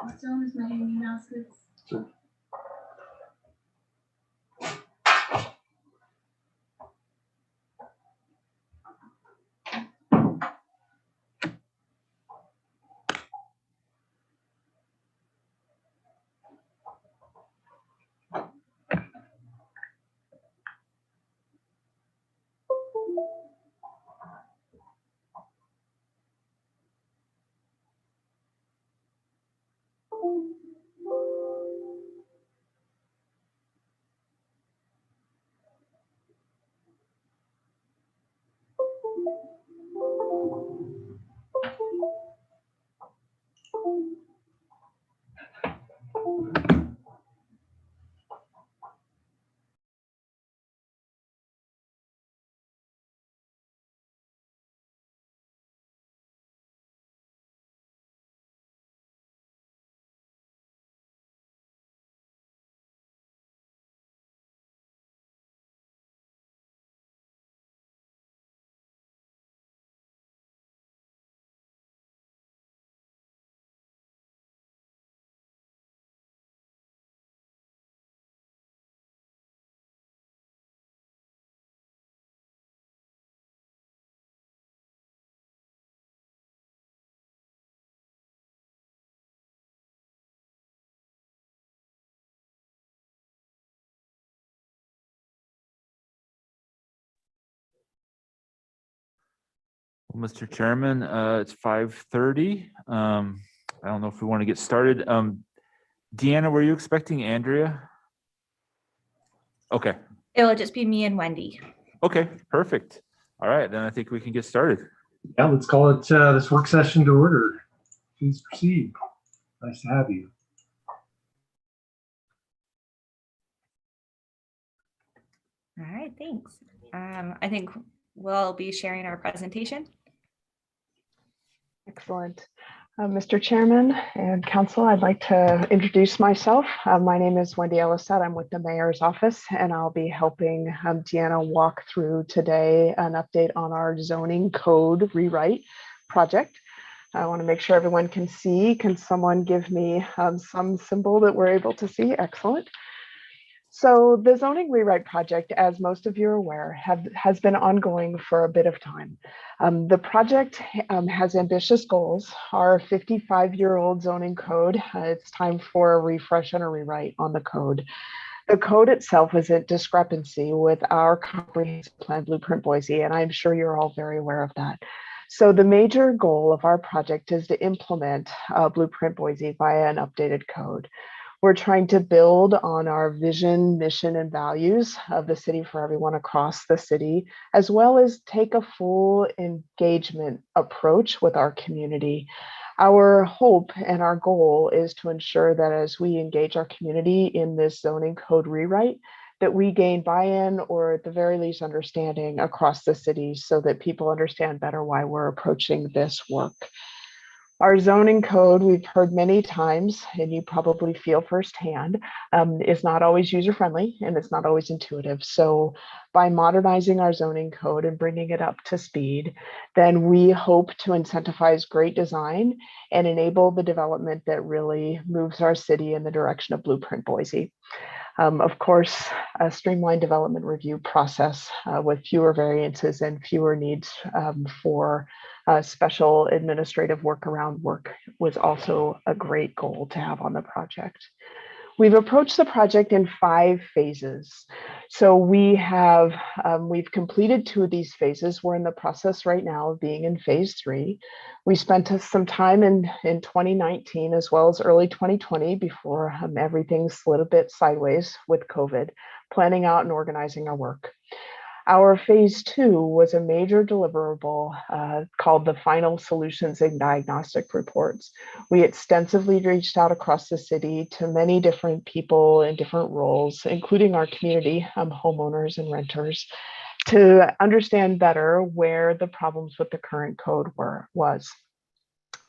Stone is my announcements. Sure. Well, Mr. Chairman, it's 5:30. I don't know if we want to get started. Deanna, were you expecting Andrea? Okay. It'll just be me and Wendy. Okay, perfect. All right, then I think we can get started. Yeah, let's call it this work session to order. Please proceed. Nice to have you. All right, thanks. I think we'll be sharing our presentation. Excellent. Mr. Chairman and Council, I'd like to introduce myself. My name is Wendy Ellisette. I'm with the Mayor's Office, and I'll be helping Deanna walk through today an update on our zoning code rewrite project. I want to make sure everyone can see. Can someone give me some symbol that we're able to see? Excellent. So the zoning rewrite project, as most of you are aware, has been ongoing for a bit of time. The project has ambitious goals. Our 55-year-old zoning code, it's time for a refresh and a rewrite on the code. The code itself is a discrepancy with our comprehensive plan Blueprint Boise, and I'm sure you're all very aware of that. So the major goal of our project is to implement Blueprint Boise via an updated code. We're trying to build on our vision, mission, and values of the city for everyone across the city, as well as take a full engagement approach with our community. Our hope and our goal is to ensure that as we engage our community in this zoning code rewrite, that we gain buy-in or at the very least understanding across the city so that people understand better why we're approaching this work. Our zoning code, we've heard many times, and you probably feel firsthand, is not always user-friendly and it's not always intuitive. So by modernizing our zoning code and bringing it up to speed, then we hope to incentivize great design and enable the development that really moves our city in the direction of Blueprint Boise. Of course, a streamlined development review process with fewer variances and fewer needs for special administrative workaround work was also a great goal to have on the project. We've approached the project in 5 phases. So we've completed 2 of these phases. We're in the process right now of being in phase 3. We spent some time in 2019 as well as early 2020 before everything slid a bit sideways with COVID, planning out and organizing our work. Our phase 2 was a major deliverable called the Final Solutions and Diagnostic Reports. We extensively reached out across the city to many different people in different roles, including our community, homeowners and renters, to understand better where the problems with the current code was.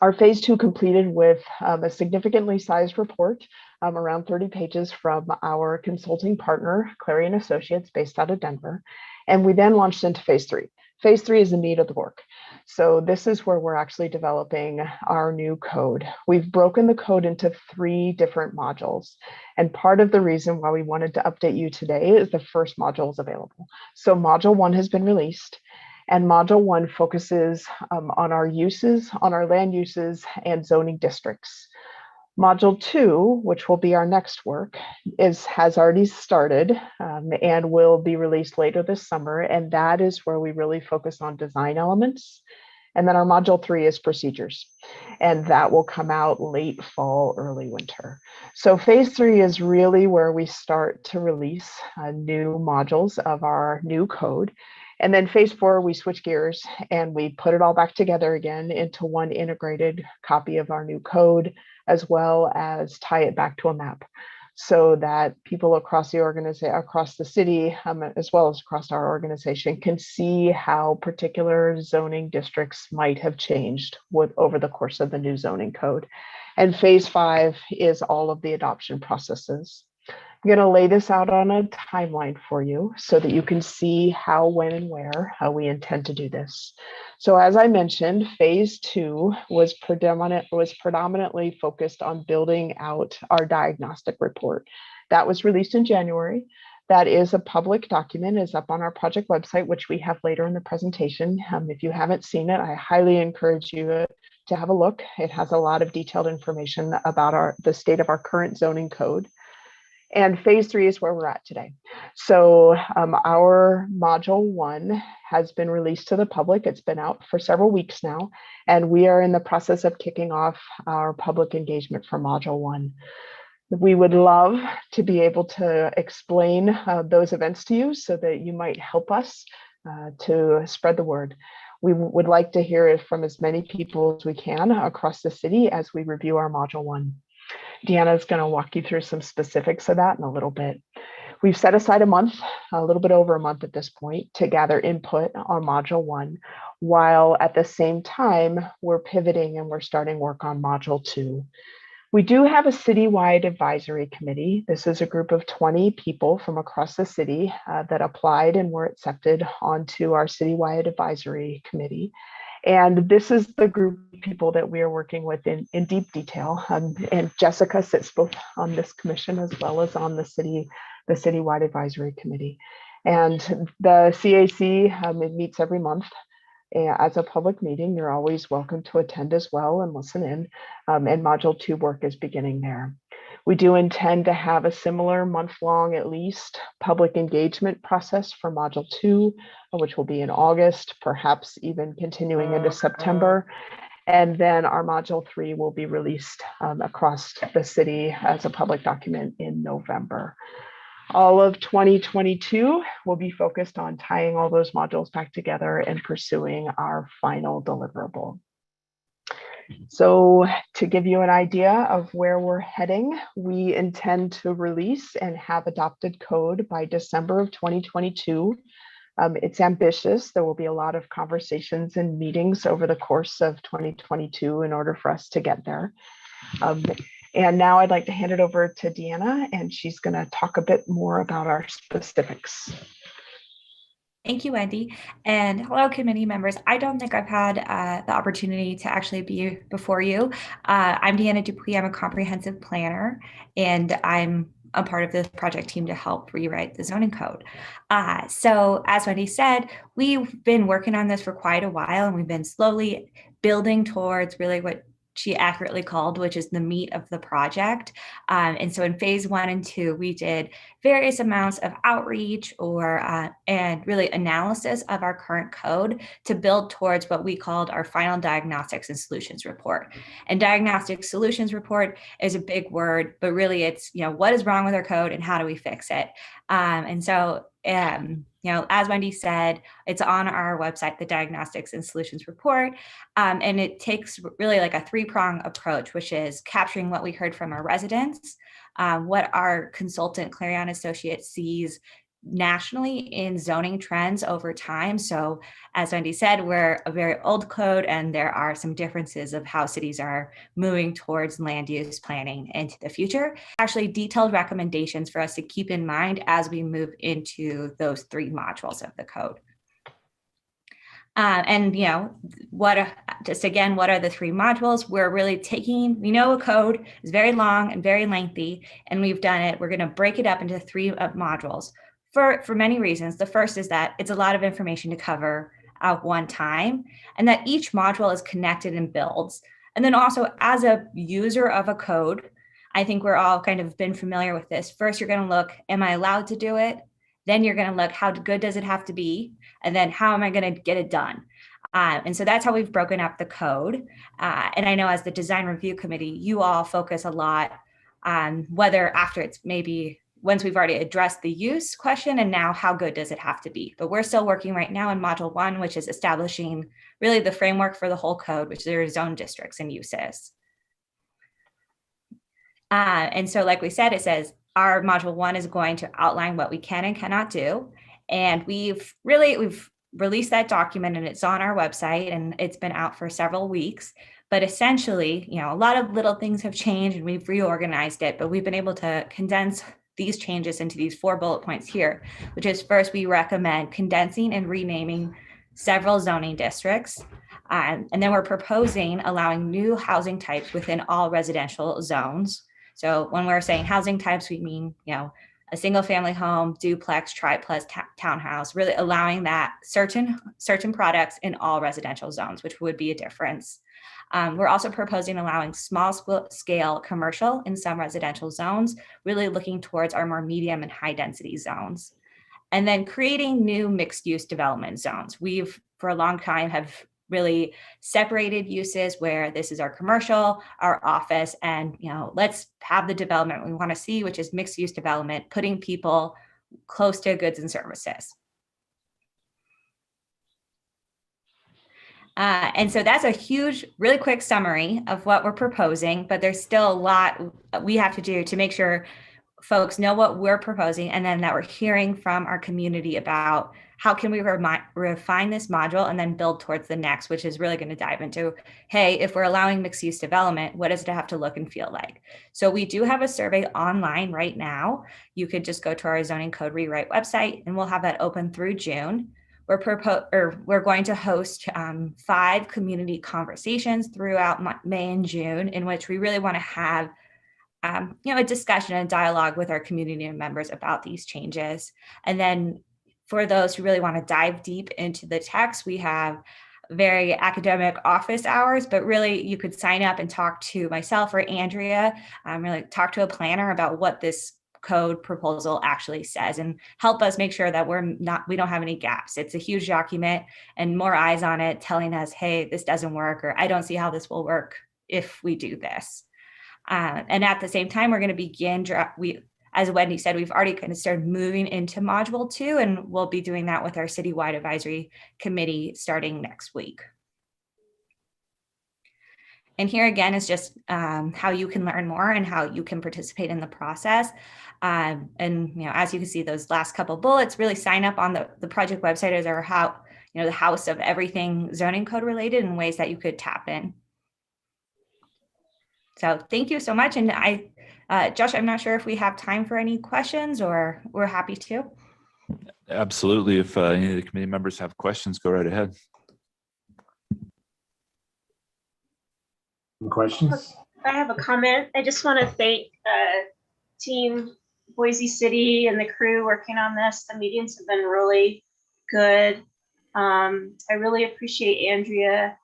Our phase 2 completed with a significantly sized report, around 30 pages from our consulting partner, Clarion Associates, based out of Denver. And we then launched into phase 3. Phase 3 is the meat of the work. So this is where we're actually developing our new code. We've broken the code into 3 different modules. And part of the reason why we wanted to update you today is the first module is available. So module 1 has been released. And module 1 focuses on our uses, on our land uses and zoning districts. Module 2, which will be our next work, has already started and will be released later this summer. And that is where we really focus on design elements. And then our module 3 is procedures. And that will come out late fall, early winter. So phase 3 is really where we start to release new modules of our new code. And then phase 4, we switch gears and we put it all back together again into one integrated copy of our new code, as well as tie it back to a map so that people across the organization, across the city, as well as across our organization, can see how particular zoning districts might have changed over the course of the new zoning code. And phase 5 is all of the adoption processes. I'm going to lay this out on a timeline for you so that you can see how, when, and where how we intend to do this. So as I mentioned, phase 2 was predominantly focused on building out our diagnostic report. That was released in January. That is a public document, is up on our project website, which we have later in the presentation. If you haven't seen it, I highly encourage you to have a look. It has a lot of detailed information about the state of our current zoning code. And phase 3 is where we're at today. So our module 1 has been released to the public. It's been out for several weeks now, and we are in the process of kicking off our public engagement for module 1. We would love to be able to explain those events to you so that you might help us to spread the word. We would like to hear it from as many people as we can across the city as we review our module 1. Deanna is going to walk you through some specifics of that in a little bit. We've set aside a month, a little bit over a month at this point, to gather input on module 1, while at the same time, we're pivoting and we're starting work on module 2. We do have a citywide advisory committee. This is a group of 20 people from across the city that applied and were accepted onto our citywide advisory committee. And this is the group of people that we are working with in deep detail. And Jessica sits both on this commission as well as on the citywide advisory committee. And the CAC, it meets every month as a public meeting. You're always welcome to attend as well and listen in. And module 2 work is beginning there. We do intend to have a similar month-long, at least, public engagement process for module 2, which will be in August, perhaps even continuing into September. And then our module 3 will be released across the city as a public document in November. All of 2022 will be focused on tying all those modules back together and pursuing our final deliverable. So to give you an idea of where we're heading, we intend to release and have adopted code by December of 2022. It's ambitious. There will be a lot of conversations and meetings over the course of 2022 in order for us to get there. And now I'd like to hand it over to Deanna, and she's going to talk a bit more about our specifics. Thank you, Wendy. And hello, committee members. I don't think I've had the opportunity to actually be before you. I'm Deanna Dupuy. I'm a comprehensive planner, and I'm a part of this project team to help rewrite the zoning code. So as Wendy said, we've been working on this for quite a while, and we've been slowly building towards really what she accurately called, which is the meat of the project. And so in phase 1 and 2, we did various amounts of outreach and really analysis of our current code to build towards what we called our final diagnostics and solutions report. And diagnostic solutions report is a big word, but really it's, what is wrong with our code and how do we fix it? And so as Wendy said, it's on our website, the Diagnostics and Solutions Report, and it takes really like a 3-prong approach, which is capturing what we heard from our residents, what our consultant Clarion Associates sees nationally in zoning trends over time. So as Wendy said, we're a very old code, and there are some differences of how cities are moving towards land use planning into the future. Actually, detailed recommendations for us to keep in mind as we move into those 3 modules of the code. And just again, what are the 3 modules? We're really taking, we know a code is very long and very lengthy, and we've done it. We're going to break it up into 3 modules for many reasons. The first is that it's a lot of information to cover at one time, and that each module is connected and builds. And then also, as a user of a code, I think we're all kind of been familiar with this. First, you're going to look, am I allowed to do it? Then you're going to look, how good does it have to be? And then how am I going to get it done? And so that's how we've broken up the code. And I know as the design review committee, you all focus a lot on whether after it's maybe once we've already addressed the use question and now how good does it have to be? But we're still working right now in module 1, which is establishing really the framework for the whole code, which are zone districts and uses. And so like we said, it says our module 1 is going to outline what we can and cannot do. And we've released that document and it's on our website and it's been out for several weeks. But essentially, a lot of little things have changed and we've reorganized it, but we've been able to condense these changes into these 4 bullet points here, which is first, we recommend condensing and renaming several zoning districts. And then we're proposing allowing new housing types within all residential zones. So when we're saying housing types, we mean, a single family home, duplex, triplex, townhouse, really allowing that certain products in all residential zones, which would be a difference. We're also proposing allowing small scale commercial in some residential zones, really looking towards our more medium and high density zones. And then creating new mixed use development zones. We've, for a long time, have really separated uses where this is our commercial, our office, and let's have the development we want to see, which is mixed use development, putting people close to goods and services. And so that's a huge, really quick summary of what we're proposing, but there's still a lot we have to do to make sure folks know what we're proposing, and then that we're hearing from our community about how can we refine this module and then build towards the next, which is really going to dive into, hey, if we're allowing mixed use development, what does it have to look and feel like? So we do have a survey online right now. You could just go to our zoning code rewrite website and we'll have that open through June. We're going to host 5 community conversations throughout May and June, in which we really want to have a discussion and dialogue with our community members about these changes. And then for those who really want to dive deep into the text, we have very academic office hours, but really you could sign up and talk to myself or Andrea, really talk to a planner about what this code proposal actually says and help us make sure that we don't have any gaps. It's a huge document and more eyes on it telling us, hey, this doesn't work, or I don't see how this will work if we do this. And at the same time, we're going to begin, as Wendy said, we've already kind of started moving into module 2, and we'll be doing that with our citywide advisory committee starting next week. And here again is just how you can learn more and how you can participate in the process. And as you can see, those last couple bullets really sign up on the project website as our the house of everything zoning code related and ways that you could tap in. So thank you so much. And Josh, I'm not sure if we have time for any questions, or we're happy to. Absolutely. If any of the committee members have questions, go right ahead. Any questions? I have a comment. I just want to thank Team Boise City and the crew working on this. The meetings have been really good. I really appreciate Andrea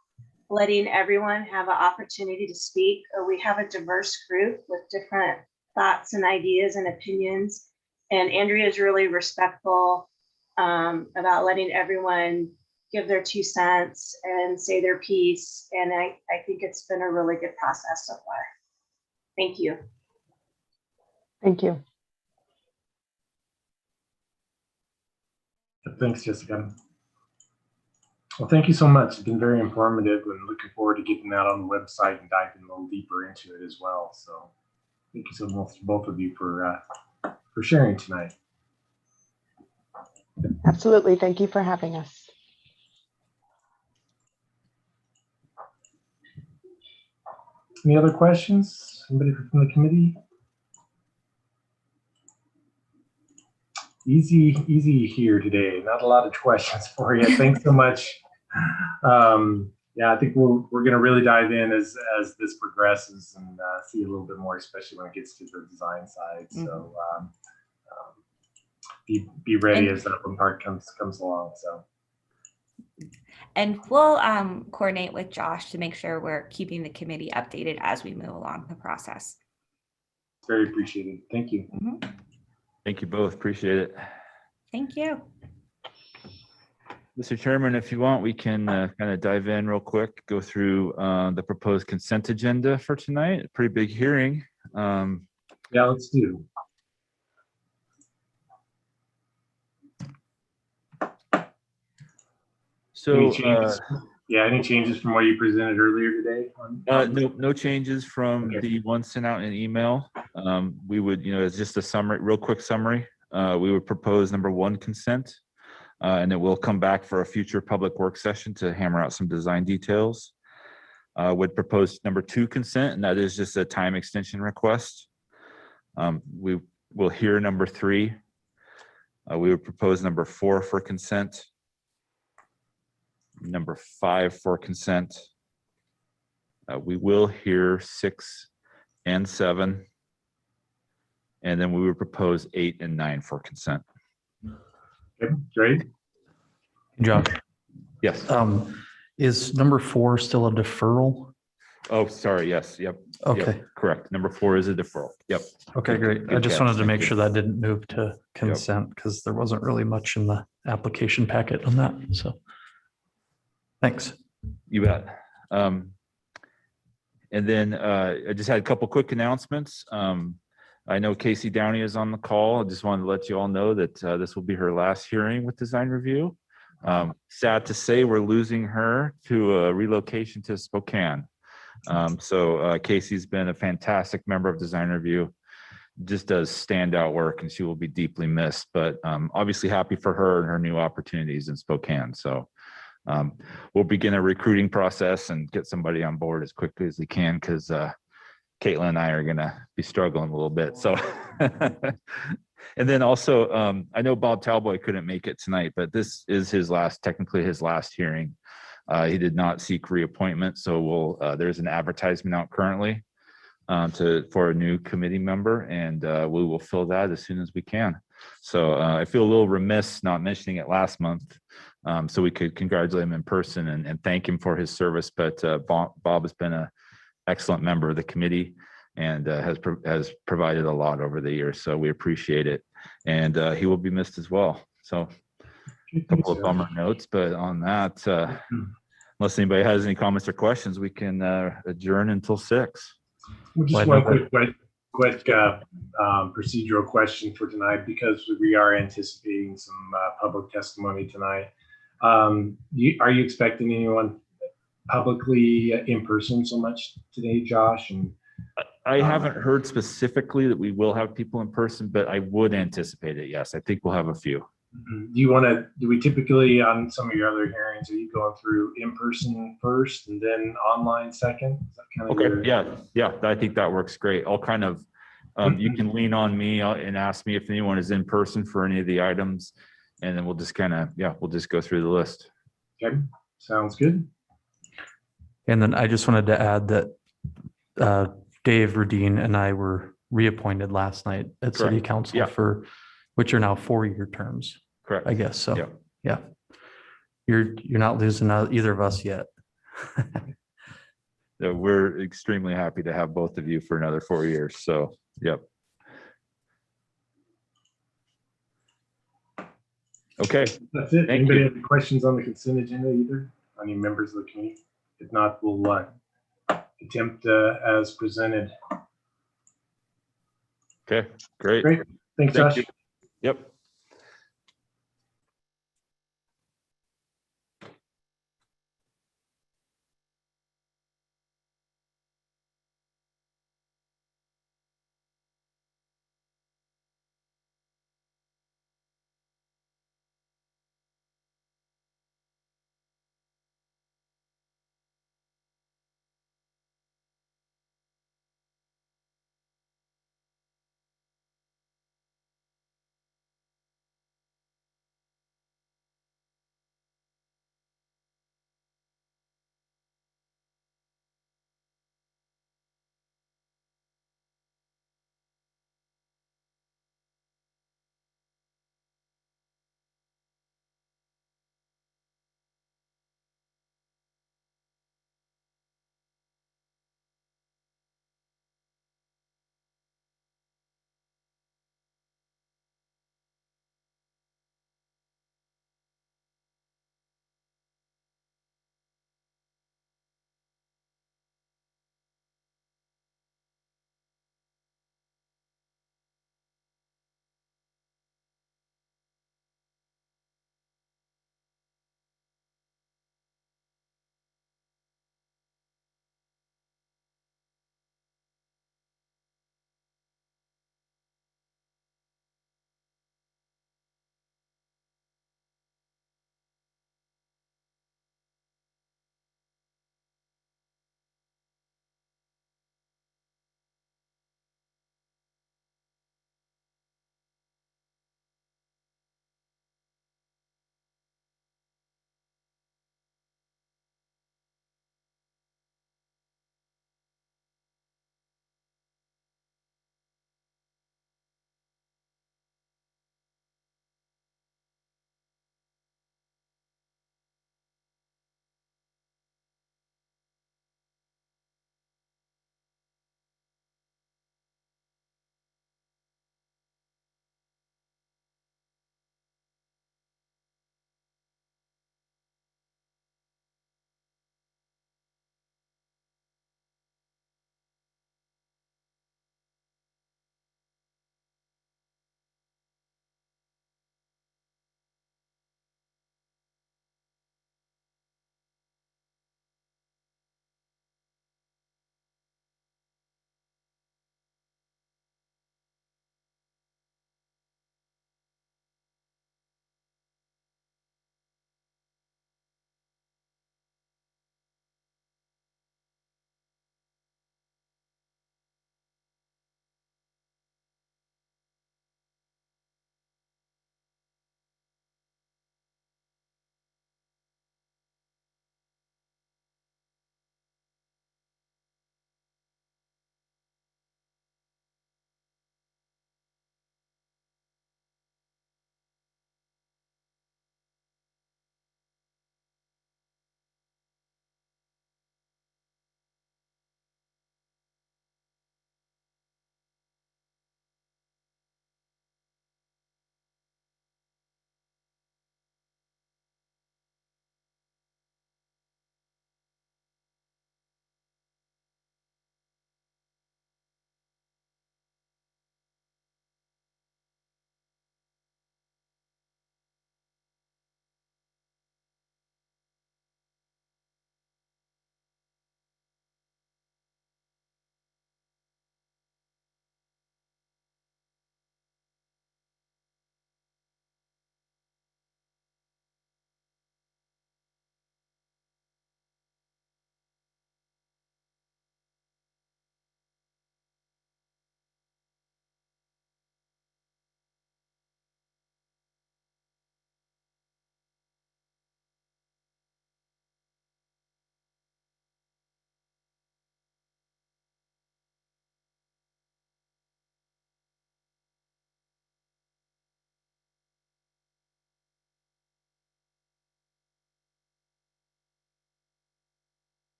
letting everyone have an opportunity to speak. We have a diverse group with different thoughts and ideas and opinions. And Andrea is really respectful about letting everyone give their 2 cents and say their piece. And I think it's been a really good process so far. Thank you. Thank you. Thanks, Jessica. Well, thank you so much. It's been very informative, and looking forward to getting that on the website and diving a little deeper into it as well. So thank you so much, both of you, for sharing tonight. Absolutely. Thank you for having us. Any other questions? Anybody from the committee? Easy here today. Not a lot of questions for you. Thanks so much, Yeah, I think we're going to really dive in as this progresses and see a little bit more, especially when it gets to the design side. So be ready as that one part comes along. So. And we'll coordinate with Josh to make sure we're keeping the committee updated as we move along the process. Very appreciated. Thank you. Mm-hmm. Thank you both. Appreciate it. Thank you. Mr. Chairman, if you want, we can kind of dive in real quick, go through the proposed consent agenda for tonight. A pretty big hearing. Yeah, let's do. So, any changes? Any changes from what you presented earlier today? No changes from the one sent out in email. We would, as just a summary, real quick summary, we would propose number 1 consent, and it will come back for a future public work session to hammer out some design details. Would propose number 2 consent, and that is just a time extension request. We will hear number 3. We would propose number 4 for consent. Number 5 for consent. We will hear 6 and 7. And then we would propose 8 and 9 for consent. Okay, great. Josh, Yes. is number 4 still a deferral? Oh, sorry. Yes. Yep. Okay. Yep, correct. Number 4 is a deferral. Yep. Okay, great. I Good just catch. wanted to Thank make you. sure that didn't move to consent because there wasn't really much in the application packet on that. So thanks. You bet. And then I just had a couple quick announcements. I know Casey Downey is on the call. I just wanted to let you all know that this will be her last hearing with Design Review. Sad to say we're losing her to a relocation to Spokane. So Casey's been a fantastic member of Design Review, just does standout work, and she will be deeply missed, but obviously happy for her and her new opportunities in Spokane. So we'll begin a recruiting process and get somebody on board as quickly as we can, because Caitlin and I are going to be struggling a little bit. So, and then also, I know Bob Talboy couldn't make it tonight, but this is technically his last hearing. He did not seek reappointment, so there's an advertisement out currently for a new committee member, and we will fill that as soon as we can. So I feel a little remiss not mentioning it last month, so we could congratulate him in person and thank him for his service. But Bob has been an excellent member of the committee and has provided a lot over the years, so we appreciate it. And he will be missed as well. So a couple of bummer notes, but on that, unless anybody has any comments or questions, we can adjourn until 6. Just one quick procedural question for tonight, because we are anticipating some public testimony tonight. Are you expecting anyone publicly in person so much today, Josh? And I haven't heard specifically that we will have people in person, but I would anticipate it. Yes, I think we'll have a few. Do we typically, on some of your other hearings, are you going through in person first and then online second? Is that kind of Okay. Yeah. I think that works great. I'll kind of, you can lean on me and ask me if anyone is in person for any of the items, and then we'll just kind of, we'll just go through the list. Okay, sounds good. And then I just wanted to add that Dave Rudine and I were reappointed last night at City Council for which are now 4-year terms. Correct. I guess so. Yeah. You're not losing either of us yet. We're extremely happy to have both of you for another 4 years. So, yep. Okay. That's it. Anybody have any questions on the consent agenda either? Any members of the committee? If not, we'll attempt as presented. Okay, great. Thanks, Josh. Yep.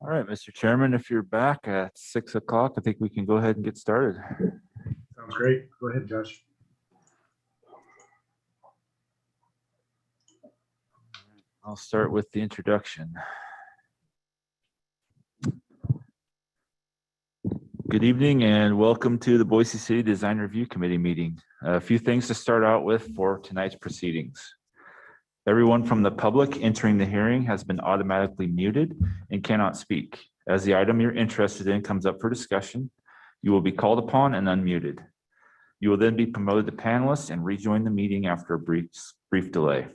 All right, Mr. Chairman, if you're back at 6 o'clock, I think we can go ahead and get started. Sounds great. Go ahead, Josh. I'll start with the introduction. Good evening and welcome to the Boise City Design Review Committee meeting. A few things to start out with for tonight's proceedings. Everyone from the public entering the hearing has been automatically muted and cannot speak. As the item you're interested in comes up for discussion, you will be called upon and unmuted. You will then be promoted to panelist and rejoin the meeting after a brief delay.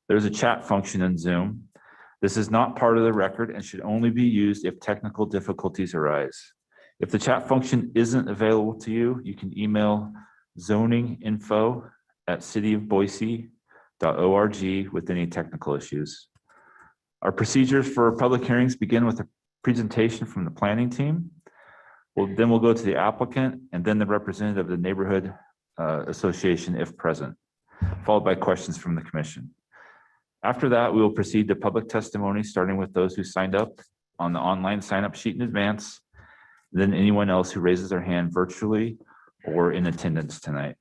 There's a chat function in Zoom. This is not part of the record and should only be used if technical difficulties arise. If the chat function isn't available to you, you can email zoninginfo@cityofboise.org with any technical issues. Our procedures for public hearings begin with a presentation from the planning team. Then we'll go to the applicant and then the representative of the neighborhood association if present, followed by questions from the commission. After that, we will proceed to public testimony, starting with those who signed up on the online sign-up sheet in advance, then anyone else who raises their hand virtually or in attendance tonight.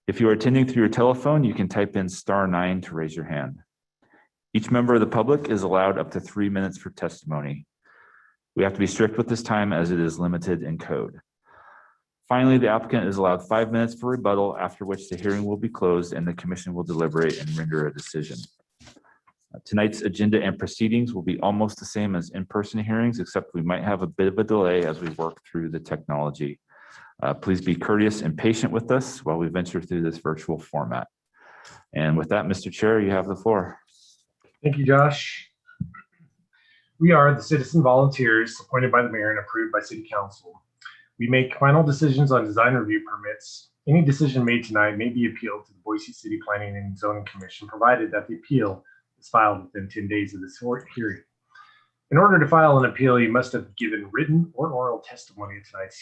If you are attending through your telephone, you can type in *9 to raise your hand. Each member of the public is allowed up to 3 minutes for testimony. We have to be strict with this time as it is limited in code. Finally, the applicant is allowed 5 minutes for rebuttal, after which the hearing will be closed and the commission will deliberate and render a decision. Tonight's agenda and proceedings will be almost the same as in-person hearings, except we might have a bit of a delay as we work through the technology. Please be courteous and patient with us while we venture through this virtual format. And with that, Mr. Chair, you have the floor. Thank you, Josh. We are the citizen volunteers appointed by the mayor and approved by City Council. We make final decisions on design review permits. Any decision made tonight may be appealed to the Boise City Planning and Zoning Commission, provided that the appeal is filed within 10 days of this hearing. In order to file an appeal, you must have given written or oral testimony at tonight's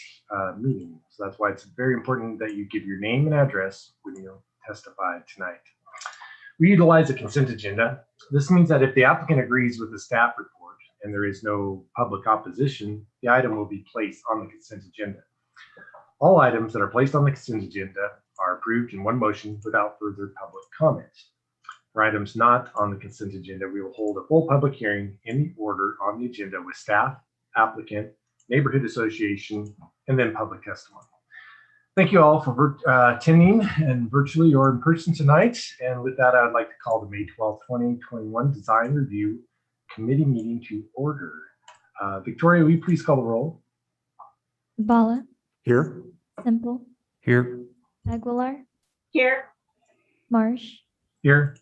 meeting. So that's why it's very important that you give your name and address when you testify tonight. We utilize a consent agenda. This means that if the applicant agrees with the staff report and there is no public opposition, the item will be placed on the consent agenda. All items that are placed on the consent agenda are approved in one motion without further public comment. For items not on the consent agenda, we will hold a full public hearing in the order on the agenda with staff, applicant, neighborhood association, and then public testimony. Thank you all for attending and virtually or in person tonight. And with that, I would like to call the May 12, 2021 Design Review Committee meeting to order. Victoria, will you please call the roll? Bala, Here. Simple, Here. Aguilar, Here. Marsh, Here.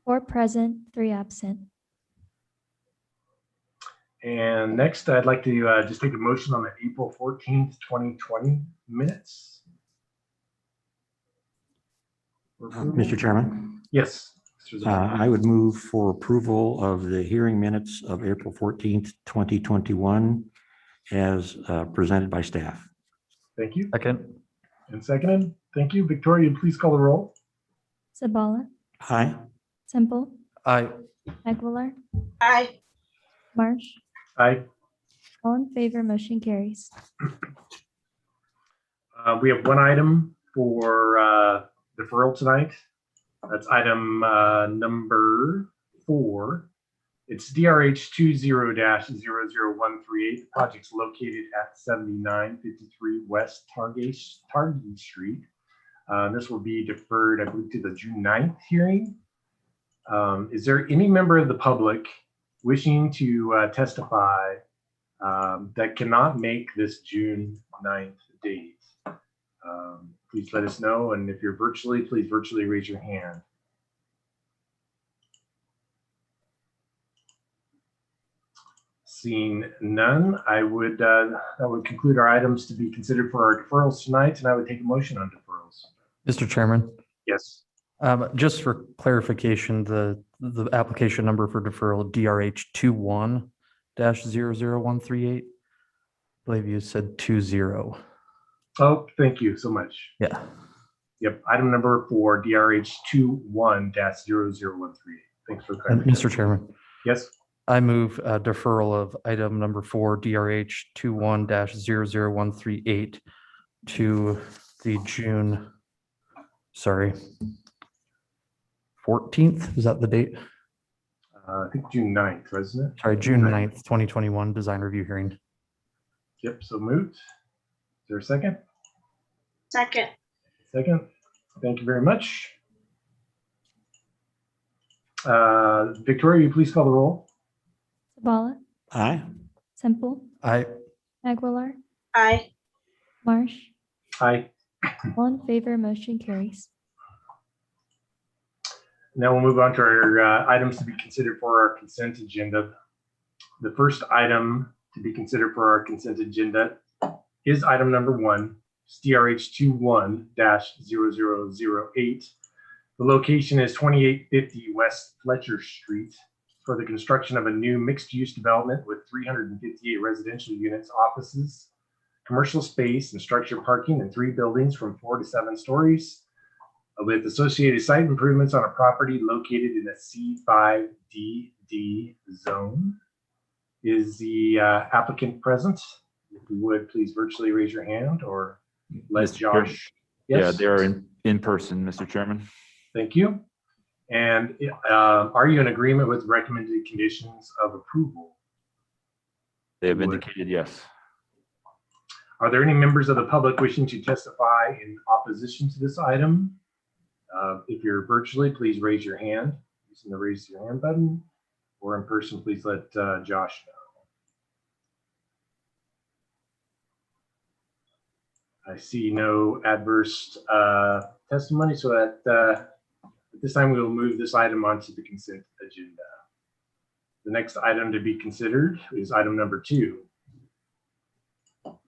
4 present, 3 absent. And next, I'd like to just take a motion on the April 14th, 2020 minutes. Mr. Chairman, Yes. Mr. Zabel. I would move for approval of the hearing minutes of April 14th, 2021 as presented by staff. Thank you. Second. And seconded. Thank you. Victoria, please call the roll. Zabala, Aye. Simple, Aye. Aguilar, Aye. Marsh, Aye. all in favor, motion carries. We have one item for deferral tonight. That's item number 4. It's DRH 20-00138. The project's located at 7953 West Targhee Street. This will be deferred, I believe, to the June 9th hearing. Is there any member of the public wishing to testify that cannot make this June 9th date? Please let us know. And if you're virtually, please virtually raise your hand. Seeing none, that would conclude our items to be considered for our deferrals tonight, and I would take a motion on deferrals. Mr. Chairman, Yes. just for clarification, the application number for deferral DRH 21-00138. I believe you said 20. Oh, thank you so much. Yeah. Yep. Item number 4, DRH 21-00138. Thanks for the And clarification. Mr. Chairman, Yes. I move deferral of item number 4, DRH 21-00138 to the June, 14th. Is that the date? I think June 9th, wasn't it? Sorry, June 9th, 2021 design review hearing. Yep, so moved. Is there a second? Second. Second. Thank you very much. Victoria, you please call the roll. Sabala, Aye. Semple, Aye. Aguilar, Aye. Marsh. Aye. All in favor, motion carries. Now we'll move on to our items to be considered for our consent agenda. The first item to be considered for our consent agenda is item number 1, DRH 21-0008. The location is 2850 West Fletcher Street for the construction of a new mixed-use development with 358 residential units, offices, commercial space, and structured parking in 3 buildings from 4 to 7 stories, with associated site improvements on a property located in a C5DD zone. Is the applicant present? If you would, please virtually raise your hand or let Mr. Josh. Yeah, they are in person, Mr. Chairman. Thank you. And are you in agreement with recommended conditions of approval? They have Would. indicated yes. Are there any members of the public wishing to testify in opposition to this item? If you're virtually, please raise your hand using the raise your hand button, or in person, please let Josh know. I see no adverse testimony, so that at this time we will move this item onto the consent agenda. The next item to be considered is item number 2.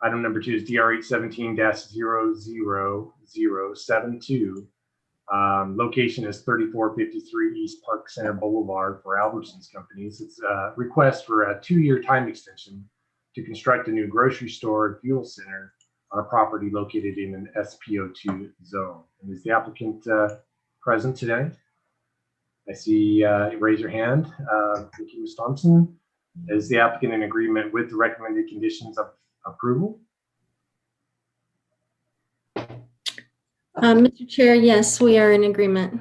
Item number 2 is DRH 17-00072. Location is 3453 East Park Center Boulevard for Albertsons Companies. It's a request for a 2-year time extension to construct a new grocery store and fuel center on a property located in an SPO2 zone. And is the applicant present today? I see raise your hand. Thank you, Ms. Thompson. Is the applicant in agreement with the recommended conditions of approval? Mr. Chair, yes, we are in agreement.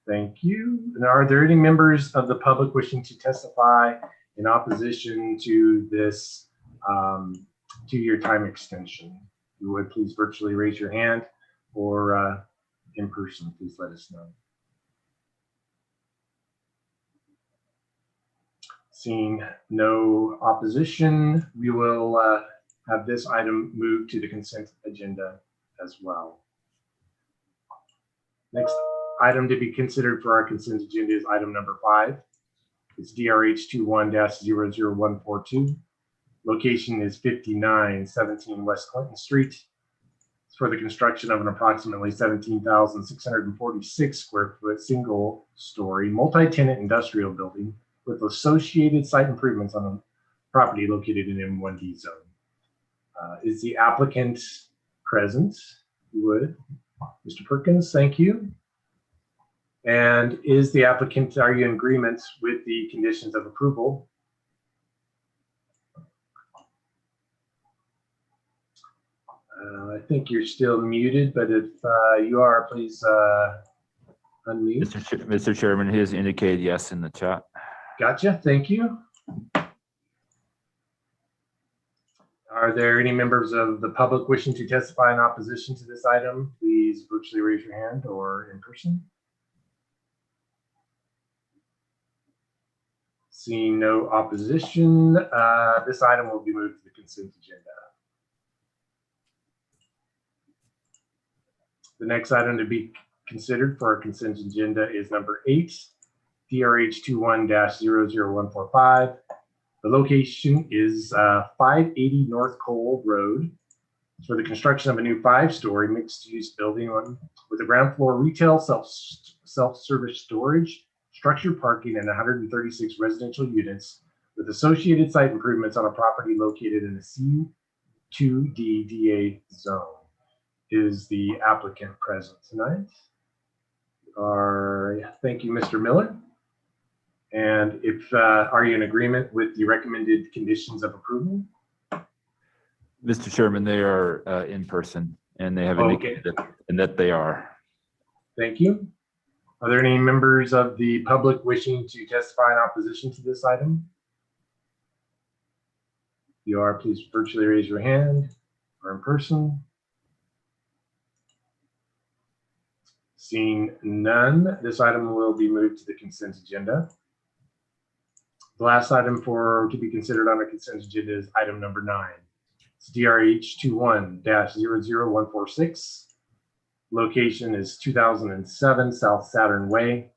Thank you. And are there any members of the public wishing to testify in opposition to this 2-year time extension? If you would, please virtually raise your hand, or in person, please let us know. Seeing no opposition, we will have this item moved to the consent agenda as well. Next item to be considered for our consent agenda is item number 5. It's DRH 21-00142. Location is 5917 West Clinton Street. It's for the construction of an approximately 17,646 square foot single story multi-tenant industrial building with associated site improvements on a property located in M1D zone. Is the applicant present? You would. Mr. Perkins, thank you. And is the applicant, are you in agreement with the conditions of approval? I think you're still muted, but if you are, please unmute. Mr. Chairman, he has indicated yes in the chat. Gotcha, thank you. Are there any members of the public wishing to testify in opposition to this item? Please virtually raise your hand or in person. Seeing no opposition, this item will be moved to the consent agenda. The next item to be considered for our consent agenda is number 8, DRH 21-00145. The location is 580 North Cole Road. It's for the construction of a new 5-story mixed-use building with a ground floor retail, self-service storage, structured parking, and 136 residential units with associated site improvements on a property located in the C2DDA zone. Is the applicant present tonight? Thank you, Mr. Miller. And if, are you in agreement with the recommended conditions of approval? Mr. Chairman, they are in person, and they have Okay. indicated that they are. Thank you. Are there any members of the public wishing to testify in opposition to this item? If you are, please virtually raise your hand or in person. Seeing none, this item will be moved to the consent agenda. The last item to be considered on the consent agenda is item number 9. It's DRH 21-00146. Location is 2007 South Saturn Way.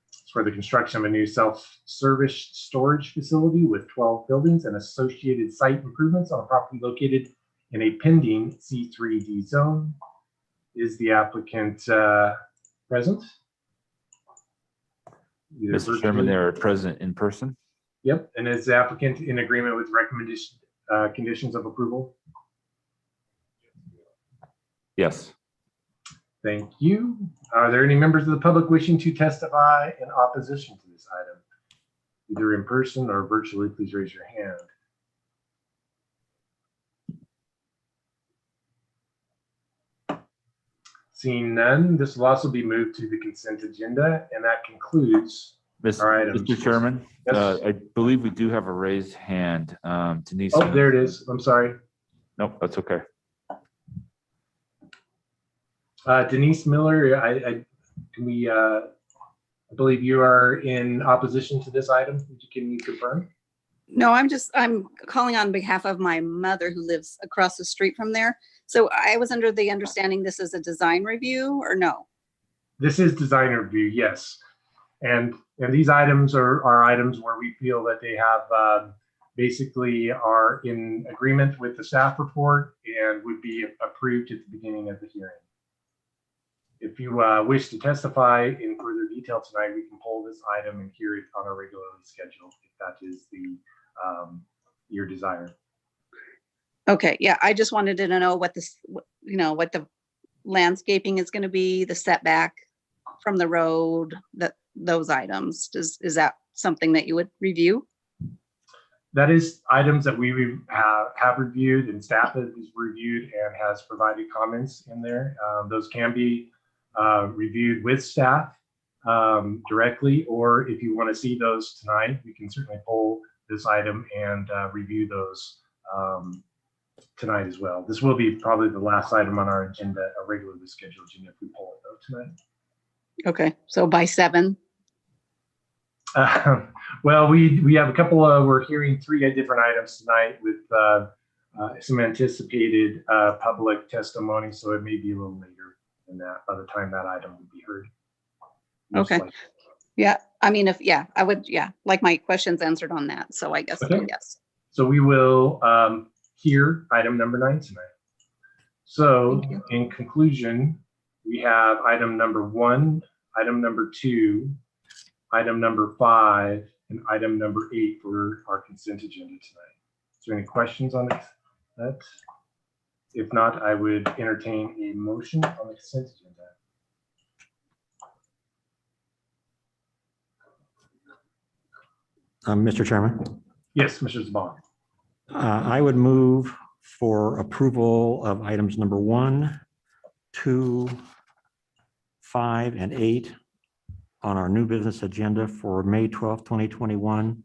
It's for the construction of a new self-service storage facility with 12 buildings and associated site improvements on a property located in a pending C3D zone. Is the applicant present? Either Mr. Chairman, they are present in person. Yep, and is the applicant in agreement with recommendation conditions of approval? Yes. Thank you. Are there any members of the public wishing to testify in opposition to this item? Either in person or virtually, please raise your hand. Seeing none, this will also be moved to the consent agenda, and that concludes our items. Mr. Chairman, Yes. I believe we do have a raised hand. Denise. Oh, there it is. I'm sorry. Nope, that's okay. Denise Miller, I believe you are in opposition to this item. Can you confirm? No, I'm calling on behalf of my mother who lives across the street from there. So I was under the understanding this is a design review, or no? This is design review, yes. And these items are items where we feel that they have basically are in agreement with the staff report and would be approved at the beginning of the hearing. If you wish to testify in further detail tonight, we can pull this item and hear it on a regularly scheduled, if that is the your desire. Okay, yeah, I just wanted to know what this, what the landscaping is going to be, the setback from the road, those items. Is that something that you would review? That is items that we have reviewed, and staff has reviewed and has provided comments in there. Those can be reviewed with staff directly, or if you want to see those tonight, we can certainly pull this item and review those tonight as well. This will be probably the last item on our agenda, a regularly scheduled agenda, if we pull it though tonight. Okay, so by 7. Well, we have a couple we're hearing 3 different items tonight with some anticipated public testimony, so it may be a little later than that by the time that item would be heard. Okay. Yeah, I mean, I would like my questions answered on that. So I guess, okay. Yes. So we will hear item number 9 tonight. So in conclusion, we have item number 1, item number 2, item number 5, and item number 8 for our consent agenda tonight. Is there any questions on that? If not, I would entertain a motion on the consent agenda. Mr. Chairman? Yes, Mr. Zabon. I would move for approval of items number 1, 2, 5, and 8 on our new business agenda for May 12th, 2021,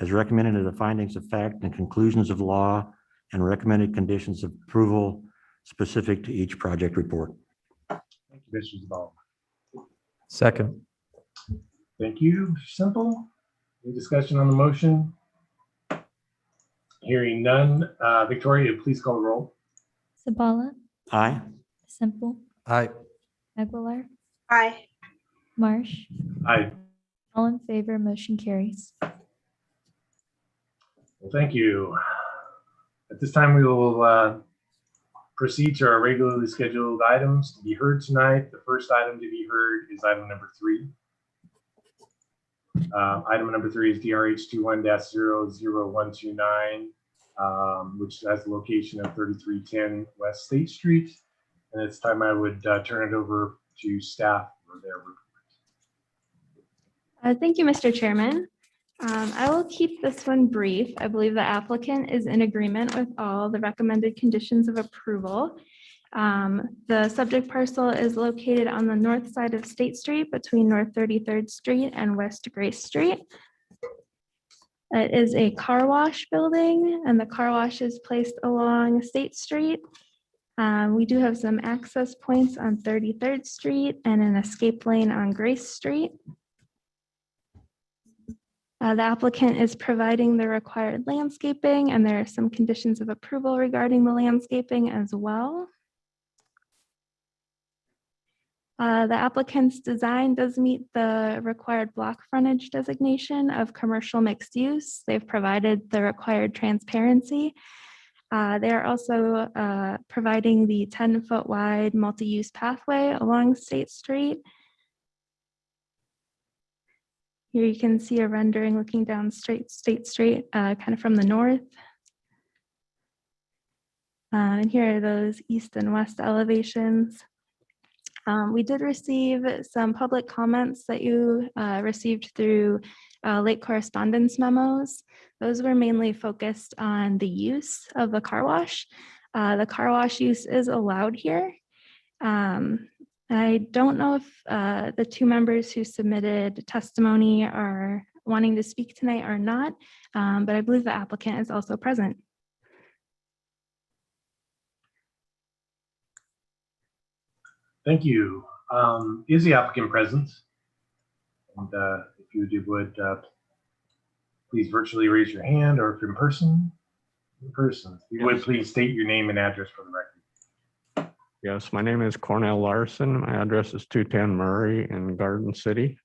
as recommended in the findings of fact and conclusions of law and recommended conditions of approval specific to each project report. Thank you, Mr. Zabon. Second. Thank you, Mr. Simple. Any discussion on the motion? Hearing none. Victoria, please call the roll. Sabala, Aye. Simple, Aye. Aguilar, Aye. Marsh. Aye. All in favor, motion carries. Well, thank you. At this time, we will proceed to our regularly scheduled items to be heard tonight. The first item to be heard is item number 3. Item number 3 is DRH 21-00129, which has the location of 3310 West State Street. And it's time I would turn it over to staff for their report. Thank you, Mr. Chairman. I will keep this one brief. I believe the applicant is in agreement with all the recommended conditions of approval. The subject parcel is located on the north side of State Street between North 33rd Street and West Grace Street. It is a car wash building, and the car wash is placed along State Street. We do have some access points on 33rd Street and an escape lane on Grace Street. The applicant is providing the required landscaping, and there are some conditions of approval regarding the landscaping as well. The applicant's design does meet the required block frontage designation of commercial mixed use. They've provided the required transparency. They are also providing the 10-foot wide multi-use pathway along State Street. Here you can see a rendering looking down State Street, kind of from the north. And here are those east and west elevations. We did receive some public comments that you received through late correspondence memos. Those were mainly focused on the use of the car wash. The car wash use is allowed here. I don't know if the two members who submitted testimony are wanting to speak tonight or not, but I believe the applicant is also present. Thank you. Is the applicant present? And if you would please virtually raise your hand, or if in person, If you would please state your name and address for the record. Yes, my name is Cornell Larson. My address is 210 Murray in Garden City.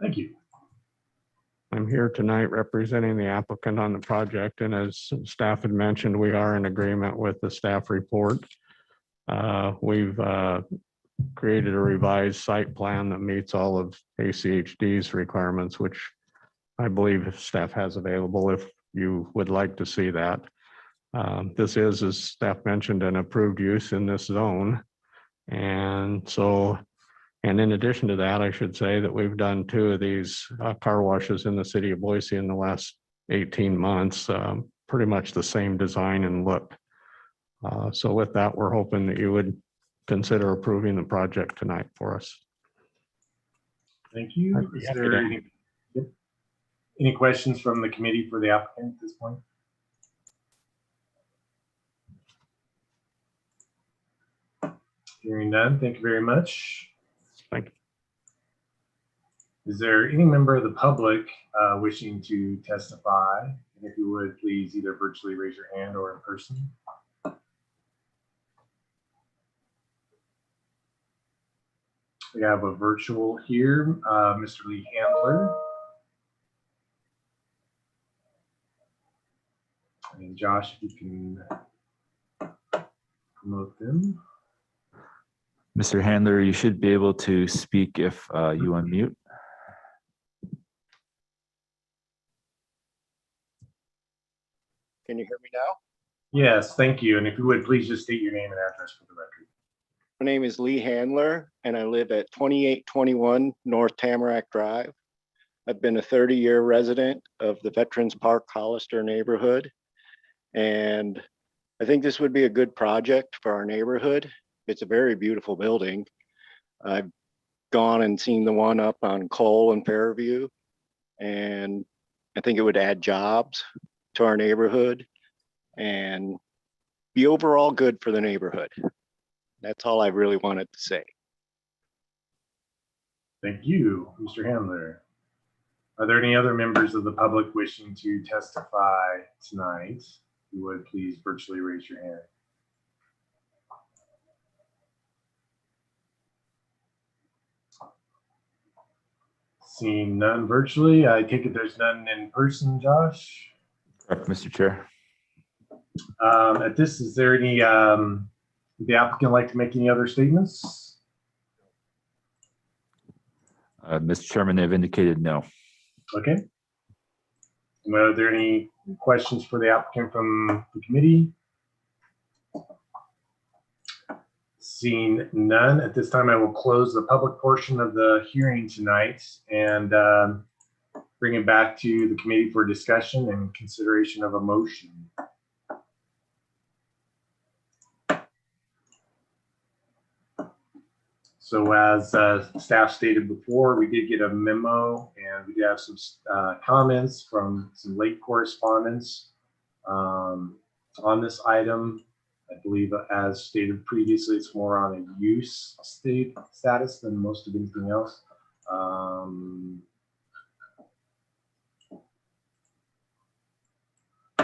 Thank you. I'm here tonight representing the applicant on the project, and as staff had mentioned, we are in agreement with the staff report. We've created a revised site plan that meets all of ACHD's requirements, which I believe staff has available if you would like to see that. This is, as staff mentioned, an approved use in this zone. And so, and in addition to that, I should say that we've done 2 of these car washes in the city of Boise in the last 18 months, pretty much the same design and look. So with that, we're hoping that you would consider approving the project tonight for us. Thank you. Is there any questions from the committee for the applicant at this point? Hearing none, thank you very much. Thank you. Is there any member of the public wishing to testify? And if you would, please either virtually raise your hand or in person. We have a virtual here, Mr. Lee Handler. And Josh, if you can promote them. Mr. Handler, you should be able to speak if you unmute. Can you hear me now? Yes, thank you. And if you would, please just state your name and address for the record. My name is Lee Handler, and I live at 2821 North Tamarack Drive. I've been a 30-year resident of the Veterans Park Hollister neighborhood, and I think this would be a good project for our neighborhood. It's a very beautiful building. I've gone and seen the one up on Cole and Fairview, and I think it would add jobs to our neighborhood and be overall good for the neighborhood. That's all I really wanted to say. Thank you, Mr. Handler. Are there any other members of the public wishing to testify tonight? If you would please virtually raise your hand. Seeing none virtually, I take it there's none in person, Josh? Correct, Mr. Chair. At this, is there any, would the applicant like to make any other statements? Mr. Chairman, they've indicated no. Okay. Well, are there any questions for the applicant from the committee? Seeing none, at this time I will close the public portion of the hearing tonight and bring it back to the committee for discussion and consideration of a motion. So as staff stated before, we did get a memo and we did have some comments from some late correspondence on this item. I believe as stated previously, it's more on a use status than most of anything else.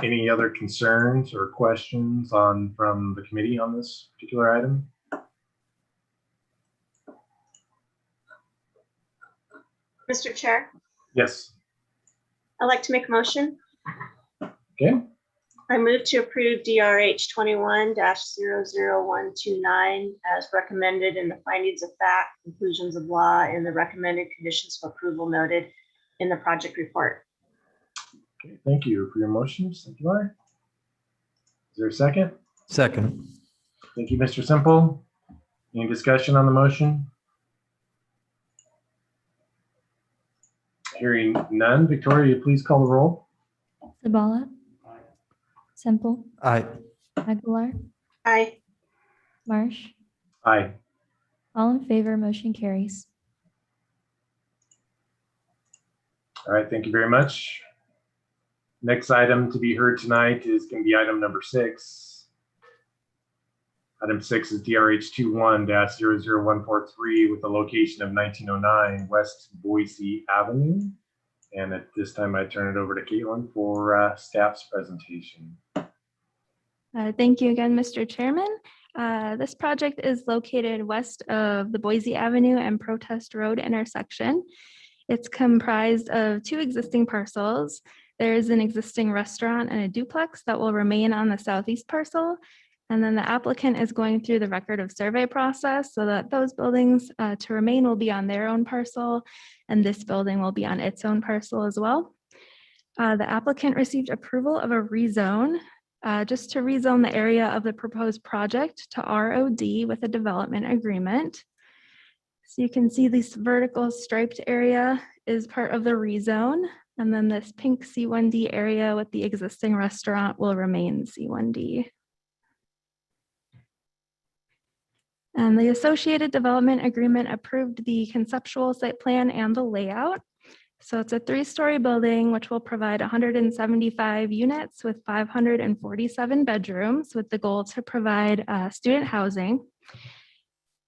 Any other concerns or questions from the committee on this particular item? Mr. Chair, Yes. I'd like to make a motion. Okay. I move to approve DRH 21-00129 as recommended in the findings of fact, conclusions of law, and the recommended conditions of approval noted in the project report. Okay, thank you for your motions. Thank you, Laura. Is there a second? Second. Thank you, Mr. Simple. Any discussion on the motion? Hearing none. Victoria, please call the roll. Sabala. Semple. Aye. Aguilar. Aye. Marsh. Aye. All in favor, motion carries. All right, thank you very much. Next item to be heard tonight is going to be item number 6. Item 6 is DRH 21-00143 with the location of 1909 West Boise Avenue. And at this time, I turn it over to Caitlin for staff's presentation. Thank you again, Mr. Chairman. This project is located west of the Boise Avenue and Protest Road intersection. It's comprised of 2 existing parcels. There is an existing restaurant and a duplex that will remain on the southeast parcel. And then the applicant is going through the record of survey process so that those buildings to remain will be on their own parcel, and this building will be on its own parcel as well. The applicant received approval of a rezone just to rezone the area of the proposed project to ROD with a development agreement. So you can see this vertical striped area is part of the rezone, and then this pink C1D area with the existing restaurant will remain C1D. And the associated development agreement approved the conceptual site plan and the layout. So it's a 3-story building, which will provide 175 units with 547 bedrooms with the goal to provide student housing.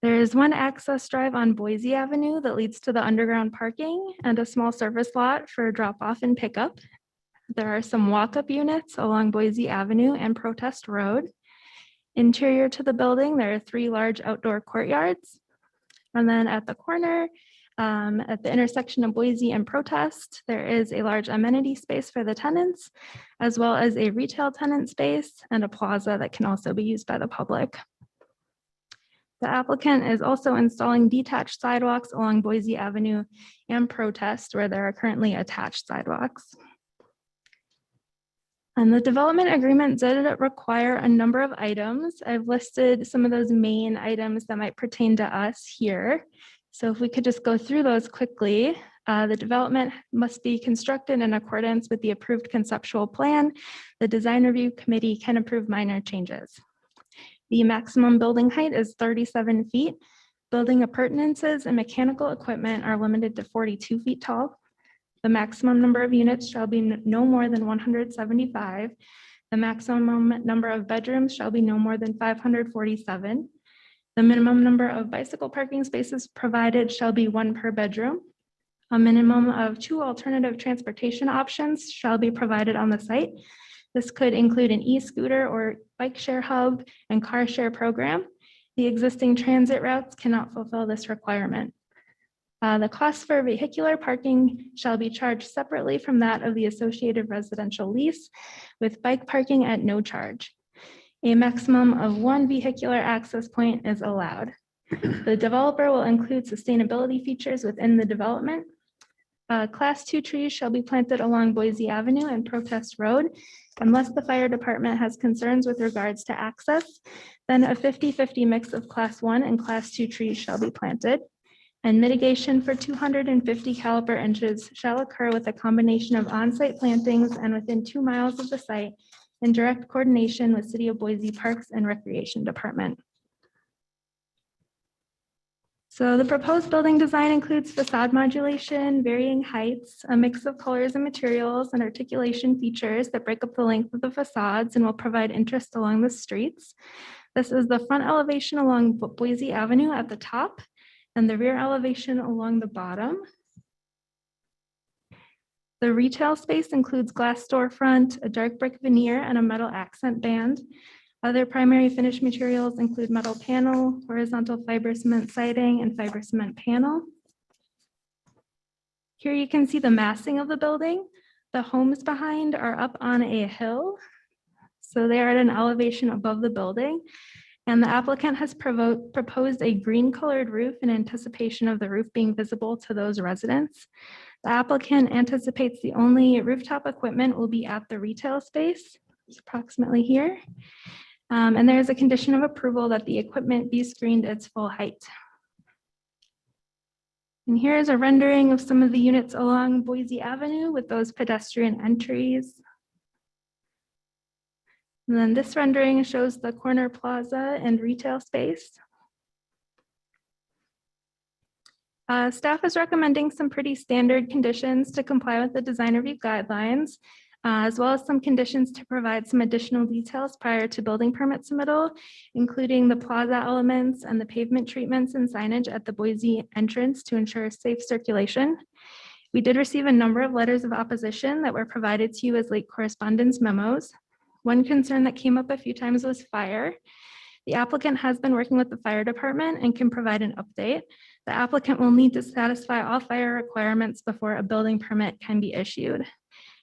There is 1 access drive on Boise Avenue that leads to the underground parking and a small service lot for drop-off and pickup. There are some walk-up units along Boise Avenue and Protest Road. Interior to the building, there are 3 large outdoor courtyards. And then at the corner, at the intersection of Boise and Protest, there is a large amenity space for the tenants, as well as a retail tenant space and a plaza that can also be used by the public. The applicant is also installing detached sidewalks along Boise Avenue and Protest, where there are currently attached sidewalks. And the development agreement did require a number of items. I've listed some of those main items that might pertain to us here. So if we could just go through those quickly. The development must be constructed in accordance with the approved conceptual plan. The design review committee can approve minor changes. The maximum building height is 37 feet. Building appurtenances and mechanical equipment are limited to 42 feet tall. The maximum number of units shall be no more than 175. The maximum number of bedrooms shall be no more than 547. The minimum number of bicycle parking spaces provided shall be 1 per bedroom. A minimum of 2 alternative transportation options shall be provided on the site. This could include an e-scooter or bike share hub and car share program. The existing transit routes cannot fulfill this requirement. The cost for vehicular parking shall be charged separately from that of the associated residential lease, with bike parking at no charge. A maximum of 1 vehicular access point is allowed. The developer will include sustainability features within the development. Class 2 trees shall be planted along Boise Avenue and Protest Road unless the fire department has concerns with regards to access. Then a 50-50 mix of Class 1 and Class 2 trees shall be planted. And mitigation for 250 caliber inches shall occur with a combination of on-site plantings and within 2 miles of the site in direct coordination with City of Boise Parks and Recreation Department. So the proposed building design includes facade modulation, varying heights, a mix of colors and materials, and articulation features that break up the length of the facades and will provide interest along the streets. This is the front elevation along Boise Avenue at the top and the rear elevation along the bottom. The retail space includes glass storefront, a dark brick veneer, and a metal accent band. Other primary finish materials include metal panel, horizontal fiber cement siding, and fiber cement panel. Here you can see the massing of the building. The homes behind are up on a hill, so they are at an elevation above the building. And the applicant has proposed a green colored roof in anticipation of the roof being visible to those residents. The applicant anticipates the only rooftop equipment will be at the retail space. It's approximately here. And there is a condition of approval that the equipment be screened its full height. And here is a rendering of some of the units along Boise Avenue with those pedestrian entries. And then this rendering shows the corner plaza and retail space. Staff is recommending some pretty standard conditions to comply with the design review guidelines, as well as some conditions to provide some additional details prior to building permit submittal, including the plaza elements and the pavement treatments and signage at the Boise entrance to ensure safe circulation. We did receive a number of letters of opposition that were provided to you as late correspondence memos. One concern that came up a few times was fire. The applicant has been working with the fire department and can provide an update. The applicant will need to satisfy all fire requirements before a building permit can be issued.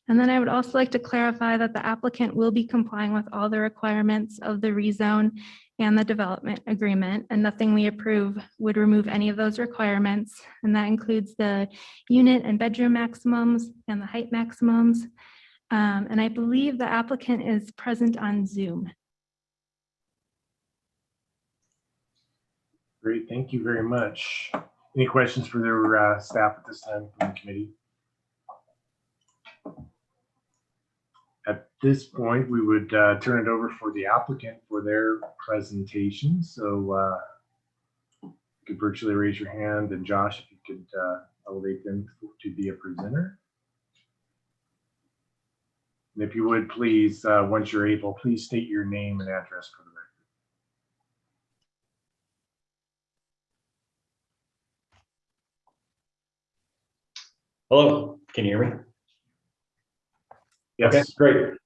And then I would also like to clarify that the applicant will be complying with all the requirements of the rezone and the development agreement, and nothing we approve would remove any of those requirements. And that includes the unit and bedroom maximums and the height maximums. And I believe the applicant is present on Zoom. Great, thank you very much. Any questions for their staff at this time from the committee? At this point, we would turn it over for the applicant for their presentation. So you could virtually raise your hand, and Josh, if you could elevate them to be a presenter. And if you would, please, once you're able, please state your name and address for the record. Hello, can you hear me? Yes. Okay, great.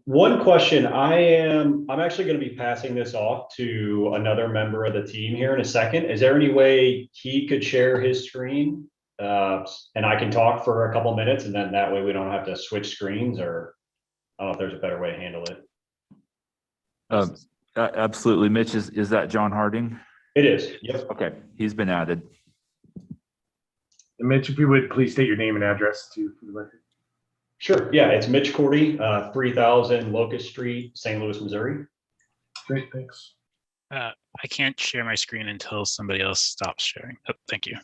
One question, I'm actually going to be passing this off to another member of the team here in a second. Is there any way he could share his screen and I can talk for a couple minutes, and then that way we don't have to switch screens, or I don't know if there's a better way to handle it. Absolutely. Mitch, is that John Harding? It is. Yep. Okay, he's been added. And Mitch, if you would please state your name and address too for the record. Sure. Yeah, it's Mitch Cordy, 3000 Locust Street, St. Louis, Missouri. Great, thanks. I can't share my screen until somebody else stops sharing. Oh, thank you.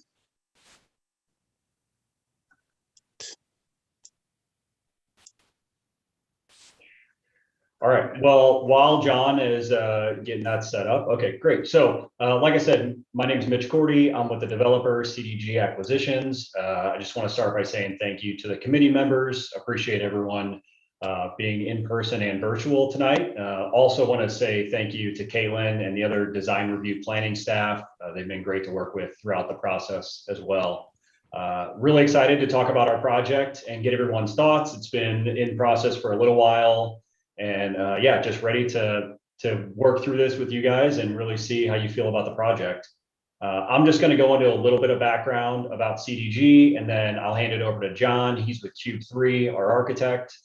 All right. Well, while John is getting that set up, okay, great. So like I said, my name is Mitch Cordy. I'm with the developer CDG Acquisitions. I just want to start by saying thank you to the committee members. Appreciate everyone being in person and virtual tonight. Also want to say thank you to Caitlin and the other design review planning staff. They've been great to work with throughout the process as well. Really excited to talk about our project and get everyone's thoughts. It's been in process for a little while. And yeah, just ready to work through this with you guys and really see how you feel about the project. I'm just going to go into a little bit of background about CDG, and then I'll hand it over to John. He's with Cube 3, our architect.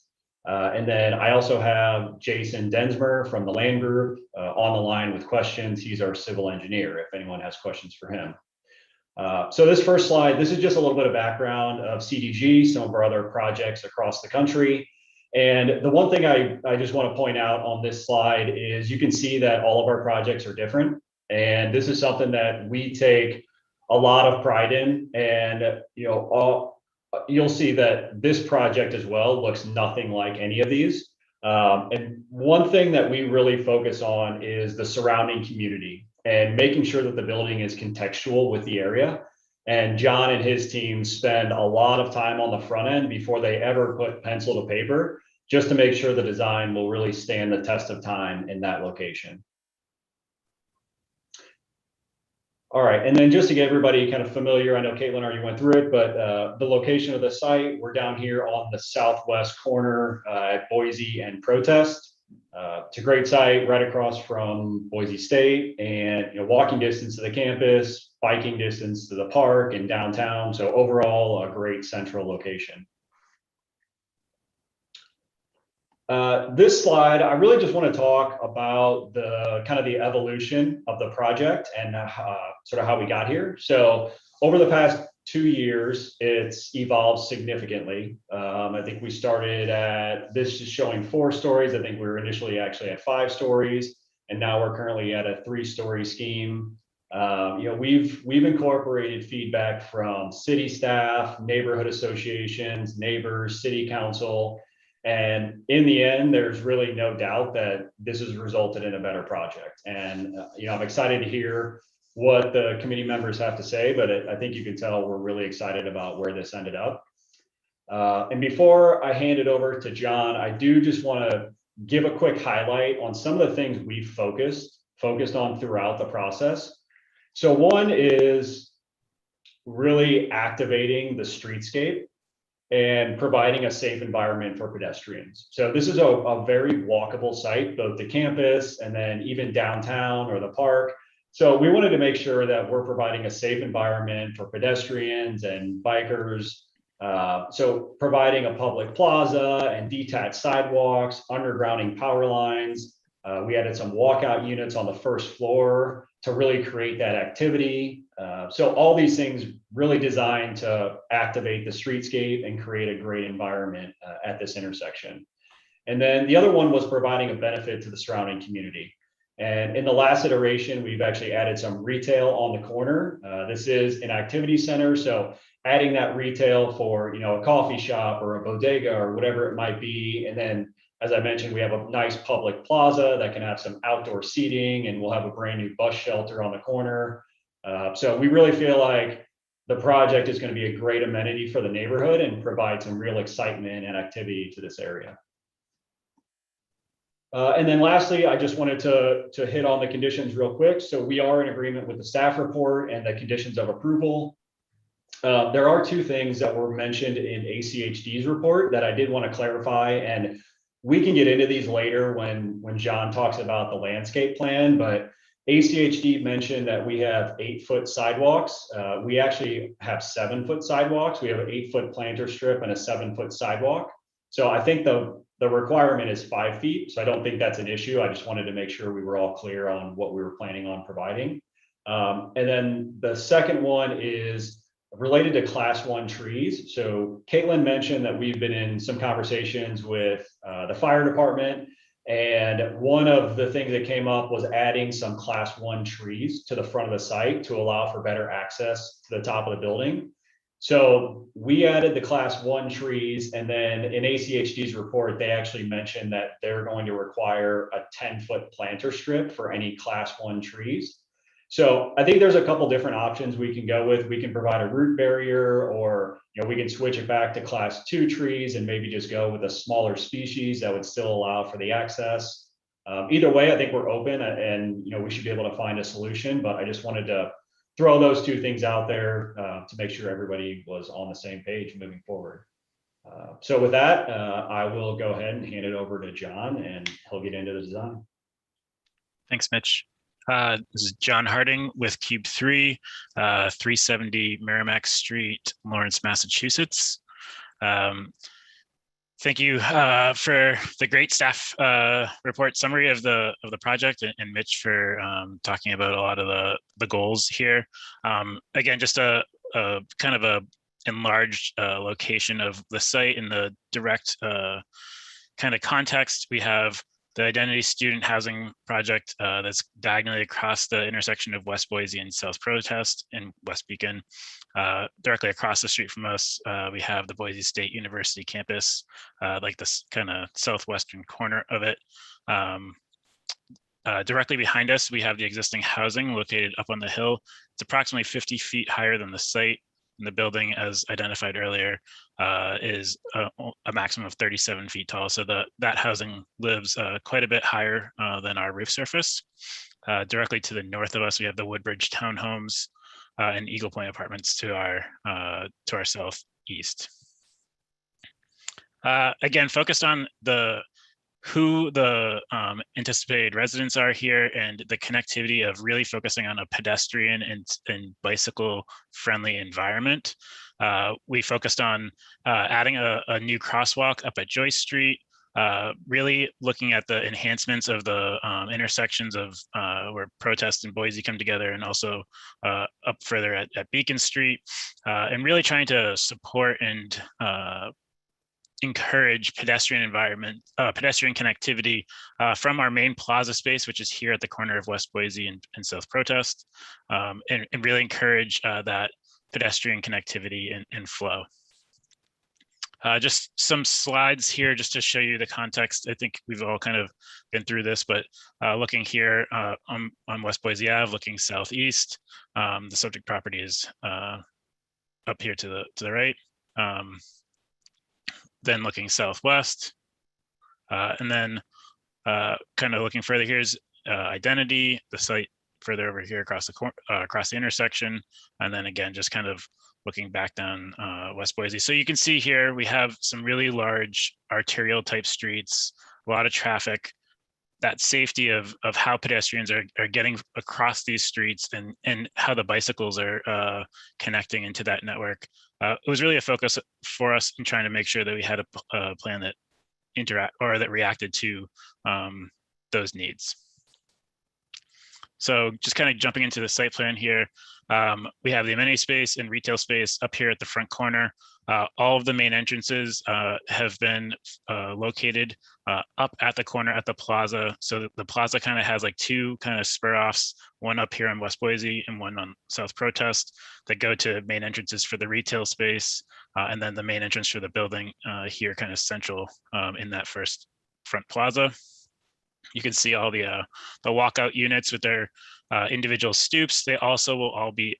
And then I also have Jason Densmer from the Land Group on the line with questions. He's our civil engineer, if anyone has questions for him. So this first slide, this is just a little bit of background of CDG, some of our other projects across the country. And the one thing I just want to point out on this slide is you can see that all of our projects are different. And this is something that we take a lot of pride in. And, you'll see that this project as well looks nothing like any of these. And one thing that we really focus on is the surrounding community and making sure that the building is contextual with the area. And John and his team spend a lot of time on the front end before they ever put pencil to paper, just to make sure the design will really stand the test of time in that location. All right, and then just to get everybody kind of familiar, I know Caitlin already went through it, but the location of the site, we're down here on the southwest corner at Boise and Protest. It's a great site right across from Boise State, and walking distance to the campus, biking distance to the park and downtown. So overall, a great central location. This slide, I really just want to talk about the kind of the evolution of the project and sort of how we got here. So over the past 2 years, it's evolved significantly. I think we started at, this is showing 4 stories. I think we were initially actually at 5 stories, and now we're currently at a 3-story scheme. We've incorporated feedback from city staff, neighborhood associations, neighbors, city council. And in the end, there's really no doubt that this has resulted in a better project. And, I'm excited to hear what the committee members have to say, but I think you can tell we're really excited about where this ended up. And before I hand it over to John, I do just want to give a quick highlight on some of the things we've focused on throughout the process. So one is really activating the streetscape and providing a safe environment for pedestrians. So this is a very walkable site, both the campus and then even downtown or the park. So we wanted to make sure that we're providing a safe environment for pedestrians and bikers. So providing a public plaza and detached sidewalks, undergrounding power lines. We added some walkout units on the first floor to really create that activity. So all these things really designed to activate the streetscape and create a great environment at this intersection. And then the other one was providing a benefit to the surrounding community. And in the last iteration, we've actually added some retail on the corner. This is an activity center. So adding that retail for, a coffee shop or a bodega or whatever it might be. And then, as I mentioned, we have a nice public plaza that can have some outdoor seating, and we'll have a brand new bus shelter on the corner. So we really feel like the project is going to be a great amenity for the neighborhood and provide some real excitement and activity to this area. And then lastly, I just wanted to hit on the conditions real quick. So we are in agreement with the staff report and the conditions of approval. There are 2 things that were mentioned in ACHD's report that I did want to clarify, and we can get into these later when John talks about the landscape plan, but ACHD mentioned that we have 8-foot sidewalks. We actually have 7-foot sidewalks. We have an 8-foot planter strip and a 7-foot sidewalk. So I think the requirement is 5 feet. So I don't think that's an issue. I just wanted to make sure we were all clear on what we were planning on providing. And then the second one is related to class 1 trees. So Caitlin mentioned that we've been in some conversations with the fire department. And one of the things that came up was adding some class 1 trees to the front of the site to allow for better access to the top of the building. So we added the class 1 trees, and then in ACHD's report, they actually mentioned that they're going to require a 10-foot planter strip for any class 1 trees. So I think there's a couple different options we can go with. We can provide a root barrier, or we can switch it back to class 2 trees and maybe just go with a smaller species that would still allow for the access. Either way, I think we're open, and we should be able to find a solution. But I just wanted to throw those 2 things out there to make sure everybody was on the same page moving forward. So with that, I will go ahead and hand it over to John, and he'll get into the design. Thanks, Mitch. This is John Harding with Cube 3, 370 Merrimack Street, Lawrence, Massachusetts. Thank you for the great staff report summary of the project, and Mitch for talking about a lot of the goals here. Again, just a kind of a enlarged location of the site in the direct kind of context. We have the Identity Student Housing Project that's diagonally across the intersection of West Boise and South Protest in West Beacon. Directly across the street from us, we have the Boise State University campus, like this kind of southwestern corner of it. Directly behind us, we have the existing housing located up on the hill. It's approximately 50 feet higher than the site. And the building, as identified earlier, is a maximum of 37 feet tall. So that housing lives quite a bit higher than our roof surface. Directly to the north of us, we have the Woodbridge townhomes and Eagle Point apartments to our southeast. Again, focused on who the anticipated residents are here and the connectivity of really focusing on a pedestrian and bicycle friendly environment. We focused on adding a new crosswalk up at Joyce Street, really looking at the enhancements of the intersections of where Protest and Boise come together, and also up further at Beacon Street, and really trying to support and encourage pedestrian connectivity from our main plaza space, which is here at the corner of West Boise and South Protest, and really encourage that pedestrian connectivity and flow. Just some slides here just to show you the context. I think we've all kind of been through this, but looking here on West Boise Ave, looking southeast, the subject property is up here to the right. Then looking southwest, and then kind of looking further, here's Identity, the site further over here across the intersection, and then again just kind of looking back down West Boise. So you can see here we have some really large arterial type streets, a lot of traffic. That safety of how pedestrians are getting across these streets and how the bicycles are connecting into that network. It was really a focus for us in trying to make sure that we had a plan that reacted to those needs. So just kind of jumping into the site plan here, we have the amenity space and retail space up here at the front corner. All of the main entrances have been located up at the corner at the plaza. So the plaza kind of has like two kind of spur offs, one up here on West Boise and one on South Protest, that go to main entrances for the retail space. And then the main entrance for the building here kind of central in that first front plaza. You can see all the walkout units with their individual stoops. They also will all be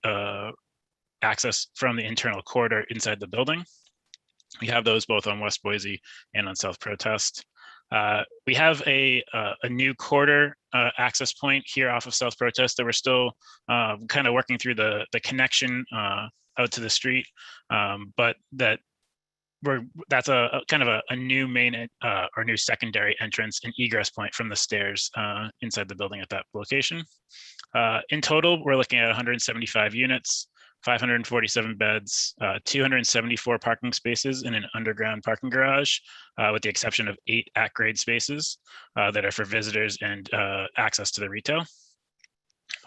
accessed from the internal corridor inside the building. We have those both on West Boise and on South Protest. We have a new corridor access point here off of South Protest that we're still kind of working through the connection out to the street, but that's a kind of a new main or new secondary entrance and egress point from the stairs inside the building at that location. In total, we're looking at 175 units, 547 beds, 274 parking spaces in an underground parking garage, with the exception of 8 at-grade spaces that are for visitors and access to the retail.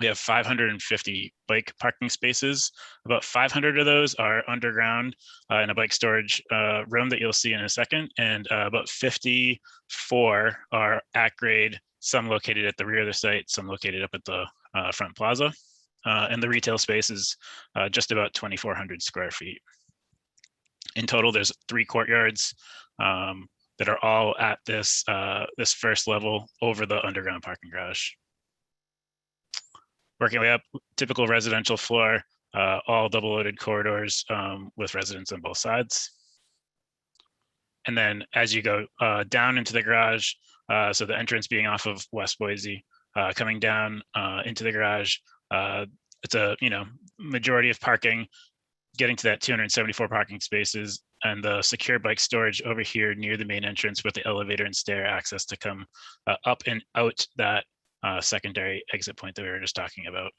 We have 550 bike parking spaces. About 500 of those are underground in a bike storage room that you'll see in a second. And about 54 are at grade, some located at the rear of the site, some located up at the front plaza. And the retail space is just about 2,400 square feet. In total, there's 3 courtyards that are all at this first level over the underground parking garage. Working way up, typical residential floor, all double loaded corridors with residents on both sides. And then as you go down into the garage, so the entrance being off of West Boise, coming down into the garage, it's a majority of parking, getting to that 274 parking spaces, and the secure bike storage over here near the main entrance with the elevator and stair access to come up and out that secondary exit point that we were just talking about.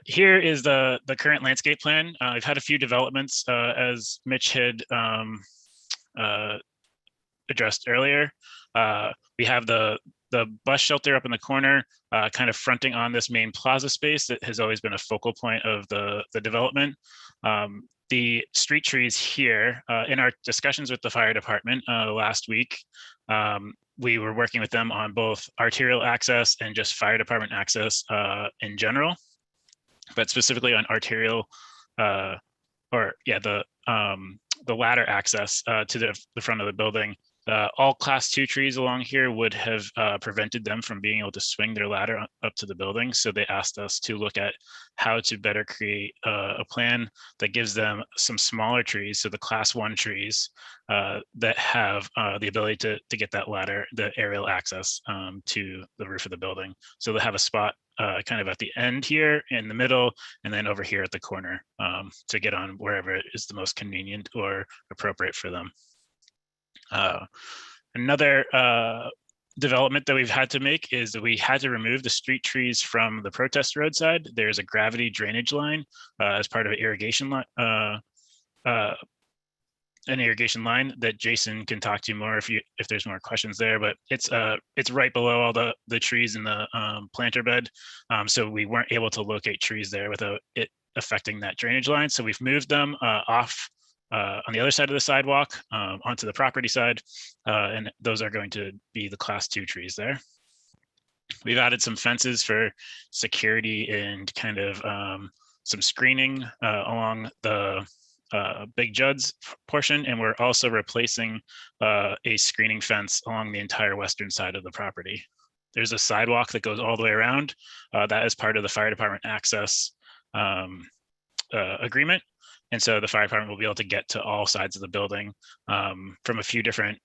Here is the current landscape plan. I've had a few developments as Mitch had addressed earlier. We have the bus shelter up in the corner, kind of fronting on this main plaza space that has always been a focal point of the development. The street trees here, in our discussions with the fire department last week, we were working with them on both arterial access and just fire department access in general, but specifically on arterial, the ladder access to the front of the building. All class 2 trees along here would have prevented them from being able to swing their ladder up to the building. So they asked us to look at how to better create a plan that gives them some smaller trees. So the class 1 trees that have the ability to get that ladder, the aerial access to the roof of the building. So they have a spot kind of at the end here, in the middle, and then over here at the corner to get on wherever is the most convenient or appropriate for them. Another development that we've had to make is that we had to remove the street trees from the protest roadside. There's a gravity drainage line as part of an irrigation line that Jason can talk to you more if there's more questions there, but it's right below all the trees in the planter bed. So we weren't able to locate trees there without it affecting that drainage line. So we've moved them off on the other side of the sidewalk onto the property side. And those are going to be the class 2 trees there. We've added some fences for security and kind of some screening along the Big Judd's portion. And we're also replacing a screening fence along the entire western side of the property. There's a sidewalk that goes all the way around. That is part of the fire department access agreement. And so the fire department will be able to get to all sides of the building from a few different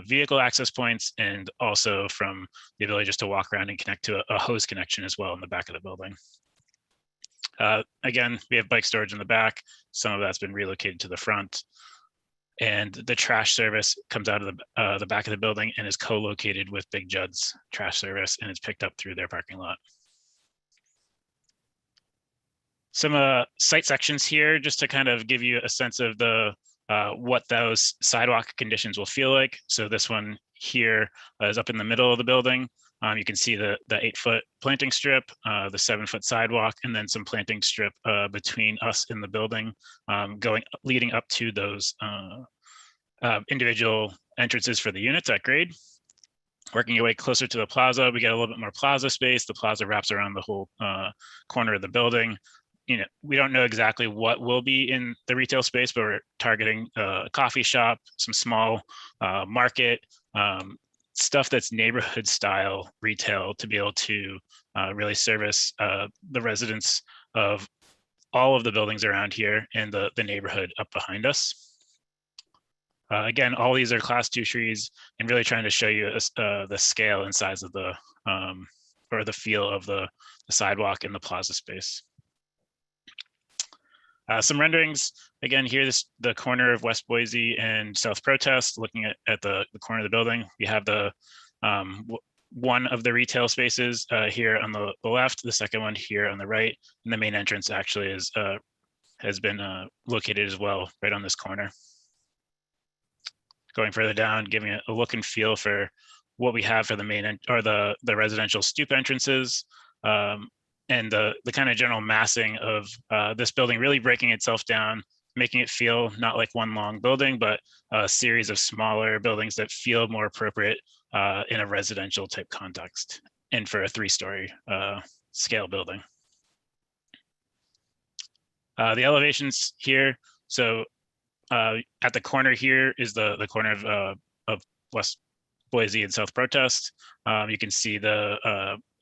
vehicle access points, and also from the ability just to walk around and connect to a hose connection as well in the back of the building. Again, we have bike storage in the back. Some of that's been relocated to the front. And the trash service comes out of the back of the building and is co-located with Big Judd's trash service, and it's picked up through their parking lot. Some site sections here, just to kind of give you a sense of the what those sidewalk conditions will feel like. So this one here is up in the middle of the building. You can see the 8-foot planting strip, the 7-foot sidewalk, and then some planting strip between us and the building, leading up to those individual entrances for the units at grade. Working your way closer to the plaza, we get a little bit more plaza space. The plaza wraps around the whole corner of the building. We don't know exactly what will be in the retail space, but we're targeting a coffee shop, some small market, stuff that's neighborhood style retail to be able to really service the residents of all of the buildings around here and the neighborhood up behind us. Again, all these are class 2 trees, and really trying to show you the scale and size of the or the feel of the sidewalk and the plaza space. Some renderings, again, here, the corner of West Boise and South Protest, looking at the corner of the building. We have the one of the retail spaces here on the left, the second one here on the right, and the main entrance actually has been located as well right on this corner. Going further down, giving it a look and feel for what we have for the main or the residential stoop entrances. And the kind of general massing of this building really breaking itself down, making it feel not like one long building, but a series of smaller buildings that feel more appropriate in a residential type context and for a 3-story scale building. The elevations here. So at the corner here is the corner of West Boise and South Protest. You can see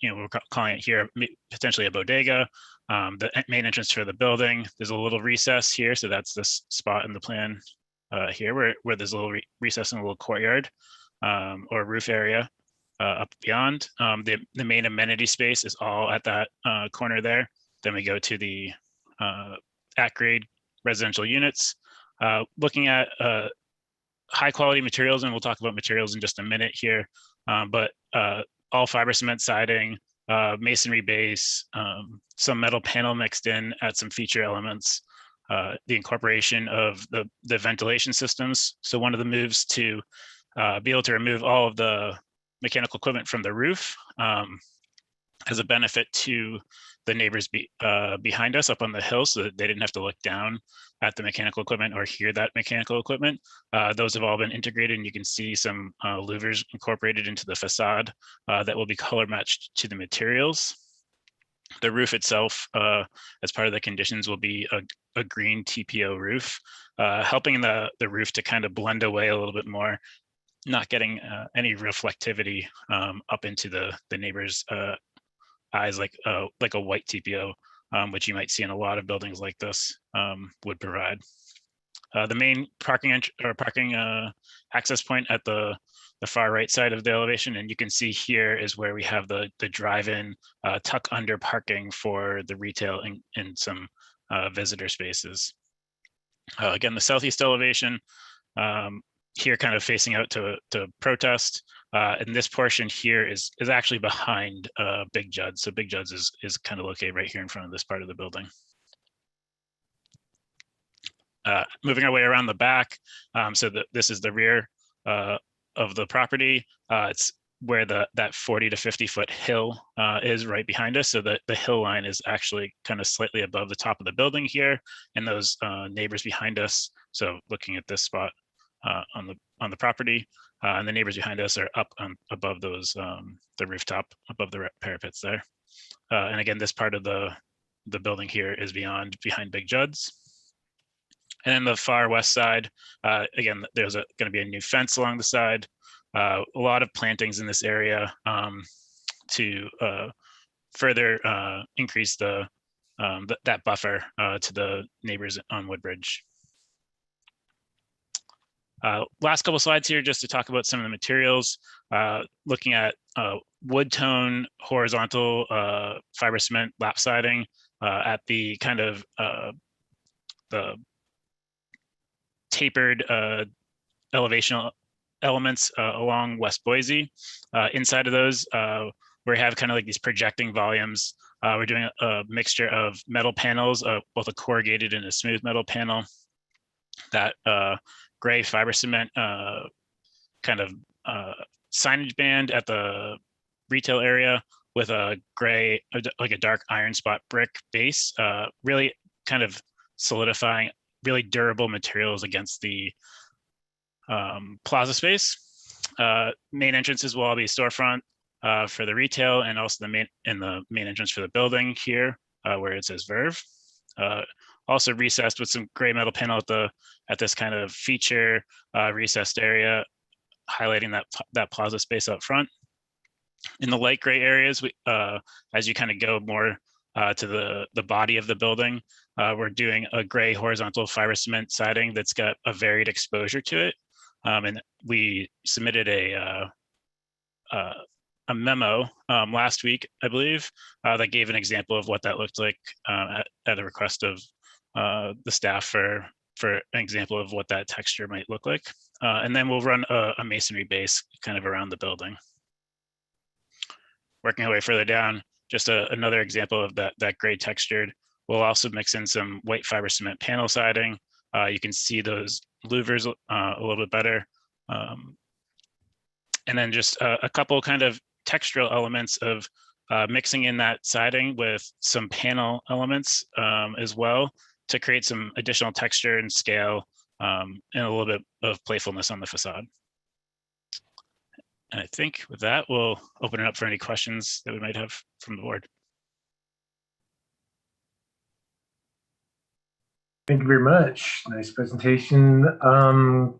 we're calling it here potentially a bodega. The main entrance for the building, there's a little recess here. So that's this spot in the plan here where there's a little recess in a little courtyard or roof area up beyond. The main amenity space is all at that corner there. Then we go to the at-grade residential units. Looking at high quality materials, and we'll talk about materials in just a minute here, but all fiber cement siding, masonry base, some metal panel mixed in at some feature elements, the incorporation of the ventilation systems. So one of the moves to be able to remove all of the mechanical equipment from the roof as a benefit to the neighbors behind us up on the hill, so that they didn't have to look down at the mechanical equipment or hear that mechanical equipment. Those have all been integrated, and you can see some louvers incorporated into the facade that will be color matched to the materials. The roof itself, as part of the conditions, will be a green TPO roof, helping the roof to kind of blend away a little bit more, not getting any reflectivity up into the neighbor's eyes like a white TPO, which you might see in a lot of buildings like this would provide. The main parking access point at the far right side of the elevation, and you can see here is where we have the drive-in tuck under parking for the retail and some visitor spaces. Again, the southeast elevation, here kind of facing out to Protest. And this portion here is actually behind Big Judd's. So Big Judd's is kind of located right here in front of this part of the building. Moving our way around the back, so this is the rear of the property. It's where that 40 to 50 foot hill is right behind us. So the hill line is actually kind of slightly above the top of the building here, and those neighbors behind us. So looking at this spot on the property, and the neighbors behind us are up above those the rooftop above the parapets there. And again, this part of the building here is behind Big Judd's. And then the far west side, again, there's going to be a new fence along the side. A lot of plantings in this area to further increase that buffer to the neighbors on Woodbridge. Last couple slides here just to talk about some of the materials. Looking at wood tone, horizontal fiber cement lap siding at the kind of the tapered elevation elements along West Boise. Inside of those, we have kind of like these projecting volumes. We're doing a mixture of metal panels, both a corrugated and a smooth metal panel. That gray fiber cement kind of signage band at the retail area with a gray, like a dark iron spot brick base, really kind of solidifying really durable materials against the plaza space. Main entrances will all be storefront for the retail, and also the main entrance for the building here, where it says Verve. Also recessed with some gray metal panel at this kind of feature recessed area, highlighting that plaza space up front. In the light gray areas, as you kind of go more to the body of the building, we're doing a gray horizontal fiber cement siding that's got a varied exposure to it. And we submitted a memo last week, I believe, that gave an example of what that looked like at a request of the staff for an example of what that texture might look like. And then we'll run a masonry base kind of around the building. Working our way further down, just another example of that gray textured. We'll also mix in some white fiber cement panel siding. You can see those louvers a little bit better. And then just a couple kind of textural elements of mixing in that siding with some panel elements as well to create some additional texture and scale and a little bit of playfulness on the facade. And I think with that, we'll open it up for any questions that we might have from the board. Thank you very much. Nice presentation.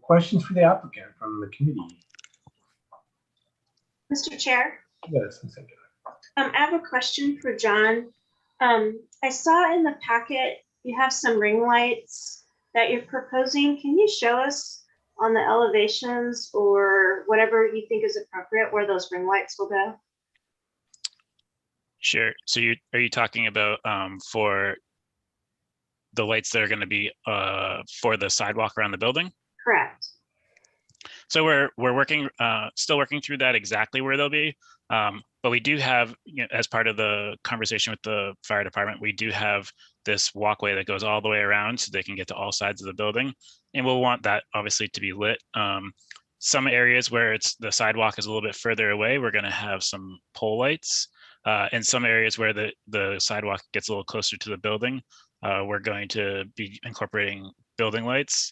Questions for the applicant from the committee? Mr. Chair? Yes. I have a question for John. I saw in the packet you have some ring lights that you're proposing. Can you show us on the elevations or whatever you think is appropriate where those ring lights will go? Sure. So are you talking about for the lights that are going to be for the sidewalk around the building? Correct. So we're working, still working through that exactly where they'll be. But we do have, as part of the conversation with the fire department, we do have this walkway that goes all the way around so they can get to all sides of the building. And we'll want that obviously to be lit. Some areas where the sidewalk is a little bit further away, we're going to have some pole lights. In some areas where the sidewalk gets a little closer to the building, we're going to be incorporating building lights.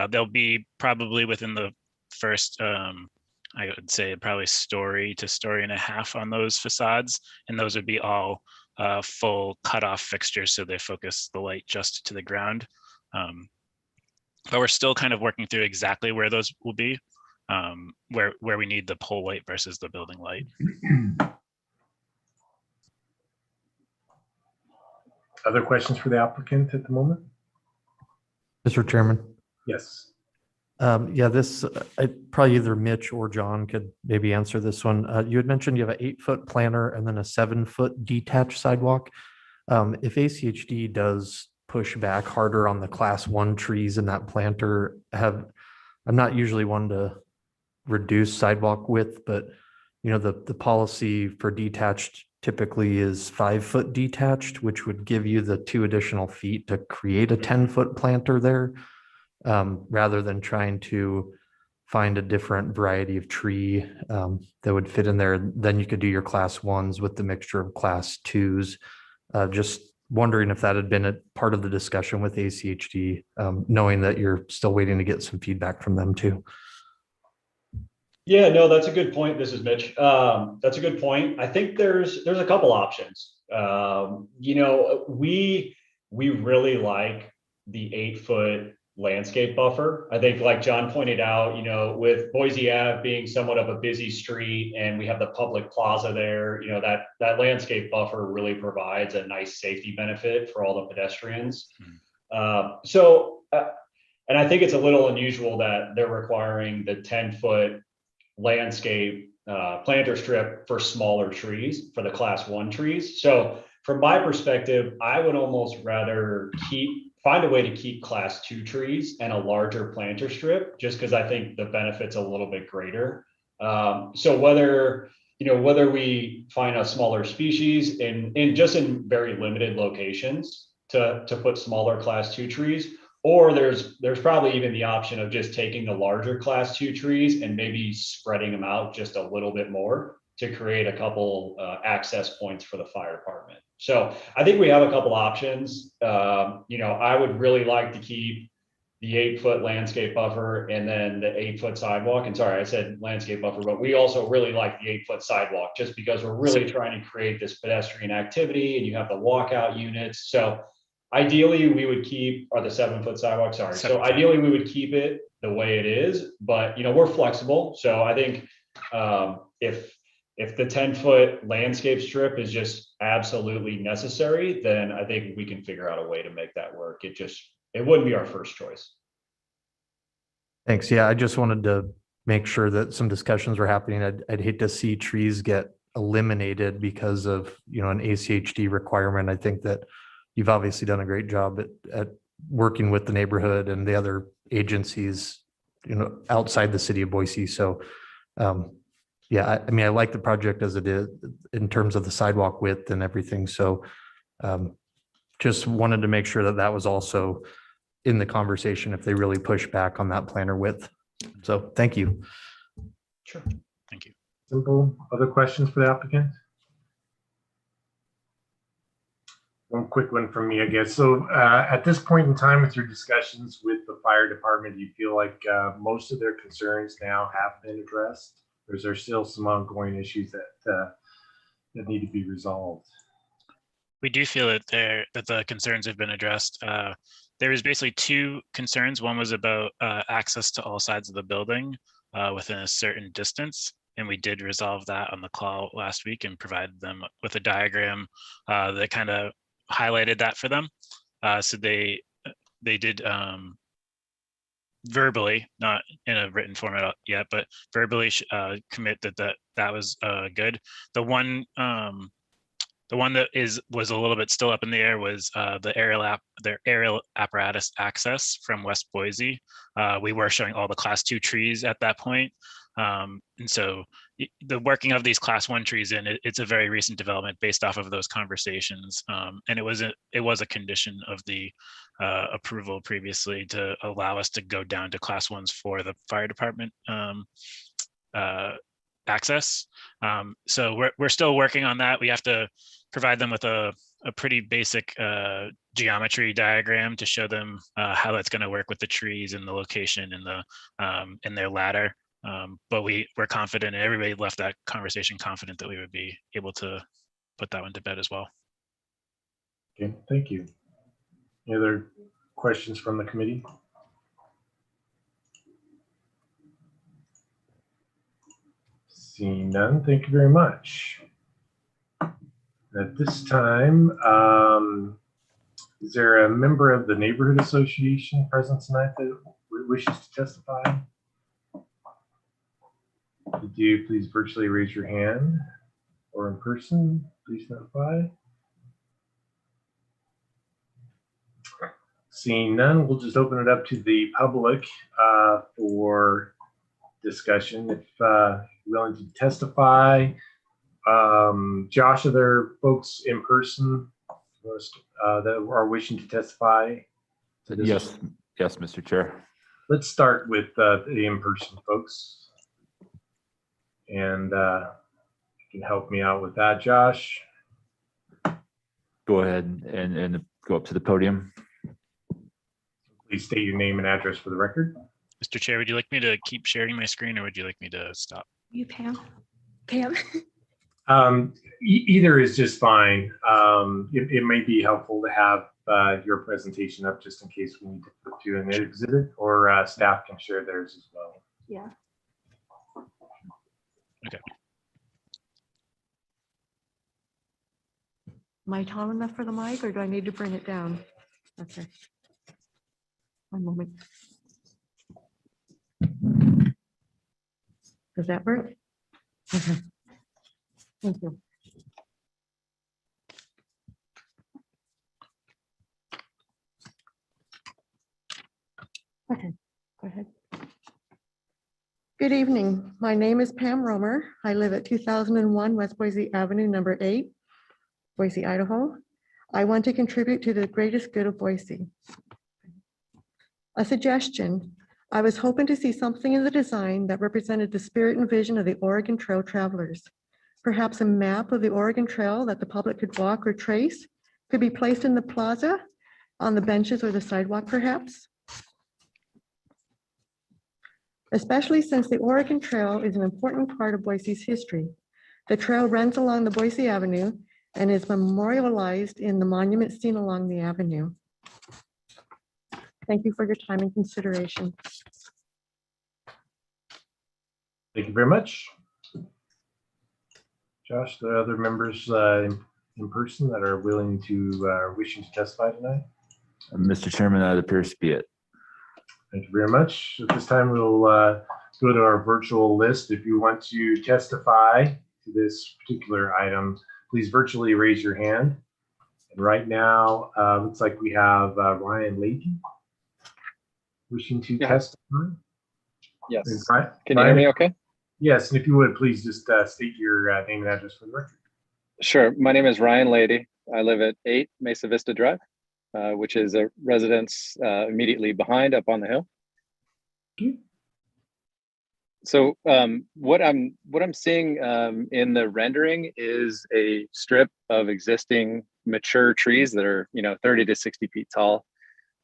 They'll be probably within the first, I would say probably story to story and a half on those facades. And those would be all full cutoff fixtures. So they focus the light just to the ground. But we're still kind of working through exactly where those will be, where we need the pole light versus the building light. Other questions for the applicant at the moment? Mr. Chairman. Yes. Yeah, probably either Mitch or John could maybe answer this one. You had mentioned you have an 8-foot planter and then a 7-foot detached sidewalk. If ACHD does push back harder on the class 1 trees in that planter, I'm not usually one to reduce sidewalk width, but the policy for detached typically is 5-foot detached, which would give you the 2 additional feet to create a 10-foot planter there, rather than trying to find a different variety of tree that would fit in there. Then you could do your class 1s with the mixture of class 2s. Just wondering if that had been a part of the discussion with ACHD, knowing that you're still waiting to get some feedback from them too. Yeah, no, that's a good point. This is Mitch. That's a good point. I think there's a couple options. We really like the 8-foot landscape buffer. I think, like John pointed out, with Boise Ave being somewhat of a busy street and we have the public plaza there, that landscape buffer really provides a nice safety benefit for all the pedestrians. And I think it's a little unusual that they're requiring the 10-foot landscape planter strip for smaller trees, for the class 1 trees. So from my perspective, I would almost rather find a way to keep class 2 trees and a larger planter strip, just because I think the benefit's a little bit greater. So whether we find a smaller species in just in very limited locations to put smaller class 2 trees, or there's probably even the option of just taking the larger class 2 trees and maybe spreading them out just a little bit more to create a couple access points for the fire department. So I think we have a couple options. I would really like to keep the 8-foot landscape buffer and then the 8-foot sidewalk. And sorry, I said landscape buffer, but we also really like the 8-foot sidewalk just because we're really trying to create this pedestrian activity and you have the walkout units. So ideally, we would keep, or the 7-foot sidewalk, sorry. So ideally, we would keep it the way it is, but we're flexible. So I think if the 10-foot landscape strip is just absolutely necessary, then I think we can figure out a way to make that work. It wouldn't be our first choice. Thanks. Yeah, I just wanted to make sure that some discussions were happening. I'd hate to see trees get eliminated because of an ACHD requirement. I think that you've obviously done a great job at working with the neighborhood and the other agencies, outside the city of Boise. So, yeah, I like the project as it is in terms of the sidewalk width and everything. So, just wanted to make sure that was also in the conversation if they really push back on that planter width. So, thank you. Sure. Thank you. Simple. Other questions for the applicant? One quick one from me, I guess. So at this point in time with your discussions with the fire department, do you feel like most of their concerns now have been addressed? Or is there still some ongoing issues that need to be resolved? We do feel that the concerns have been addressed. There was basically 2 concerns. One was about access to all sides of the building within a certain distance. And we did resolve that on the call last week and provided them with a diagram that kind of highlighted that for them. So they did verbally, not in a written format yet, but verbally commit that was good. The one The one that was a little bit still up in the air was their aerial apparatus access from West Boise. We were showing all the class 2 trees at that point. And so the working of these class 1 trees it's a very recent development based off of those conversations. And it was a condition of the approval previously to allow us to go down to class 1s for the fire department access. So we're still working on that. We have to provide them with a pretty basic geometry diagram to show them how that's going to work with the trees and the location and their ladder. But we're confident, and everybody left that conversation confident that we would be able to put that one to bed as well. Okay, thank you. Any other questions from the committee? Seeing none, thank you very much. At this time, is there a member of the neighborhood association present tonight that wishes to testify? Could you please virtually raise your hand, or in person, please notify. Seeing none, we'll just open it up to the public for discussion. If willing to testify, Josh, are there folks in person that are wishing to testify? Yes, Mr. Chair. Let's start with the in-person folks, and you can help me out with that, Josh. Go ahead and go up to the podium. Please state your name and address for the record. Mr. Chair, would you like me to keep sharing my screen, or would you like me to stop? You, Pam. Pam. Either is just fine. It may be helpful to have your presentation up just in case we need to put you in the exhibit, or staff can share theirs as well. Yeah. Okay. Am I tall enough for the mic, or do I need to bring it down? Okay. One moment. Does that work? Okay. Thank you. Okay, go ahead. Good evening. My name is Pam Romer. I live at 2001 West Boise Avenue, number 8, Boise, Idaho. I want to contribute to the greatest good of Boise. A suggestion. I was hoping to see something in the design that represented the spirit and vision of the Oregon Trail travelers. Perhaps a map of the Oregon Trail that the public could walk or trace could be placed in the plaza, on the benches or the sidewalk perhaps. Especially since the Oregon Trail is an important part of Boise's history. The trail runs along the Boise Avenue and is memorialized in the monuments seen along the avenue. Thank you for your time and consideration. Thank you very much. Josh, the other members in person that are willing to, wishing to testify tonight? Mr. Chairman, that appears to be it. Thank you very much. At this time, we'll go to our virtual list. If you want to testify to this particular item, please virtually raise your hand. And right now, looks like we have Ryan Leahy wishing to testify. Yes. Ryan, can you hear me okay? Yes, and if you would, please just state your name and address for the record. Sure. My name is Ryan Leahy. I live at 8 Mesa Vista Drive, which is a residence immediately behind up on the hill. So what I'm seeing in the rendering is a strip of existing mature trees that are 30 to 60 feet tall,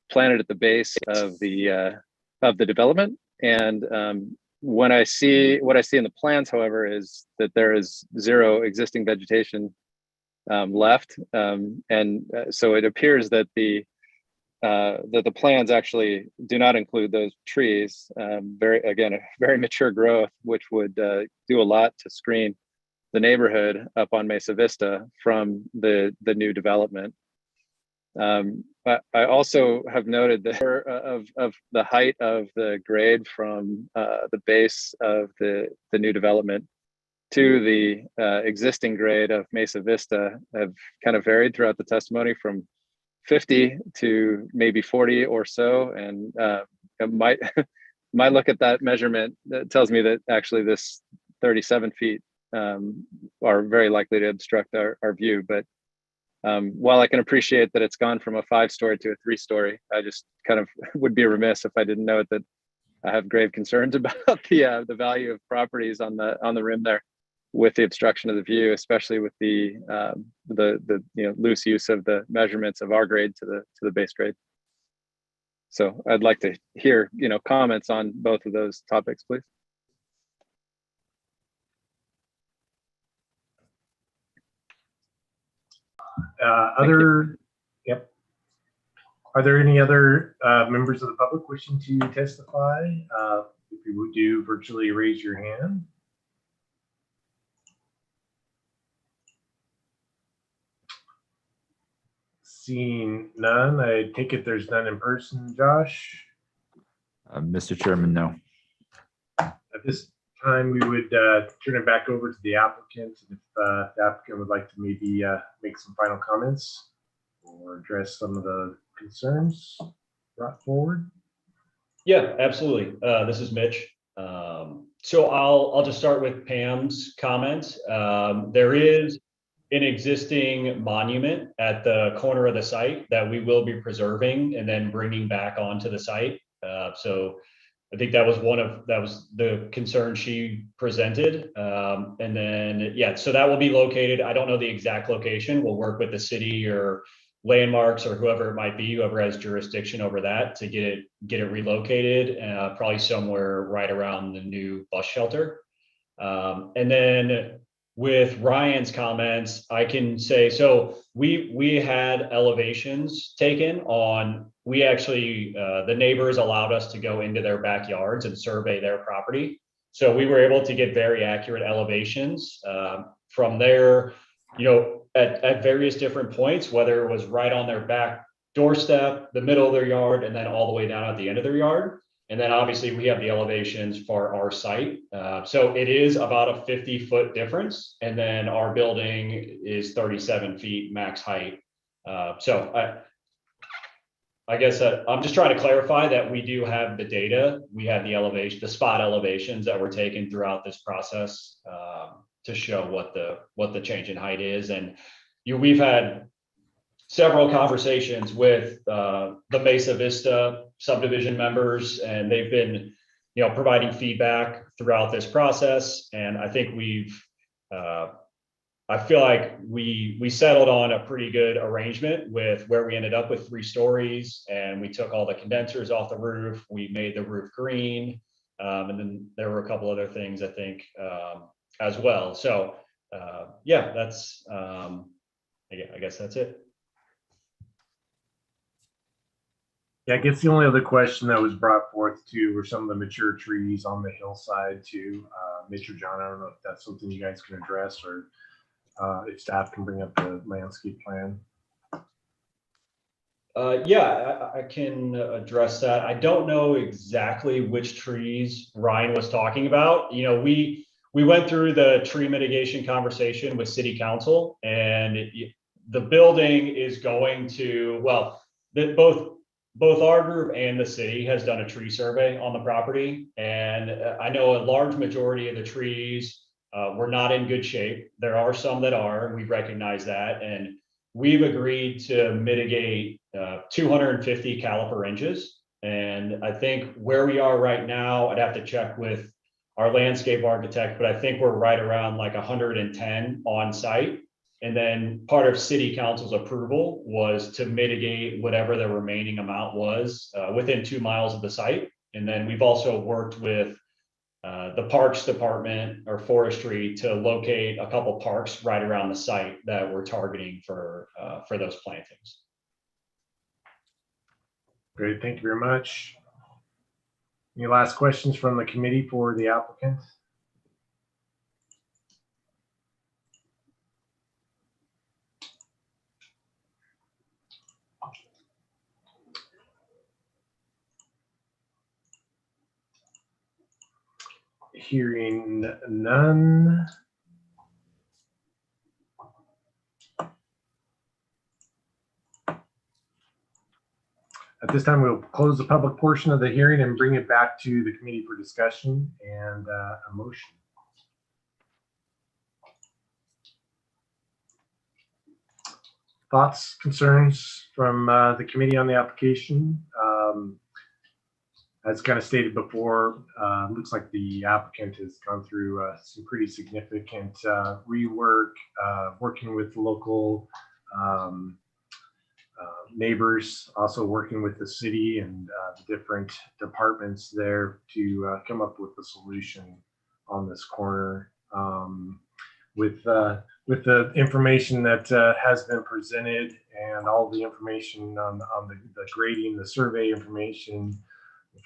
planted at the base of the development. And what I see in the plans, however, is that there is zero existing vegetation left, and so it appears that the plans actually do not include those trees. A very mature growth, which would do a lot to screen the neighborhood up on Mesa Vista from the new development. I also have noted that of the height of the grade from the base of the new development to the existing grade of Mesa Vista have kind of varied throughout the testimony from 50 to maybe 40 or so. And my look at that measurement that tells me that actually this 37 feet are very likely to obstruct our view. But while I can appreciate that it's gone from a 5-story to a 3-story, I just kind of would be remiss if I didn't note that I have grave concerns about the value of properties on the rim there, with the obstruction of the view, especially with the loose use of the measurements of our grade to the base grade. So I'd like to hear comments on both of those topics, please. Yep. Are there any other members of the public wishing to testify? If you would do virtually raise your hand. Seeing none, I take it there's none in person, Josh? Mr. Chairman, no. At this time, we would turn it back over to the applicant. If the applicant would like to maybe make some final comments or address some of the concerns brought forward. Yeah, absolutely. This is Mitch. So I'll just start with Pam's comments. There is an existing monument at the corner of the site that we will be preserving and then bringing back onto the site. So I think that was the concern she presented. And then, yeah, so that will be located. I don't know the exact location. We'll work with the city or landmarks or whoever it might be, whoever has jurisdiction over that, to get it relocated, probably somewhere right around the new bus shelter. And then with Ryan's comments, I can say, so we had elevations taken on, we actually, the neighbors allowed us to go into their backyards and survey their property. So we were able to get very accurate elevations from there, at various different points, whether it was right on their back doorstep, the middle of their yard, and then all the way down at the end of their yard. And then obviously we have the elevations for our site. So it is about a 50-foot difference. And then our building is 37 feet max height. So I guess I'm just trying to clarify that we do have the data. We have the spot elevations that were taken throughout this process to show what the change in height is. And we've had several conversations with the Mesa Vista subdivision members, and they've been, providing feedback throughout this process. And I think I feel like we settled on a pretty good arrangement with where we ended up with 3 stories, and we took all the condensers off the roof. We made the roof green. And then there were a couple other things, I think, as well. So yeah, that's, I guess that's it. Yeah, I guess the only other question that was brought forth too were some of the mature trees on the hillside too. Mitch or John, I don't know if that's something you guys can address, or if staff can bring up the landscape plan. Yeah, I can address that. I don't know exactly which trees Ryan was talking about. We went through the tree mitigation conversation with City Council, and the building is going to, well, both our group and the city has done a tree survey on the property. And I know a large majority of the trees were not in good shape. There are some that are, and we recognize that. And we've agreed to mitigate 250 caliper inches. And I think where we are right now, I'd have to check with our landscape architect, but I think we're right around like 110 on site. And then part of City Council's approval was to mitigate whatever the remaining amount was within 2 miles of the site. And then we've also worked with the Parks Department or Forestry to locate a couple parks right around the site that we're targeting for those plantings. Great, thank you very much. Any last questions from the committee for the applicant? Hearing none, At this time, we'll close the public portion of the hearing and bring it back to the committee for discussion and a motion. Thoughts, concerns from the committee on the application? As kind of stated before, looks like the applicant has gone through some pretty significant rework, working with local neighbors, also working with the city and the different departments there to come up with a solution on this corner. With the information that has been presented and all the information on the grading, the survey information,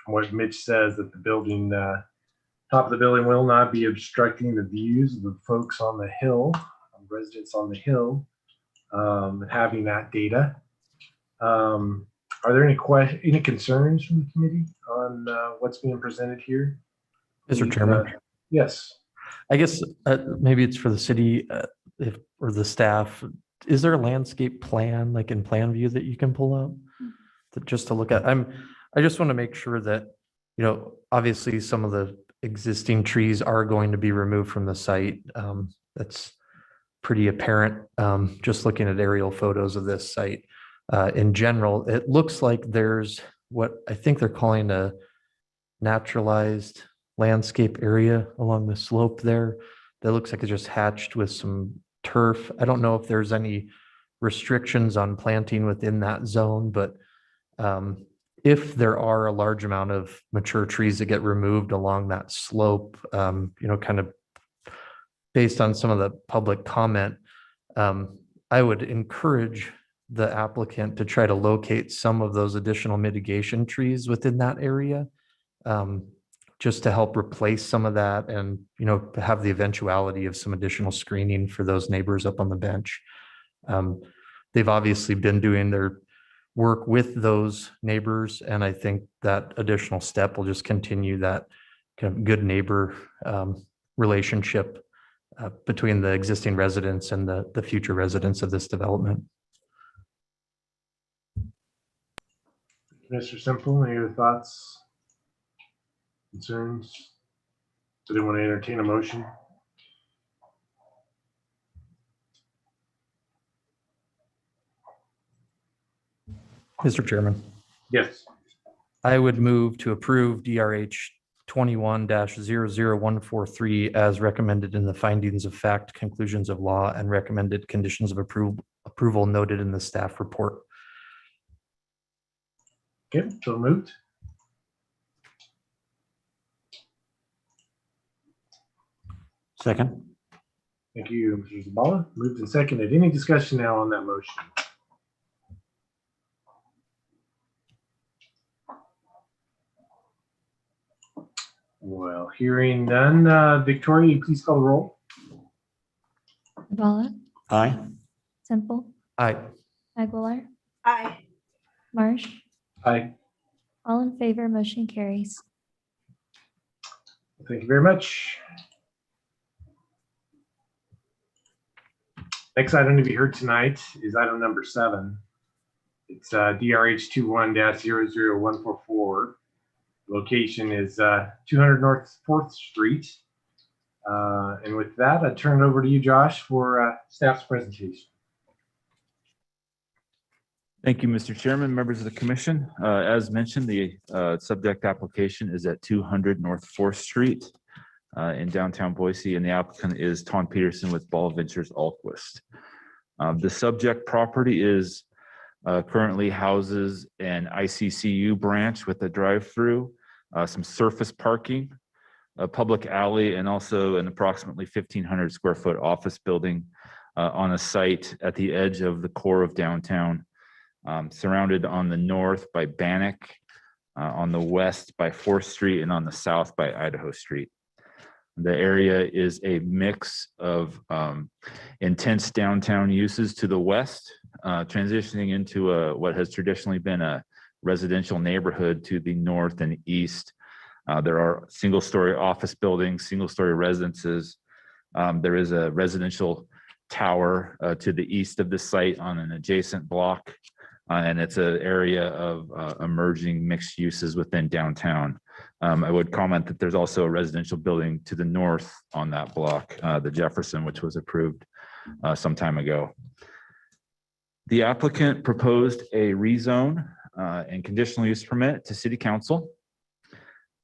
from what Mitch says, that the building, top of the building will not be obstructing the views of the folks on the hill, residents on the hill, having that data. Are there any concerns from the committee on what's being presented here? Mr. Chairman. Yes. I guess maybe it's for the city or the staff. Is there a landscape plan, like in plan view, that you can pull up just to look at? I just want to make sure that, obviously some of the existing trees are going to be removed from the site. That's pretty apparent. Just looking at aerial photos of this site. In general, it looks like there's what I think they're calling a naturalized landscape area along the slope there that looks like it's just hatched with some turf. I don't know if there's any restrictions on planting within that zone, but if there are a large amount of mature trees that get removed along that slope, kind of based on some of the public comment, I would encourage the applicant to try to locate some of those additional mitigation trees within that area, just to help replace some of that and, have the eventuality of some additional screening for those neighbors up on the bench. They've obviously been doing their work with those neighbors, and I think that additional step will just continue that kind of good neighbor relationship between the existing residents and the future residents of this development. Mr. Simple, any other thoughts, concerns? Do they want to entertain a motion? Mr. Chairman. Yes. I would move to approve DRH 21-00143 as recommended in the findings of fact, conclusions of law, and recommended conditions of approval noted in the staff report. Okay, so moved. Second. Thank you, Mr. Zabala. Moved and seconded. Any discussion now on that motion? Well, hearing none, Victoria, please call the roll. Zabala, Aye. Semple, Aye. Aguilar, Aye. Marsh, Aye. all in favor, motion carries. Thank you very much. Next item to be heard tonight is item number 7. It's DRH 21-00144. Location is 200 North 4th Street. And with that, I turn it over to you, Josh, for staff's presentation. Thank you, Mr. Chairman, members of the commission. As mentioned, the subject application is at 200 North 4th Street in downtown Boise, and the applicant is Ton Peterson with Ball Ventures Alquist. The subject property is currently houses an ICCU branch with a drive-through, some surface parking, a public alley, and also an approximately 1,500 square foot office building on a site at the edge of the core of downtown, surrounded on the north by Bannock, on the west by 4th Street, and on the south by Idaho Street. The area is a mix of intense downtown uses to the west, transitioning into what has traditionally been a residential neighborhood to the north and east. There are single-story office buildings, single-story residences. There is a residential tower to the east of the site on an adjacent block. and it's an area of emerging mixed uses within downtown. I would comment that there's also a residential building to the north on that block, the Jefferson, which was approved some time ago. The applicant proposed a rezone and conditional use permit to City Council.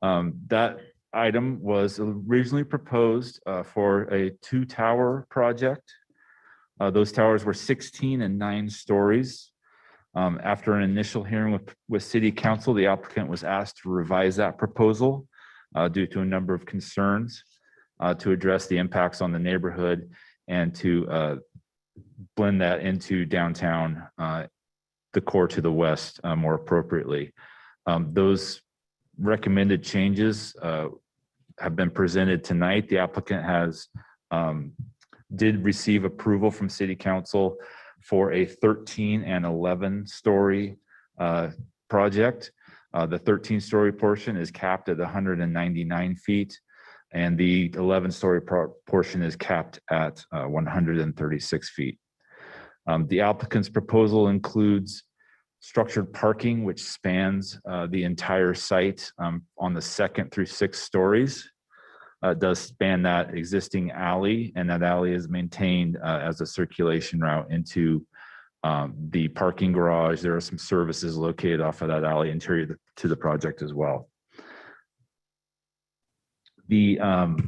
That item was originally proposed for a 2-tower project. Those towers were 16 and 9 stories. After an initial hearing with City Council, the applicant was asked to revise that proposal due to a number of concerns to address the impacts on the neighborhood and to blend that into downtown, the core to the west more appropriately. Those recommended changes have been presented tonight. The applicant did receive approval from City Council for a 13 and 11 story project. The 13-story portion is capped at 199 feet, and the 11-story portion is capped at 136 feet. The applicant's proposal includes structured parking, which spans the entire site on the 2nd through 6th stories. It does span that existing alley, and that alley is maintained as a circulation route into the parking garage. There are some services located off of that alley interior to the project as well. This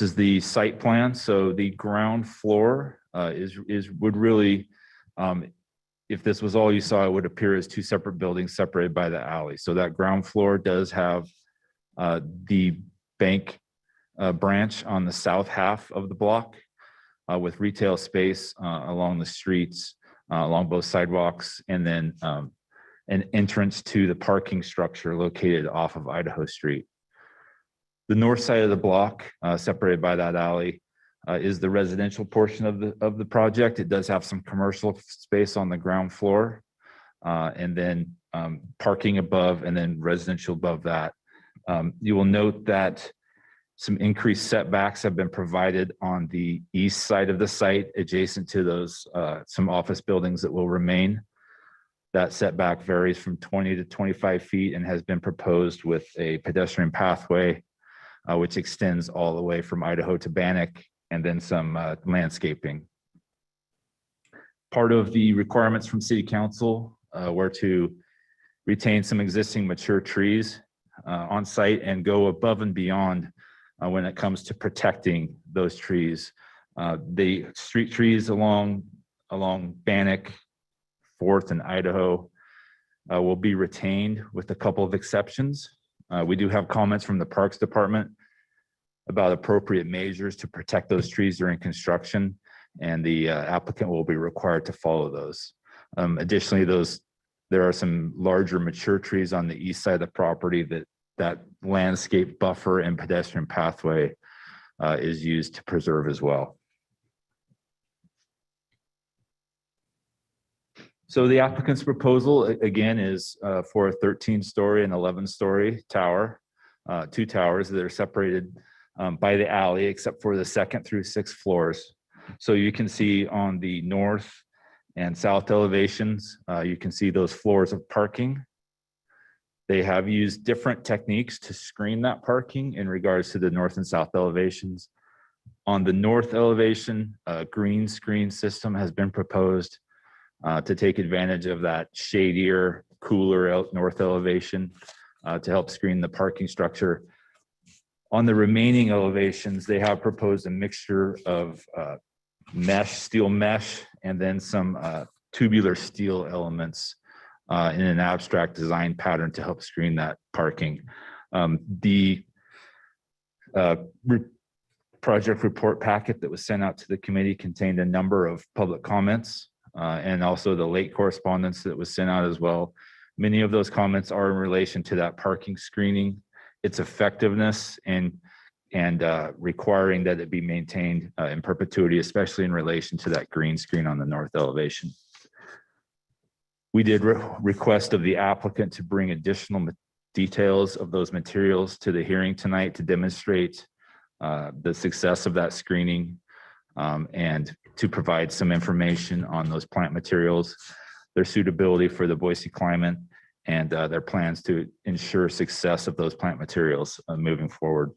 is the site plan. So the ground floor would really, if this was all you saw, it would appear as 2 separate buildings separated by the alley. So that ground floor does have the bank branch on the south half of the block with retail space along the streets, along both sidewalks, and then an entrance to the parking structure located off of Idaho Street. The north side of the block, separated by that alley, is the residential portion of the project. It does have some commercial space on the ground floor, and then parking above, and then residential above that. You will note that some increased setbacks have been provided on the east side of the site, adjacent to those some office buildings that will remain. That setback varies from 20 to 25 feet and has been proposed with a pedestrian pathway, which extends all the way from Idaho to Bannock, and then some landscaping. Part of the requirements from City Council were to retain some existing mature trees on site and go above and beyond when it comes to protecting those trees. The street trees along Bannock, 4th, and Idaho will be retained with a couple of exceptions. We do have comments from the Parks Department about appropriate measures to protect those trees during construction, and the applicant will be required to follow those. Additionally, there are some larger mature trees on the east side of the property that landscape buffer and pedestrian pathway is used to preserve as well. So the applicant's proposal, again, is for a 13-story and 11-story tower, 2 towers that are separated by the alley, except for the 2nd through 6th floors. So you can see on the north and south elevations, you can see those floors of parking. They have used different techniques to screen that parking in regards to the north and south elevations. On the north elevation, a green screen system has been proposed to take advantage of that shadier, cooler north elevation to help screen the parking structure. On the remaining elevations, they have proposed a mixture of steel mesh, and then some tubular steel elements in an abstract design pattern to help screen that parking. The project report packet that was sent out to the committee contained a number of public comments and also the late correspondence that was sent out as well. Many of those comments are in relation to that parking screening, its effectiveness, and requiring that it be maintained in perpetuity, especially in relation to that green screen on the north elevation. We did request of the applicant to bring additional details of those materials to the hearing tonight to demonstrate the success of that screening and to provide some information on those plant materials, their suitability for the Boise climate, and their plans to ensure success of those plant materials moving forward.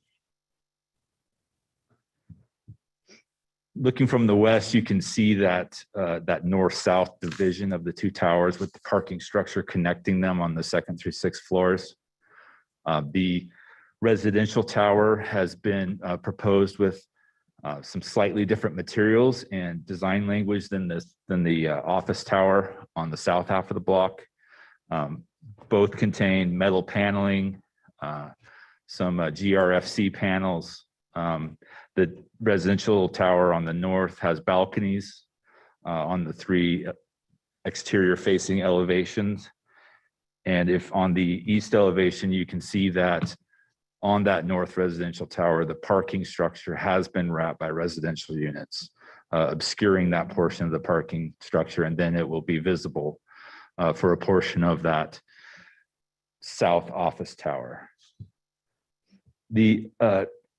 Looking from the west, you can see that that north-south division of the two towers with the parking structure connecting them on the 2nd through 6th floors. The residential tower has been proposed with some slightly different materials and design language than the office tower on the south half of the block. Both contain metal paneling, some GRFC panels. The residential tower on the north has balconies on the 3 exterior facing elevations. And if on the east elevation, you can see that on that north residential tower, the parking structure has been wrapped by residential units, obscuring that portion of the parking structure, and then it will be visible for a portion of that south office tower. The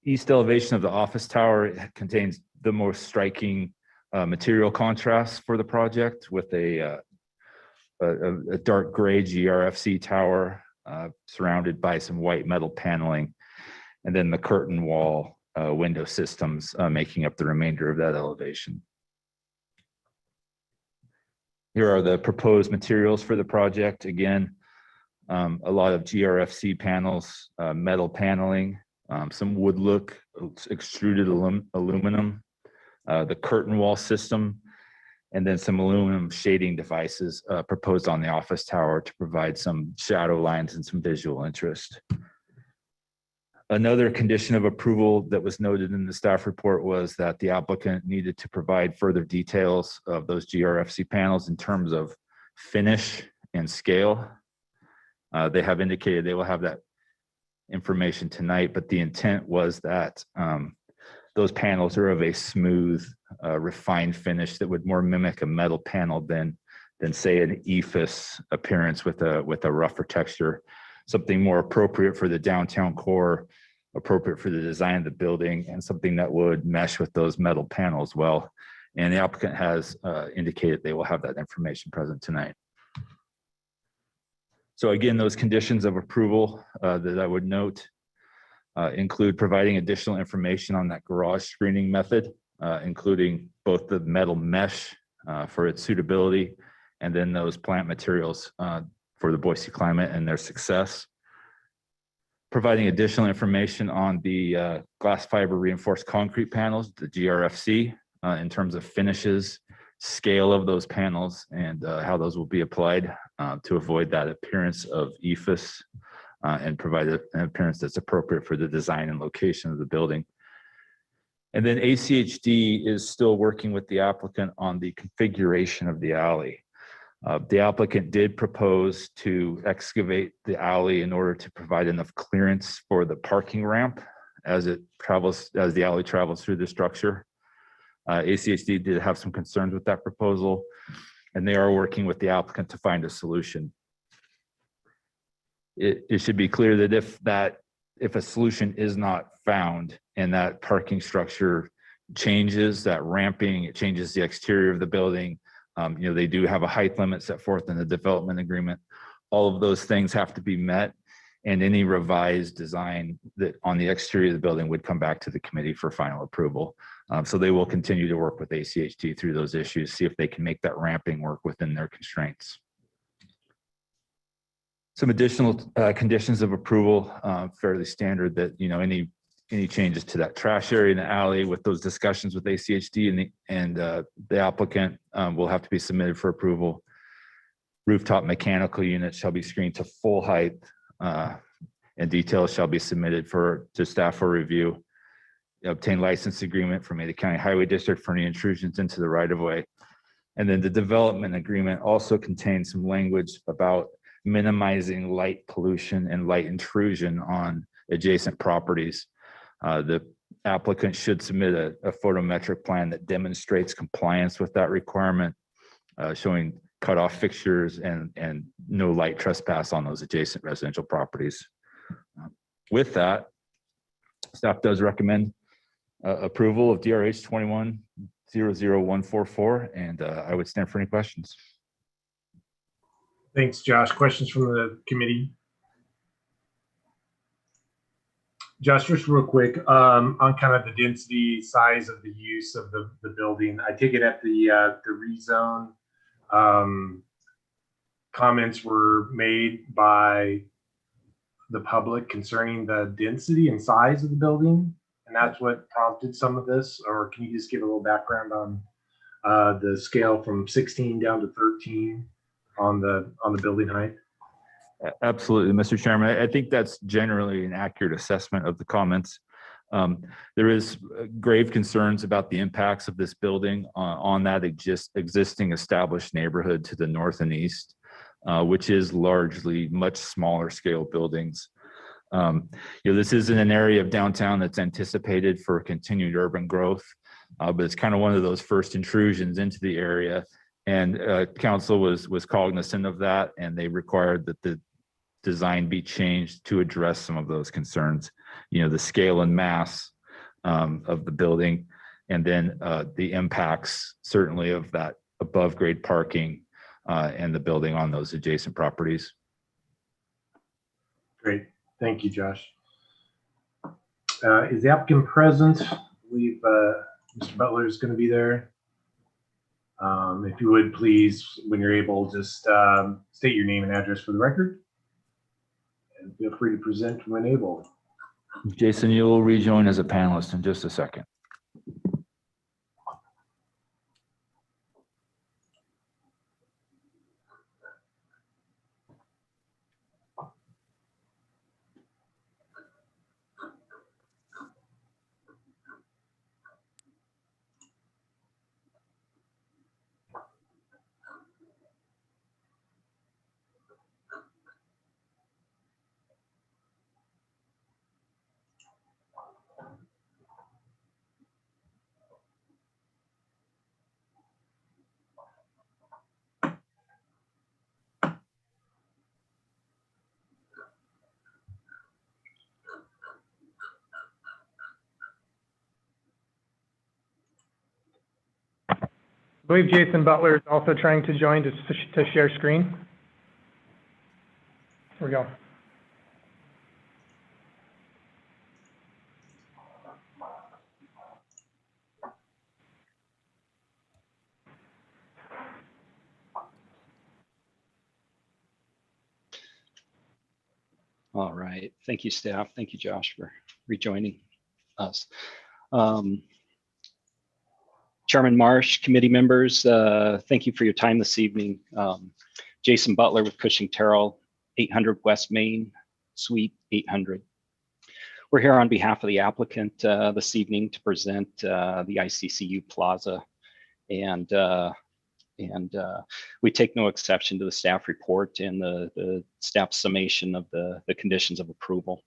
east elevation of the office tower contains the most striking material contrast for the project, with a dark gray GRFC tower surrounded by some white metal paneling, and then the curtain wall window systems making up the remainder of that elevation. Here are the proposed materials for the project. Again, a lot of GRFC panels, metal paneling, some wood look extruded aluminum, the curtain wall system, and then some aluminum shading devices proposed on the office tower to provide some shadow lines and some visual interest. Another condition of approval that was noted in the staff report was that the applicant needed to provide further details of those GRFC panels in terms of finish and scale. They have indicated they will have that information tonight, but the intent was that those panels are of a smooth, refined finish that would more mimic a metal panel than say an ephes appearance with a rougher texture. Something more appropriate for the downtown core, appropriate for the design of the building, and something that would mesh with those metal panels well. And the applicant has indicated they will have that information present tonight. So again, those conditions of approval that I would note include providing additional information on that garage screening method, including both the metal mesh for its suitability, and then those plant materials for the Boise climate and their success. Providing additional information on the glass fiber reinforced concrete panels, the GRFC, in terms of finishes, scale of those panels, and how those will be applied to avoid that appearance of ephes and provide an appearance that's appropriate for the design and location of the building. And then ACHD is still working with the applicant on the configuration of the alley. The applicant did propose to excavate the alley in order to provide enough clearance for the parking ramp as the alley travels through the structure. ACHD did have some concerns with that proposal, and they are working with the applicant to find a solution. It should be clear that if a solution is not found and that parking structure changes, that ramping, it changes the exterior of the building, they do have a height limit set forth in the development agreement. All of those things have to be met, and any revised design that on the exterior of the building would come back to the committee for final approval. So they will continue to work with ACHD through those issues, see if they can make that ramping work within their constraints. Some additional conditions of approval, fairly standard, that any changes to that trash area in the alley with those discussions with ACHD and the applicant will have to be submitted for approval. Rooftop mechanical units shall be screened to full height, and details shall be submitted to staff for review. Obtain license agreement from Ada County Highway District for any intrusions into the right of way. And then the development agreement also contains some language about minimizing light pollution and light intrusion on adjacent properties. The applicant should submit a photometric plan that demonstrates compliance with that requirement, showing cutoff fixtures and no light trespass on those adjacent residential properties. With that, staff does recommend approval of DRH 00144, and I would stand for any questions. Thanks, Josh. Questions from the committee? Josh, just real quick, on kind of the density, size of the use of the building. I take it at the rezone, comments were made by the public concerning the density and size of the building, and that's what prompted some of this. Or can you just give a little background on the scale from 16 down to 13 on the building height? Absolutely, Mr. Chairman. I think that's generally an accurate assessment of the comments. There is grave concerns about the impacts of this building on that existing established neighborhood to the north and east, which is largely much smaller scale buildings. This isn't an area of downtown that's anticipated for continued urban growth, but it's kind of one of those first intrusions into the area. And council was cognizant of that, and they required that the design be changed to address some of those concerns. The scale and mass of the building, and then the impacts certainly of that above grade parking and the building on those adjacent properties. Great, thank you, Josh. Is the applicant present? I believe Mr. Butler is going to be there. If you would please, when you're able, just state your name and address for the record. And feel free to present when able. Jason, you'll rejoin as a panelist in just a second. I believe Jason Butler is also trying to join to share screen. Here we go. All right. Thank you, staff. Thank you, Josh, for rejoining us. Chairman Marsh, committee members, thank you for your time this evening. Jason Butler with Cushing Terrell, 800 West Main, Suite 800. We're here on behalf of the applicant this evening to present the ICCU Plaza, and we take no exception to the staff report and the staff summation of the conditions of approval.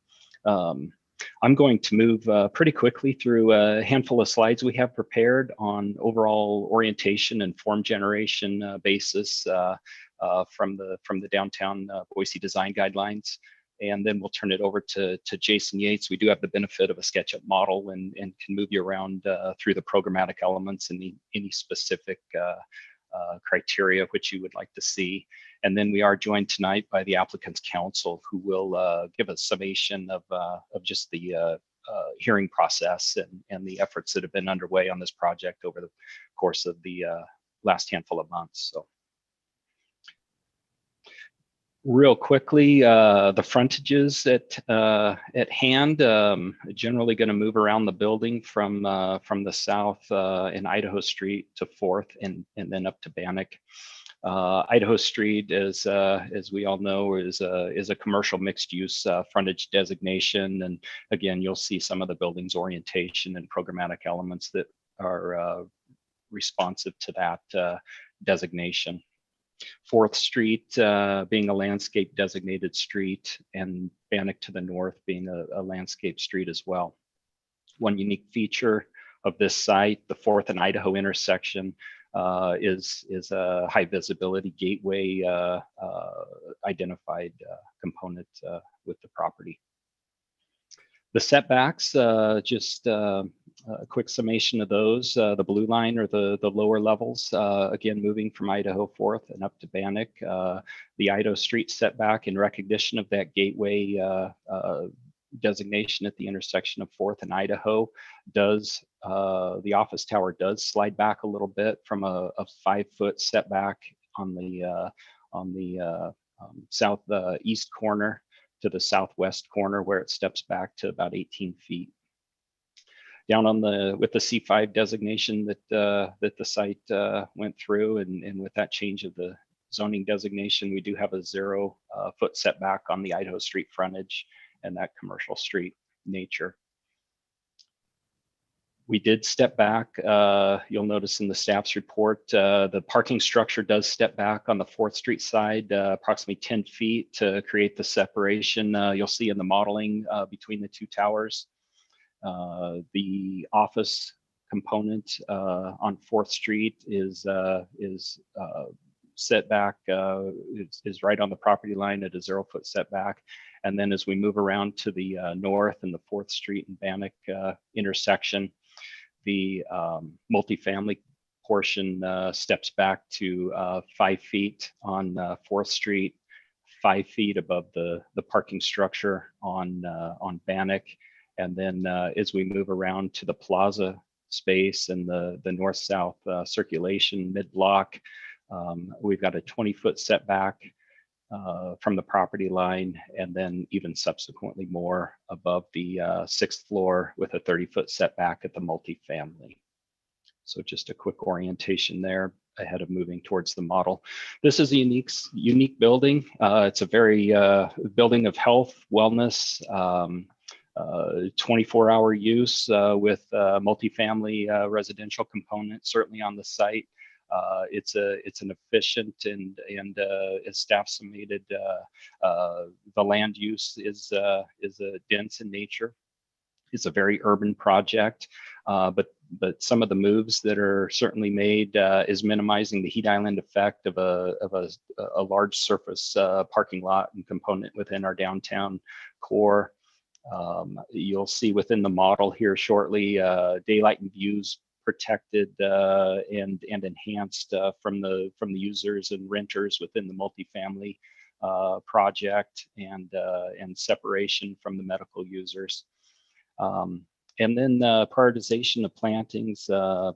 I'm going to move pretty quickly through a handful of slides we have prepared on overall orientation and form generation basis from the downtown Boise design guidelines. And then we'll turn it over to Jason Yates. We do have the benefit of a SketchUp model and can move you around through the programmatic elements and any specific criteria which you would like to see. And then we are joined tonight by the applicant's counsel, who will give a summation of just the hearing process and the efforts that have been underway on this project over the course of the last handful of months. So, real quickly, the frontages at hand, generally going to move around the building from the south in Idaho Street to 4th and then up to Bannock. Idaho Street, as we all know, is a commercial mixed-use frontage designation, and again, you'll see some of the building's orientation and programmatic elements that are responsive to that designation. 4th Street being a landscape designated street, and Bannock to the north being a landscape street as well. One unique feature of this site, the 4th and Idaho intersection, is a high visibility gateway identified component with the property. The setbacks, just A quick summation of those, the blue line are the lower levels, again, moving from Idaho 4th and up to Bannock. The Idaho Street setback in recognition of that gateway designation at the intersection of 4th and Idaho does, the office tower does slide back a little bit from a 5-foot setback on the southeast corner to the southwest corner, where it steps back to about 18 feet. Down on with the C5 designation that the site went through, and with that change of the zoning designation, we do have a 0-foot setback on the Idaho Street frontage and that commercial street nature. We did step back. You'll notice in the staff's report, the parking structure does step back on the 4th Street side, approximately 10 feet to create the separation you'll see in the modeling between the two towers. The office component on 4th Street is set back, is right on the property line at a 0-foot setback. And then as we move around to the north and the 4th Street and Bannock intersection, the multifamily portion steps back to 5 feet on 4th Street, 5 feet above the parking structure on Bannock. And then as we move around to the plaza space and the north-south circulation mid-block, we've got a 20-foot setback from the property line, and then even subsequently more above the 6th floor with a 30-foot setback at the multifamily. So just a quick orientation there ahead of moving towards the model. This is a unique building. It's a very building of health, wellness, 24-hour use with multifamily residential component certainly on the site. It's an efficient and as staff summated, the land use is dense in nature. It's a very urban project, but some of the moves that are certainly made is minimizing the heat island effect of a large surface parking lot and component within our downtown core. You'll see within the model here shortly, daylight and views protected and enhanced from the users and renters within the multifamily project, and separation from the medical users. And then prioritization of plantings,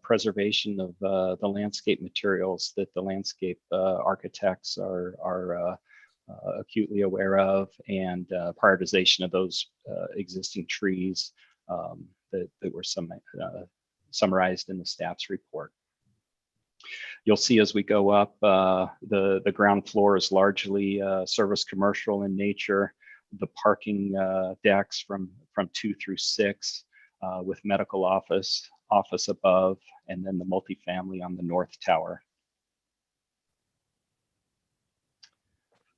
preservation of the landscape materials that the landscape architects are acutely aware of, and prioritization of those existing trees that were summarized in the staff's report. You'll see as we go up, the ground floor is largely service commercial in nature. The parking decks from 2 through 6 with medical office above, and then the multifamily on the north tower.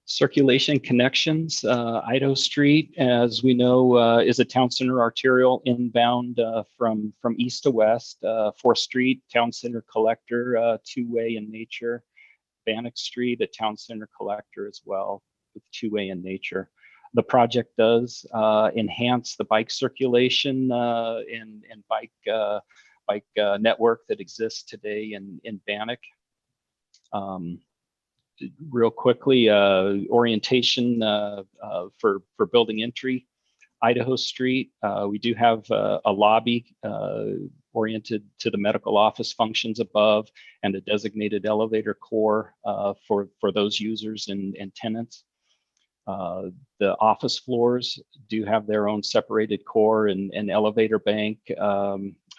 Circulation connections, Idaho Street, as we know, is a town center arterial inbound from east to west. 4th Street, town center collector, two-way in nature. Bannock Street, a town center collector as well, with two-way in nature. The project does enhance the bike circulation and bike network that exists today in Bannock. Real quickly, orientation for building entry. Idaho Street, we do have a lobby oriented to the medical office functions above, and a designated elevator core for those users and tenants. The office floors do have their own separated core and elevator bank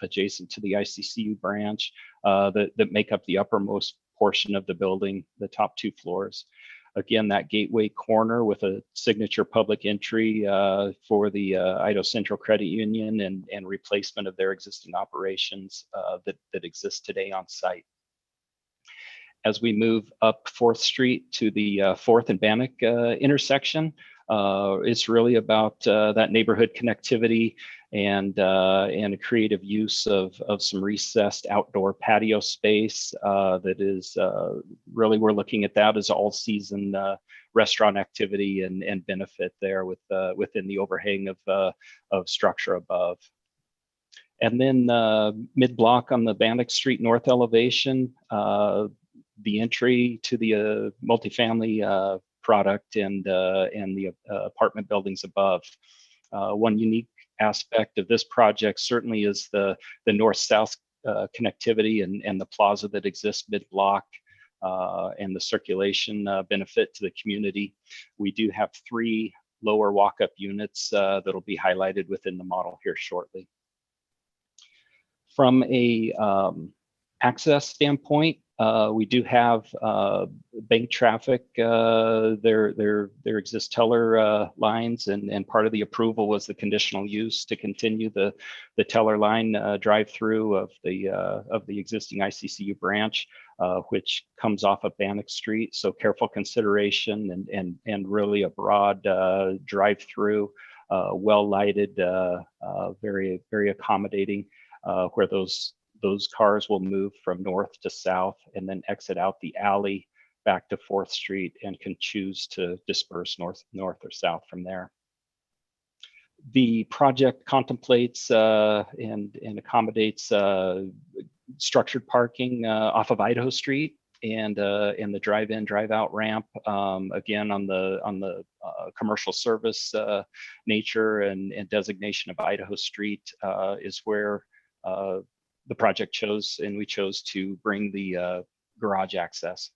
adjacent to the ICCU branch that make up the uppermost portion of the building, the top 2 floors. Again, that gateway corner with a signature public entry for the Idaho Central Credit Union and replacement of their existing operations that exist today on site. As we move up 4th Street to the 4th and Bannock intersection, it's really about that neighborhood connectivity and a creative use of some recessed outdoor patio space that is really, we're looking at that as all season restaurant activity and benefit there within the overhang of structure above. And then mid-block on the Bannock Street North elevation, the entry to the multifamily product and the apartment buildings above. One unique aspect of this project certainly is the north-south connectivity and the plaza that exists mid-block and the circulation benefit to the community. We do have 3 lower walk-up units that'll be highlighted within the model here shortly. From a access standpoint, we do have bank traffic. There exist teller lines, and part of the approval was the conditional use to continue the teller line drive-through of the existing ICCU branch, which comes off of Bannock Street. So careful consideration and really a broad drive-through, well lighted, very accommodating, where those cars will move from north to south and then exit out the alley back to 4th Street and can choose to disperse north or south from there. The project contemplates and accommodates structured parking off of Idaho Street and the drive-in, drive-out ramp. Again, on the commercial service nature and designation of Idaho Street is where the project chose, and we chose to bring the garage access.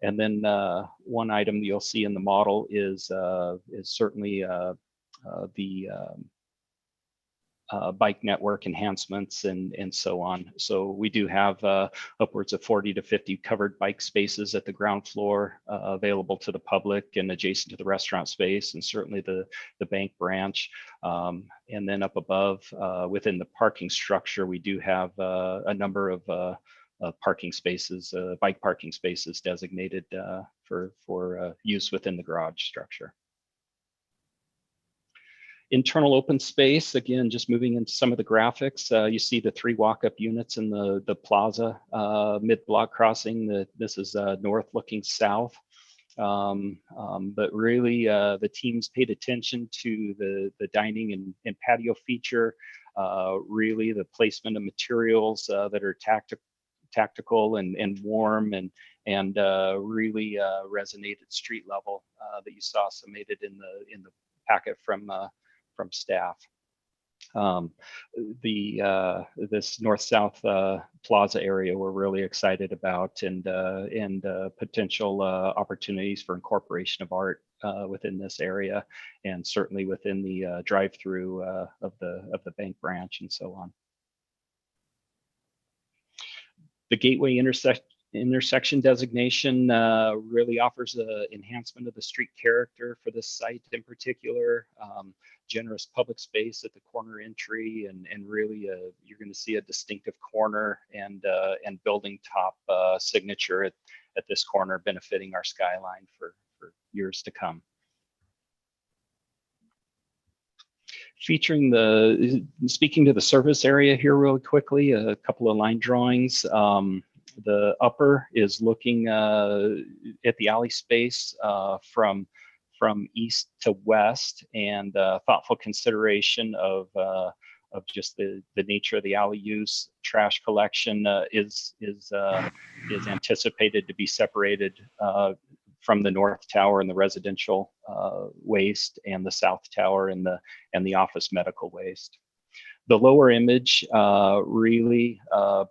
And then one item you'll see in the model is certainly the bike network enhancements and so on. So we do have upwards of 40 to 50 covered bike spaces at the ground floor available to the public and adjacent to the restaurant space, and certainly the bank branch. And then up above within the parking structure, we do have a number of parking spaces, bike parking spaces designated for use within the garage structure. Internal open space, again, just moving into some of the graphics, you see the 3 walk-up units in the plaza mid-block crossing. This is north looking south. But really the teams paid attention to the dining and patio feature, really the placement of materials that are tactical and warm and really resonated street level that you saw summated in the packet from staff. This north-south plaza area we're really excited about, and potential opportunities for incorporation of art within this area, and certainly within the drive-through of the bank branch and so on. The gateway intersection designation really offers an enhancement of the street character for this site in particular. Generous public space at the corner entry, and really you're going to see a distinctive corner and building top signature at this corner, benefiting our skyline for years to come. Speaking to the service area here really quickly, a couple of line drawings. The upper is looking at the alley space from east to west, and thoughtful consideration of just the nature of the alley use. Trash collection is anticipated to be separated from the north tower and the residential waste, and the south tower and the office medical waste. The lower image really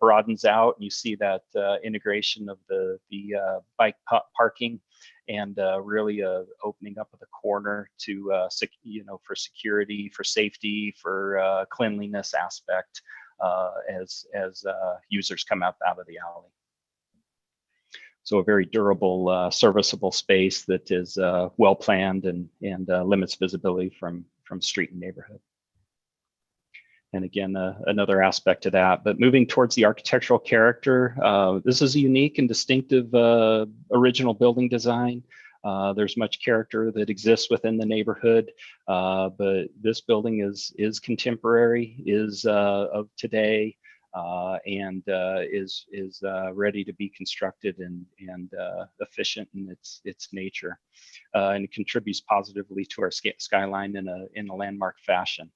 broadens out. You see that integration of the bike parking, and really opening up of the corner to for security, for safety, for cleanliness aspect as users come out of the alley. So a very durable, serviceable space that is well planned and limits visibility from street and neighborhood. And again, another aspect to that. But moving towards the architectural character, this is a unique and distinctive original building design. There's much character that exists within the neighborhood, but this building is contemporary, is of today, and is ready to be constructed and efficient in its nature, and it contributes positively to our skyline in a landmark fashion.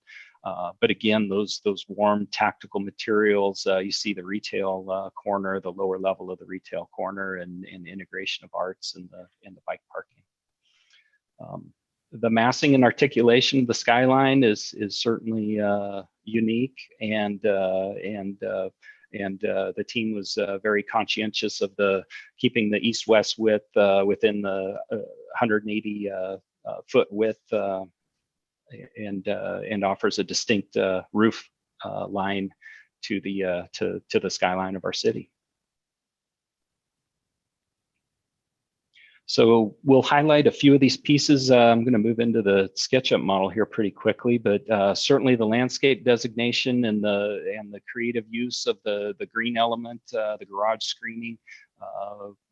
But again, those warm tactical materials, you see the retail corner, the lower level of the retail corner, and integration of arts in the bike parking. The massing and articulation of the skyline is certainly unique, and the team was very conscientious of keeping the east-west width within the 180 foot width, and offers a distinct roof line to the skyline of our city. So we'll highlight a few of these pieces. I'm going to move into the SketchUp model here pretty quickly, but certainly the landscape designation and the creative use of the green element, the garage screening,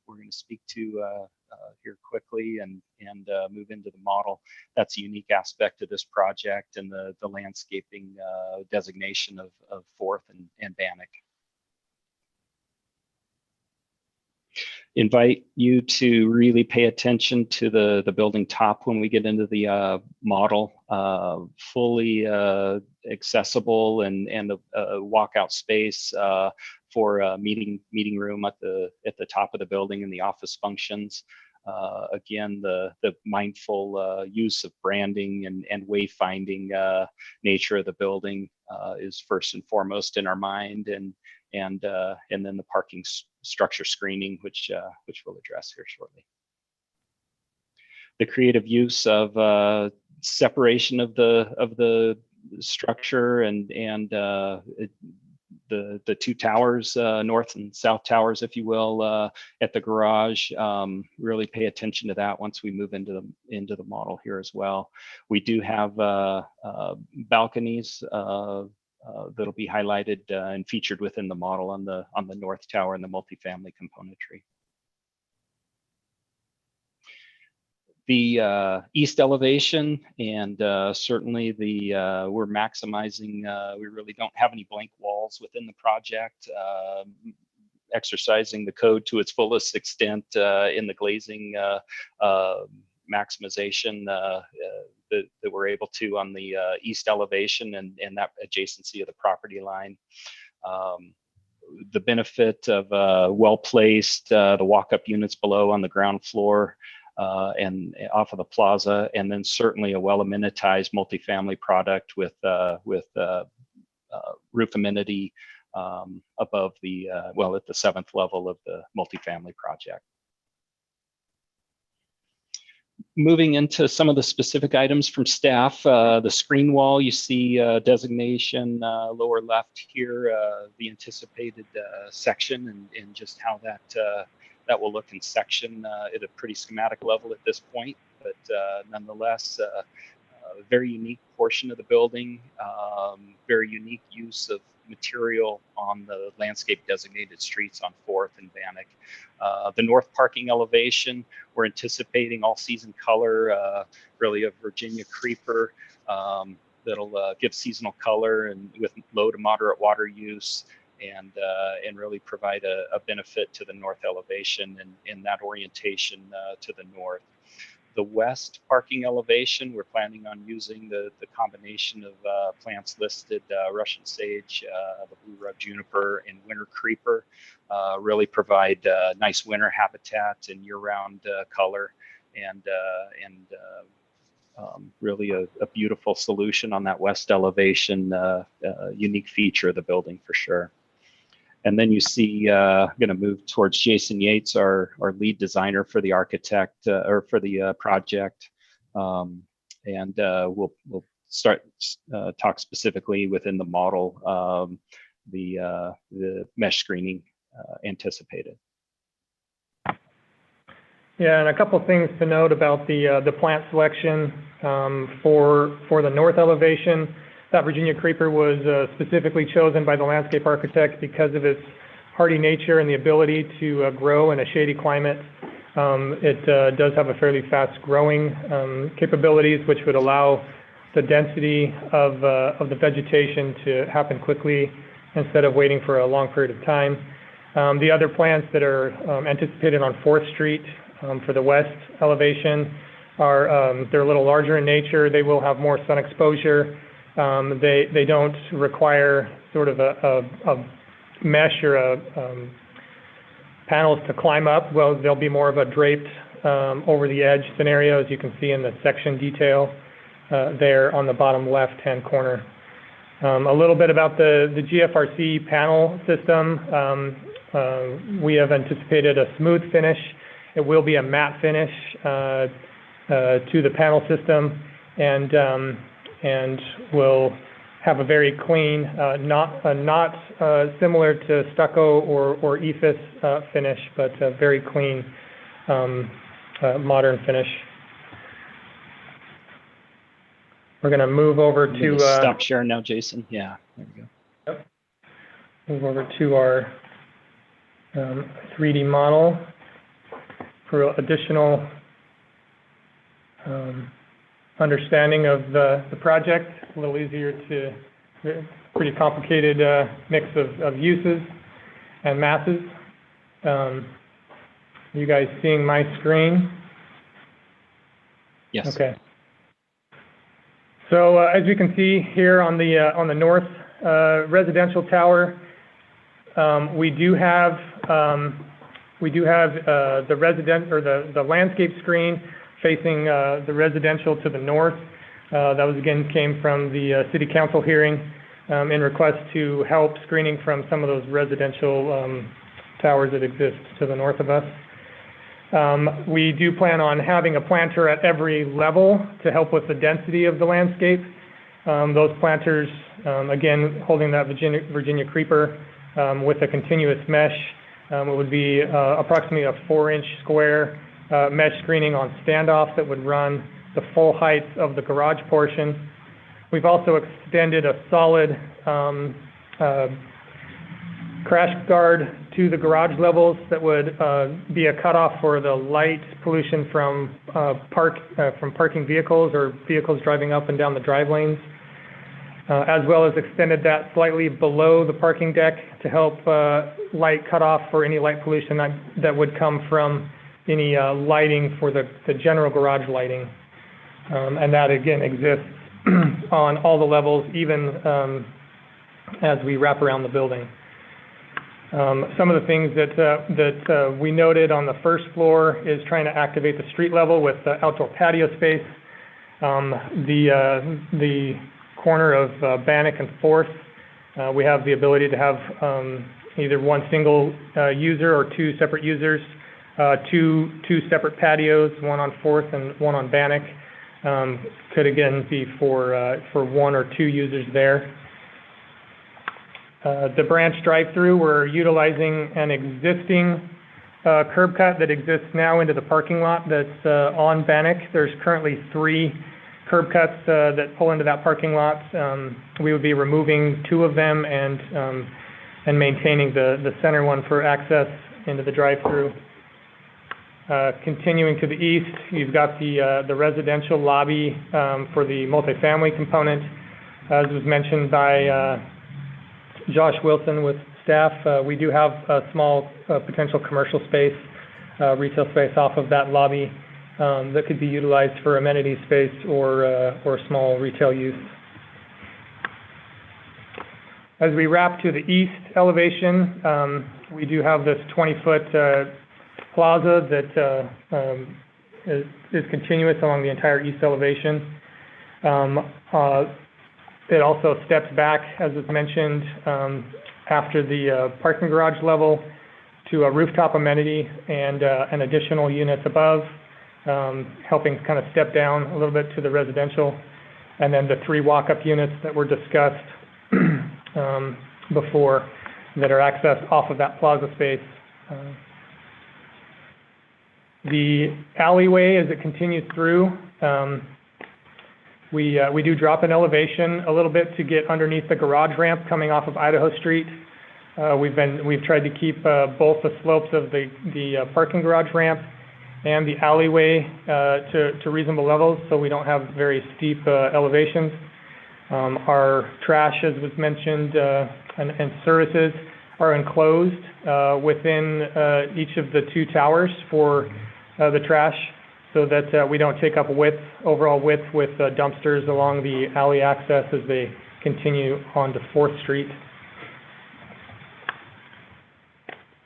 we're going to speak to here quickly, and move into the model. That's a unique aspect of this project, and the landscaping designation of 4th and Bannock. Invite you to really pay attention to the building top when we get into the model. Fully accessible and a walkout space for a meeting room at the top of the building and the office functions. Again, the mindful use of branding and wayfinding nature of the building is first and foremost in our mind, and then the parking structure screening, which we'll address here shortly. The creative use of separation of the structure and the two towers, north and south towers, if you will, at the garage. Really pay attention to that once we move into the model here as well. We do have balconies that'll be highlighted and featured within the model on the north tower and the multifamily componentry. The east elevation, and certainly we're maximizing, we really don't have any blank walls within the project, exercising the code to its fullest extent in the glazing maximization that we're able to on the east elevation and that adjacency of the property line. The benefit of well-placed, the walk-up units below on the ground floor and off of the plaza, and then certainly a well-amenitized multifamily product with roof amenity above at the 7th level of the multifamily project. Moving into some of the specific items from staff, the screen wall, you see designation lower left here, the anticipated section and just how that will look in section at a pretty schematic level at this point, but nonetheless, a very unique portion of the building, very unique use of material on the landscape designated streets on 4th and Bannock. The north parking elevation, we're anticipating all season color, really a Virginia creeper that'll give seasonal color and with low to moderate water use, and really provide a benefit to the north elevation and that orientation to the north. The west parking elevation, we're planning on using the combination of plants listed, Russian sage, the blue rug juniper, and winter creeper, really provide nice winter habitat and year-round color, and really a beautiful solution on that west elevation, unique feature of the building for sure. And then you see, I'm going to move towards Jason Yates, our lead designer for the architect or for the project, and we'll start talk specifically within the model, the mesh screening anticipated. Yeah, and a couple of things to note about the plant selection for the north elevation. That Virginia creeper was specifically chosen by the landscape architect because of its hardy nature and the ability to grow in a shady climate. It does have a fairly fast growing capabilities, which would allow the density of the vegetation to happen quickly instead of waiting for a long period of time. The other plants that are anticipated on 4th Street for the west elevation are they're a little larger in nature. They will have more sun exposure, They don't require sort of a mesh or panels to climb up. Well, there'll be more of a draped over the edge scenario, as you can see in the section detail there on the bottom left-hand corner. A little bit about the GFRC panel system. We have anticipated a smooth finish. It will be a matte finish to the panel system, and will have a very clean, not similar to stucco or EFIS finish, but a very clean, modern finish. We're going to move over to stop sharing now, Jason. Yeah, there we go. Yep. Move over to our 3D model for additional understanding of the project. A little easier to, pretty complicated mix of uses and masses. You guys seeing my screen? Yes. Okay. So as you can see here on the north residential tower, we do have the resident or the landscape screen facing the residential to the north. That was again came from the city council hearing in request to help screening from some of those residential towers that exist to the north of us. We do plan on having a planter at every level to help with the density of the landscape. Those planters, again, holding that Virginia creeper with a continuous mesh. It would be approximately a 4-inch square mesh screening on standoff that would run the full height of the garage portion. We've also extended a solid crash guard to the garage levels that would be a cutoff for the light pollution from parking vehicles or vehicles driving up and down the drive lanes, as well as extended that slightly below the parking deck to help light cutoff for any light pollution that would come from any lighting for the general garage lighting. And that again exists on all the levels, even as we wrap around the building. Some of the things that we noted on the first floor is trying to activate the street level with the outdoor patio space. The corner of Bannock and 4th, we have the ability to have either one single user or two separate users, two separate patios, one on 4th and one on Bannock. Could again be for one or two users there. The branch drive-through, we're utilizing an existing curb cut that exists now into the parking lot that's on Bannock. There's currently 3 curb cuts that pull into that parking lot. We would be removing 2 of them and maintaining the center one for access into the drive-through. Continuing to the east, you've got the residential lobby for the multifamily component. As was mentioned by Josh Wilson with staff, we do have a small potential commercial space, retail space off of that lobby that could be utilized for amenity space or small retail use. As we wrap to the east elevation, we do have this 20-foot plaza that is continuous along the entire east elevation. It also steps back, as was mentioned, after the parking garage level to a rooftop amenity and additional units above, helping kind of step down a little bit to the residential, and then the 3 walk-up units that were discussed before that are accessed off of that plaza space. The alleyway, as it continues through, we do drop in elevation a little bit to get underneath the garage ramp coming off of Idaho Street. We've tried to keep both the slopes of the parking garage ramp and the alleyway to reasonable levels, so we don't have very steep elevations. Our trash, as was mentioned, and services are enclosed within each of the 2 towers for the trash. so that we don't take up overall width with dumpsters along the alley access as they continue onto 4th Street.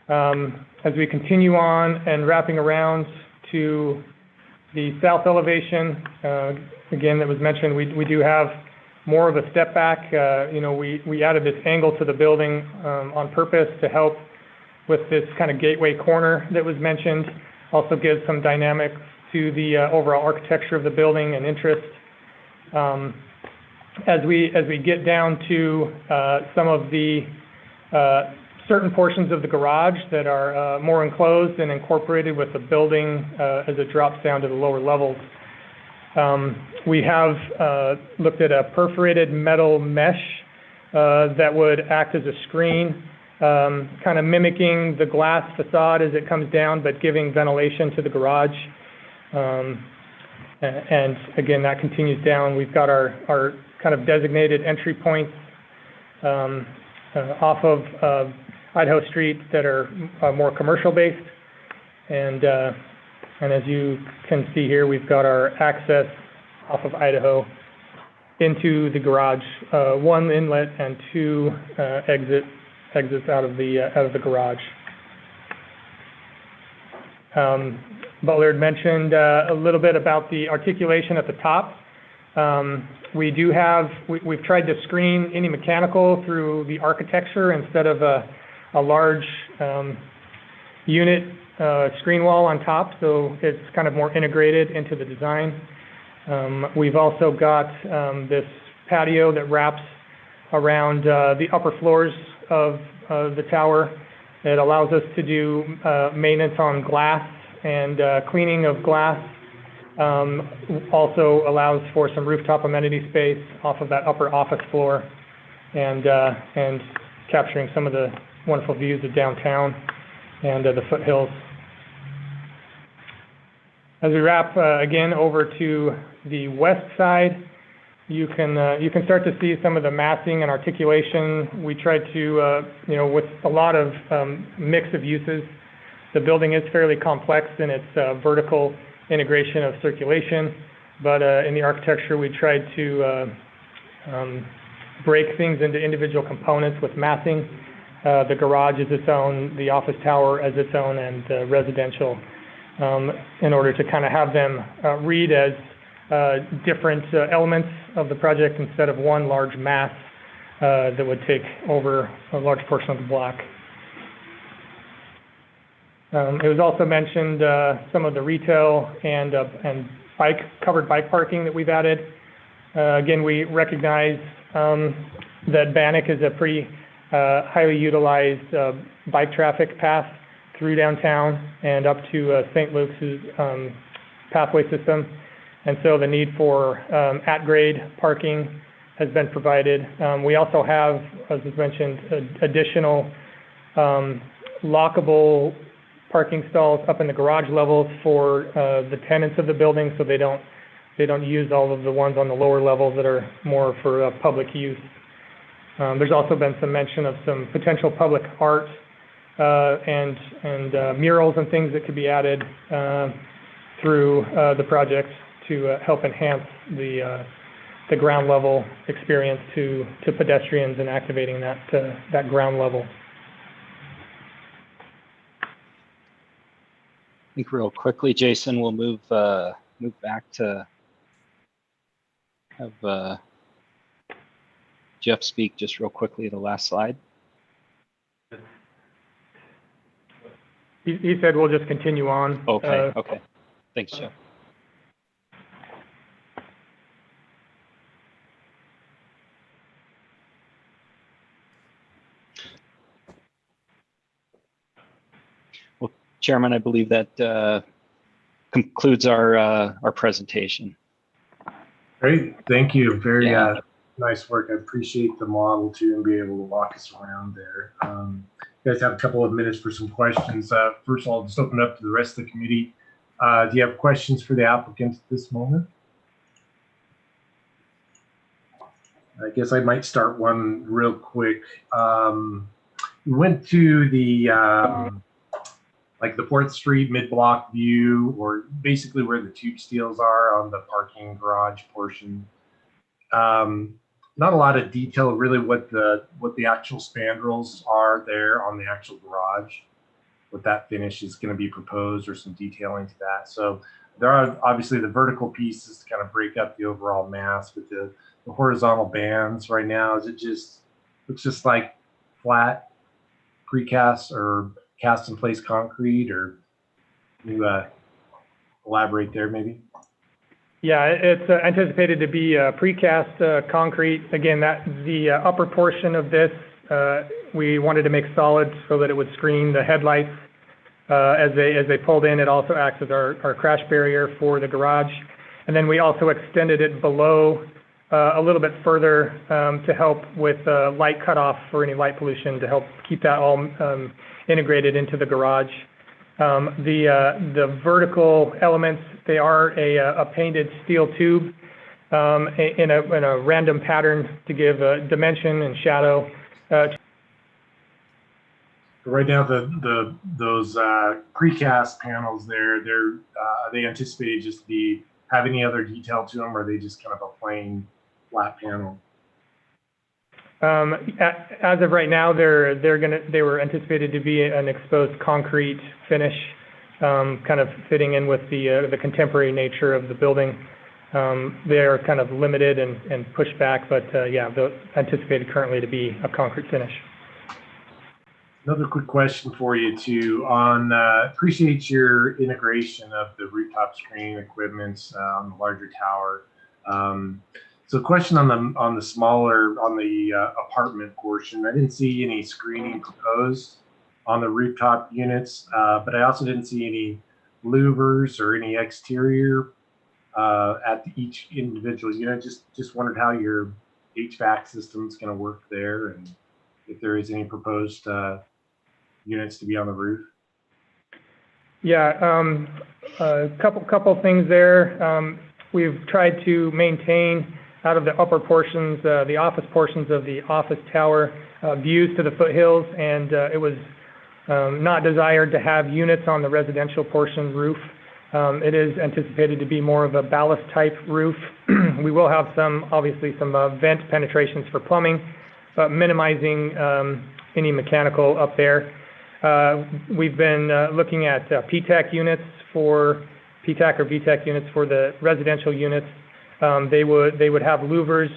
As we continue on and wrapping around to the south elevation, again, that was mentioned, we do have more of a step back. We added this angle to the building on purpose to help with this kind of gateway corner that was mentioned. Also gives some dynamic to the overall architecture of the building and interest. As we get down to some of the certain portions of the garage that are more enclosed and incorporated with the building as it drops down to the lower levels. We have looked at a perforated metal mesh that would act as a screen, kind of mimicking the glass facade as it comes down, but giving ventilation to the garage. And again, that continues down. We've got our kind of designated entry points off of Idaho Street that are more commercial based. And as you can see here, we've got our access off of Idaho into the garage, 1 inlet and 2 exits out of the garage. Butler had mentioned a little bit about the articulation at the top. We've tried to screen any mechanical through the architecture instead of a large unit screen wall on top, so it's kind of more integrated into the design. We've also got this patio that wraps around the upper floors of the tower. It allows us to do maintenance on glass and cleaning of glass. Also allows for some rooftop amenity space off of that upper office floor and capturing some of the wonderful views of downtown and the foothills. As we wrap again over to the west side, you can start to see some of the massing and articulation. We tried to, with a lot of mix of uses. The building is fairly complex in its vertical integration of circulation, but in the architecture we tried to break things into individual components with massing. The garage is its own, the office tower as its own, and residential, in order to kind of have them read as different elements of the project instead of one large mass that would take over a large portion of the block. It was also mentioned some of the retail and covered bike parking that we've added. Again, we recognize that Bannock is a pretty highly utilized bike traffic path through downtown and up to St. Luke's pathway system. And so the need for at-grade parking has been provided. We also have, as was mentioned, additional lockable parking stalls up in the garage levels for the tenants of the building, so they don't use all of the ones on the lower levels that are more for public use. There's also been some mention of some potential public art and murals and things that could be added through the project to help enhance the ground level experience to pedestrians and activating that ground level. I think real quickly, Jason, we'll move back to have Jeff speak just real quickly, the last slide. He said we'll just continue on. Okay, okay. Thanks, Jeff. Well, Chairman, I believe that concludes our presentation. Great, thank you. Very nice work. I appreciate the model too, and be able to walk us around there. You guys have a couple of minutes for some questions. First of all, I'll just open up to the rest of the committee. Do you have questions for the applicants at this moment? I guess I might start one real quick. We went to the like the 4th Street mid-block view, or basically where the tube steels are on the parking garage portion. Not a lot of detail really what the actual spandrels are there on the actual garage, what that finish is going to be proposed, or some detailing to that. So there are obviously the vertical pieces to kind of break up the overall mass, but the horizontal bands right now, looks just like flat precast or cast in place concrete, or can you elaborate there maybe? Yeah, it's anticipated to be precast concrete. Again, that the upper portion of this, we wanted to make solid so that it would screen the headlights as they pulled in. It also acts as our crash barrier for the garage. And then we also extended it below a little bit further to help with light cutoff for any light pollution, to help keep that all integrated into the garage. The vertical elements, they are a painted steel tube in a random pattern to give dimension and shadow. Right now, those precast panels there, are they anticipated just to have any other detail to them, or are they just kind of a plain flat panel? As of right now, they were anticipated to be an exposed concrete finish, kind of fitting in with the contemporary nature of the building. They are kind of limited and pushed back, but yeah, they're anticipated currently to be a concrete finish. Another quick question for you too. Appreciate your integration of the rooftop screening equipment on the larger tower. So question on the smaller, apartment portion. I didn't see any screening proposed on the rooftop units, but I also didn't see any louvers or any exterior at each individual unit. Just wondered how your HVAC system is going to work there, and if there is any proposed units to be on the roof. Yeah, a couple things there. We've tried to maintain out of the upper portions, the office portions of the office tower, views to the foothills, and it was not desired to have units on the residential portion roof. It is anticipated to be more of a ballast type roof. We will have obviously some vent penetrations for plumbing, but minimizing any mechanical up there. We've been looking at PTAC units for PTAC or VTAC units for the residential units. They would have louvers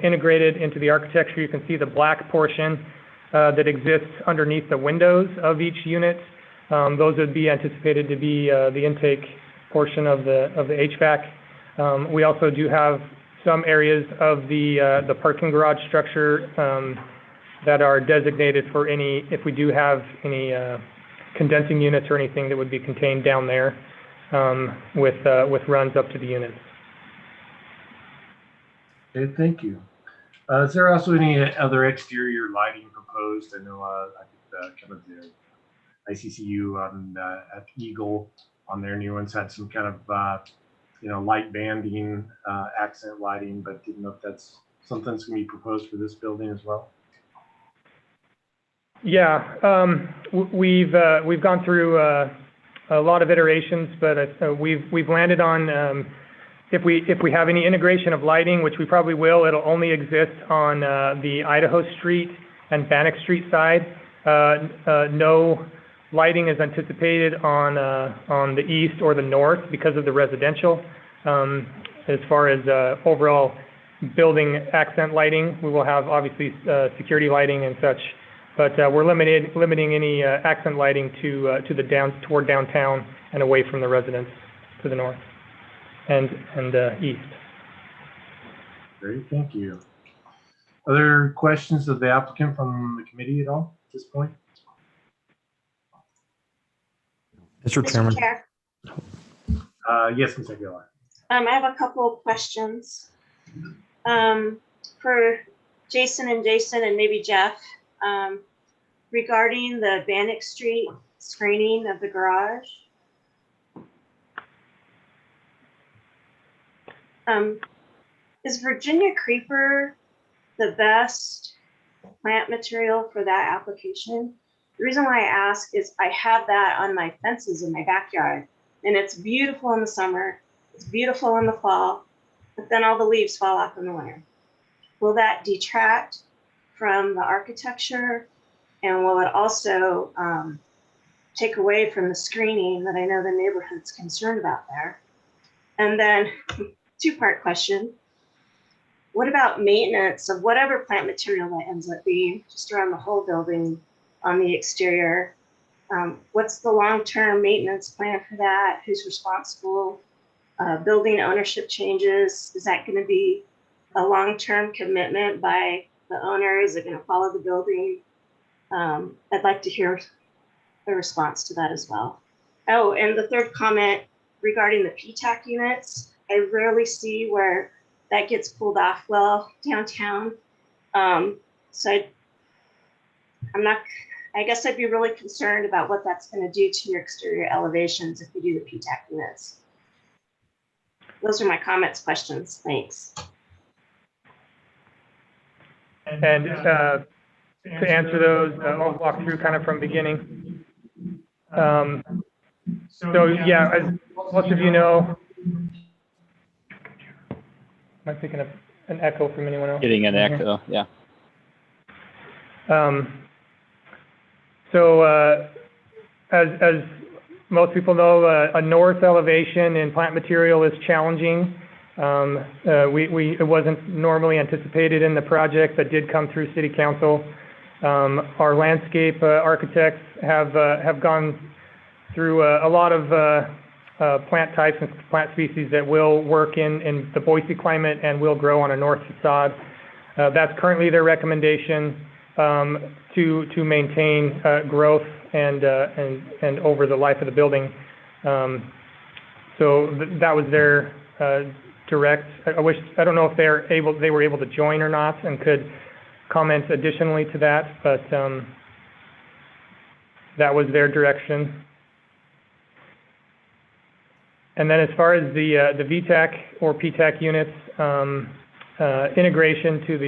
integrated into the architecture. You can see the black portion that exists underneath the windows of each unit. Those would be anticipated to be the intake portion of the HVAC. We also do have some areas of the parking garage structure that are designated for if we do have any condensing units or anything that would be contained down there with runs up to the units. Okay, thank you. Is there also any other exterior lighting proposed? I know I think kind of the ICCU at Eagle on their new ones had some kind of light banding, accent lighting, but didn't know if that's something that's going to be proposed for this building as well. Yeah, we've gone through a lot of iterations, but we've landed on if we have any integration of lighting, which we probably will, it'll only exist on the Idaho Street and Bannock Street side. No lighting is anticipated on the east or the north because of the residential. As far as overall building accent lighting, we will have obviously security lighting and such. But we're limiting any accent lighting to toward downtown and away from the residents to the north and east. Great, thank you. Other questions of the applicant from the committee at all at this point? Mr. Chairman. Chair, Yes, Ms. Aguilar. I have a couple of questions for Jason and maybe Jeff. Regarding the Bannock Street screening of the garage. Is Virginia creeper the best plant material for that application? The reason why I ask is I have that on my fences in my backyard, and it's beautiful in the summer, it's beautiful in the fall, but then all the leaves fall off in the winter. Will that detract from the architecture? And will it also take away from the screening that I know the neighborhood's concerned about there? And then two-part question. What about maintenance of whatever plant material that ends up being just around the whole building on the exterior? What's the long-term maintenance plan for that? Who's responsible? Building ownership changes, is that going to be a long-term commitment by the owner? Is it going to follow the building? I'd like to hear a response to that as well. Oh, and the third comment regarding the PTAC units, I rarely see where that gets pulled off well downtown. So I guess I'd be really concerned about what that's going to do to your exterior elevations if you do the PTAC units. Those are my comments, questions. Thanks. And to answer those, I'll walk through kind of from beginning. So yeah, as most of you know, am I picking up an echo from anyone else? Getting an echo, yeah. So as most people know, a north elevation in plant material is challenging. It wasn't normally anticipated in the project, but did come through City Council. Our landscape architects have gone through a lot of plant types and plant species that will work in the Boise climate and will grow on a north facade. That's currently their recommendation to maintain growth and over the life of the building. So that was their direct. I don't know if they were able to join or not and could comment additionally to that, but that was their direction. And then as far as the VTAC or PTAC units, integration to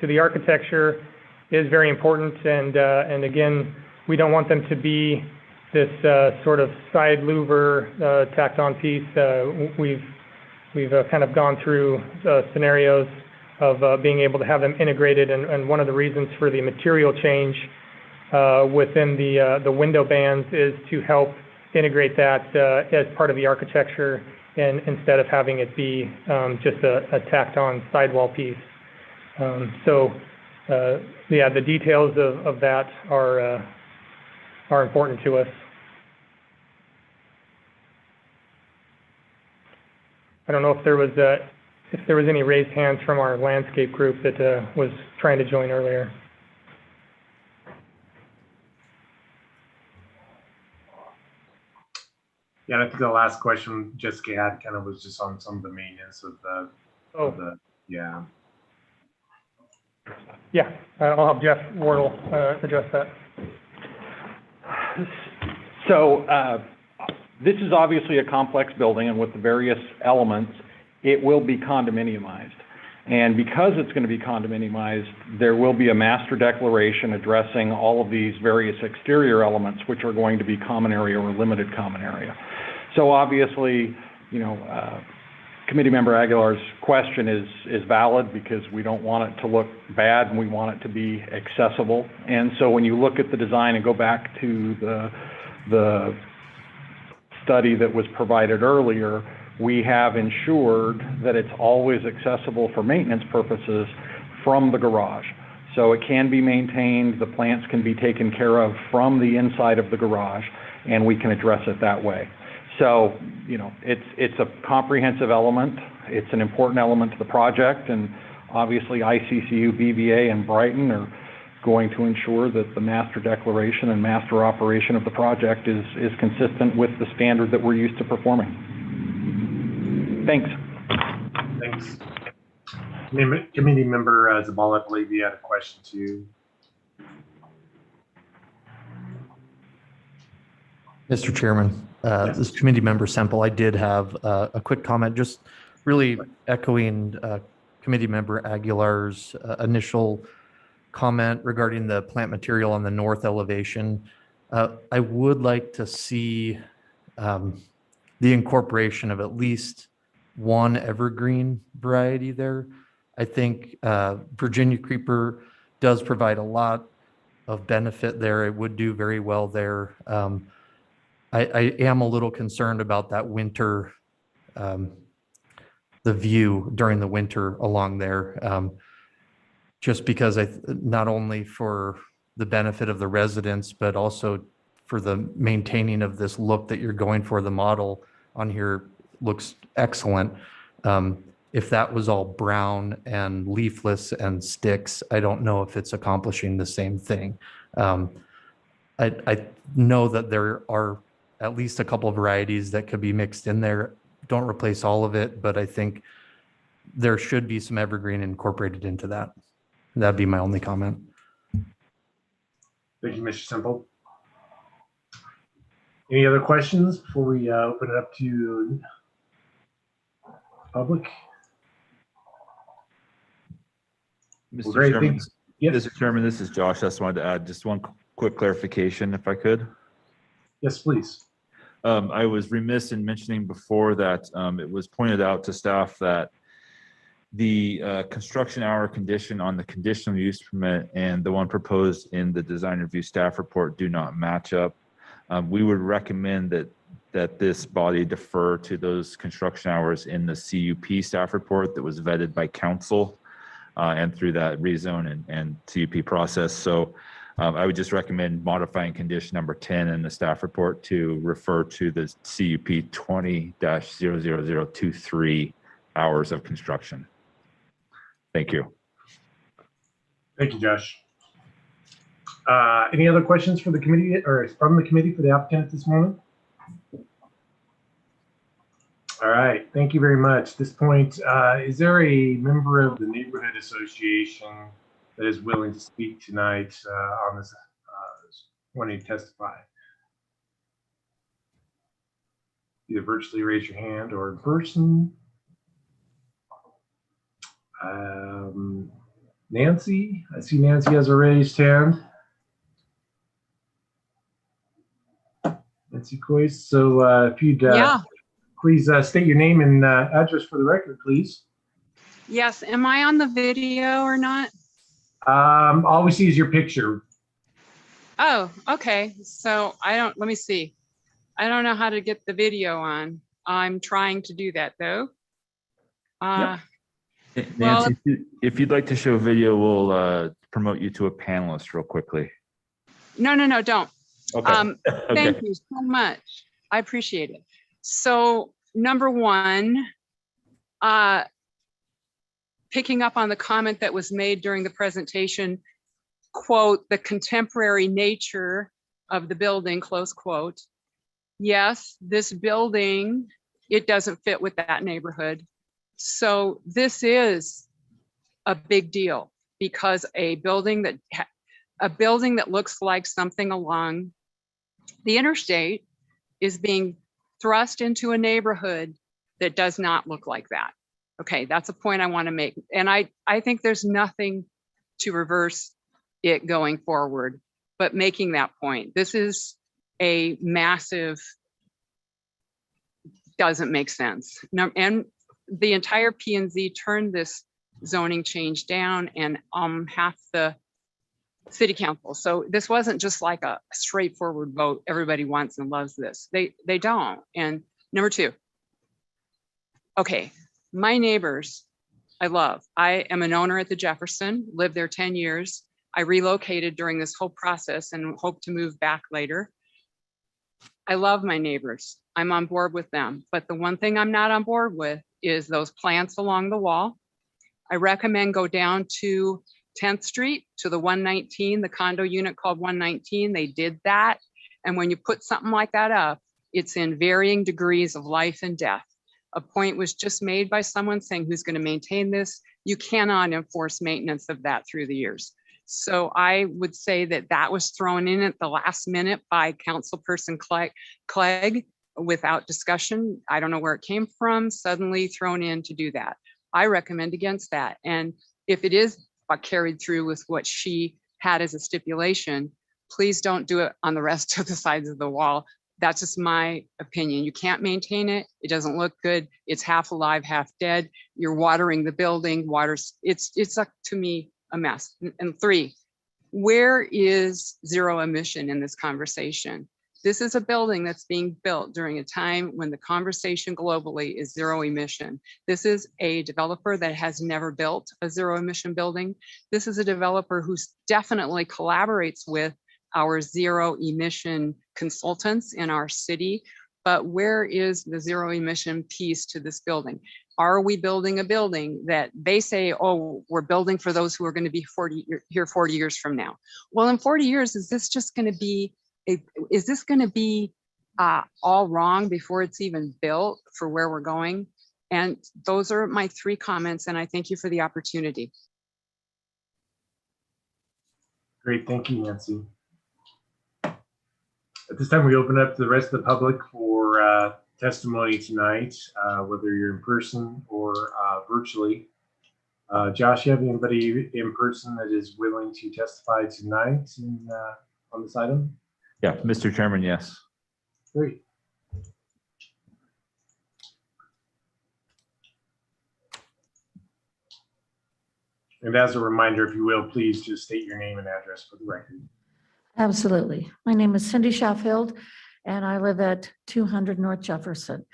the architecture is very important, and again, we don't want them to be this sort of side louver tacked on piece. We've kind of gone through scenarios of being able to have them integrated, and one of the reasons for the material change within the window bands is to help integrate that as part of the architecture, and instead of having it be just a tacked on sidewall piece. Yeah, the details of that are important to us. I don't know if there was any raised hands from our landscape group that was trying to join earlier. Yeah, I think the last question Jessica had kind of was just on some of the maintenance of the yeah. Yeah, I'll have Jeff Wardle address that. So this is obviously a complex building, and with the various elements, it will be condominiumized. And because it's going to be condominiumized, there will be a master declaration addressing all of these various exterior elements, which are going to be common area or limited common area. So obviously, you know, Committee Member Aguilar's question is valid, because we don't want it to look bad and we want it to be accessible. And so when you look at the design and go back to the study that was provided earlier, we have ensured that it's always accessible for maintenance purposes from the garage. So it can be maintained, the plants can be taken care of from the inside of the garage, and we can address it that way. So, you know, it's a comprehensive element. It's an important element to the project, and obviously ICCU, BVA, and Brighton are going to ensure that the master declaration and master operation of the project is consistent with the standard that we're used to performing. Thanks. Thanks. Committee Member Zabala, I believe you had a question too. Mr. Chairman, this is Committee Member Semple. I did have a quick comment, just really echoing Committee Member Aguilar's initial comment regarding the plant material on the north elevation. I would like to see the incorporation of at least one evergreen variety there. I think Virginia creeper does provide a lot of benefit there. It would do very well there. I am a little concerned about that winter, the view during the winter along there. Just because not only for the benefit of the residents, but also for the maintaining of this look that you're going for. The model on here looks excellent. If that was all brown and leafless and sticks, I don't know if it's accomplishing the same thing. I know that there are at least a couple of varieties that could be mixed in there. Don't replace all of it, but I think there should be some evergreen incorporated into that. That'd be my only comment. Thank you, Mr. Simple. Any other questions before we open it up to public? Mr. Great, Chairman, thanks. Yes. Mr. Chairman, this is Josh. I just wanted to add just one quick clarification, if I could. Yes, please. I was remiss in mentioning before that it was pointed out to staff that the construction hour condition on the conditional use permit and the one proposed in the design review staff report do not match up. We would recommend that this body defer to those construction hours in the CUP staff report that was vetted by council and through that rezone and CUP process. So I would just recommend modifying condition number 10 in the staff report to refer to the CUP 20-00023 hours of construction. Thank you. Thank you, Josh. Any other questions for the committee or from the committee for the applicant at this moment? All right, thank you very much. At this point, is there a member of the neighborhood association that is willing to speak tonight on this, wanting to testify? Either virtually raise your hand or in person. Nancy, I see Nancy has a raised hand. Nancy Coyce, so if you'd please state your name and address for the record, please. Yes, am I on the video or not? All we see is your picture. Oh, okay. So let me see. I don't know how to get the video on. I'm trying to do that though. Nancy, if you'd like to show video, we'll promote you to a panelist real quickly. No, don't. Okay. Thank you so much. I appreciate it. So number one, picking up on the comment that was made during the presentation, quote, the contemporary nature of the building, close quote. Yes, this building, it doesn't fit with that neighborhood. So this is a big deal because a building that looks like something along the interstate is being thrust into a neighborhood that does not look like that. Okay, that's a point I want to make. And I think there's nothing to reverse it going forward, but making that point. This is a massive, doesn't make sense. And the entire P&Z turned this zoning change down and half the city council. So this wasn't just like a straightforward vote. Everybody wants and loves this. They don't. And number two, okay, my neighbors, I love. I am an owner at the Jefferson, lived there 10 years. I relocated during this whole process and hope to move back later. I love my neighbors. I'm on board with them. But the one thing I'm not on board with is those plants along the wall. I recommend go down to 10th Street to the 119, the condo unit called 119. They did that. And when you put something like that up, it's in varying degrees of life and death. A point was just made by someone saying who's going to maintain this. You cannot enforce maintenance of that through the years. So I would say that was thrown in at the last minute by Councilperson Clegg without discussion. I don't know where it came from, suddenly thrown in to do that. I recommend against that. And if it is carried through with what she had as a stipulation. Please don't do it on the rest of the sides of the wall. That's just my opinion. You can't maintain it. It doesn't look good. It's half alive, half dead. You're watering the building. It's like, to me, a mess. And 3, where is zero emission in this conversation? This is a building that's being built during a time when the conversation globally is zero emission. This is a developer that has never built a zero emission building. This is a developer who definitely collaborates with our zero emission consultants in our city. But where is the zero emission piece to this building? Are we building a building that they say, oh, we're building for those who are going to be 40 years from now? Well, in 40 years, is this just going to be all wrong before it's even built for where we're going? And those are my 3 comments, and I thank you for the opportunity. Great, thank you, Nancy. At this time, we open up to the rest of the public for testimony tonight, whether you're in person or virtually. Josh, you have anybody in person that is willing to testify tonight on this item? Yeah, Mr. Chairman, yes. Great. And as a reminder, if you will, please just state your name and address for the record. Absolutely. My name is Cindy Sheffield, and I live at 200 North Jefferson.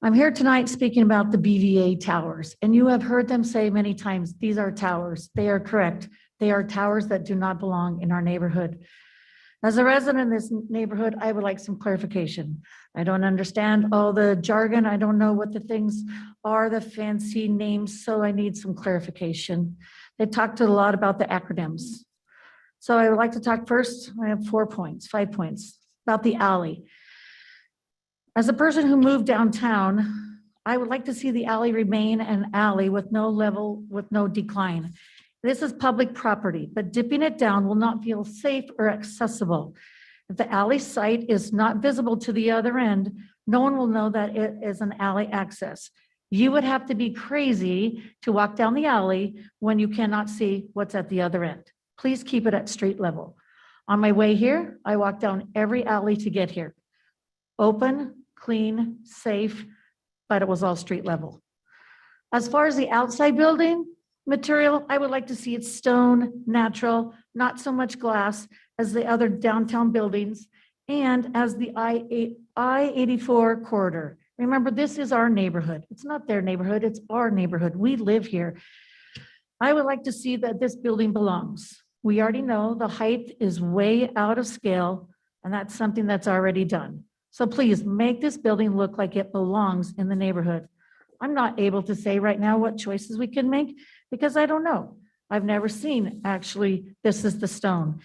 I'm here tonight speaking about the BVA towers, and you have heard them say many times, these are towers. They are correct. They are towers that do not belong in our neighborhood. As a resident in this neighborhood, I would like some clarification. I don't understand all the jargon. I don't know what the things are, the fancy names, so I need some clarification. They talked a lot about the acronyms. So I would like to talk first, I have 5 points, about the alley. As a person who moved downtown, I would like to see the alley remain an alley with no level, with no decline. This is public property, but dipping it down will not feel safe or accessible. If the alley site is not visible to the other end, no one will know that it is an alley access. You would have to be crazy to walk down the alley when you cannot see what's at the other end. Please keep it at street level. On my way here, I walk down every alley to get here. Open, clean, safe, but it was all street level. As far as the outside building material, I would like to see it stone, natural, not so much glass as the other downtown buildings and as the I-84 corridor. Remember, this is our neighborhood. It's not their neighborhood, it's our neighborhood. We live here. I would like to see that this building belongs. We already know the height is way out of scale, and that's something that's already done. So please make this building look like it belongs in the neighborhood. I'm not able to say right now what choices we can make because I don't know. I've never seen, actually, this is the stone.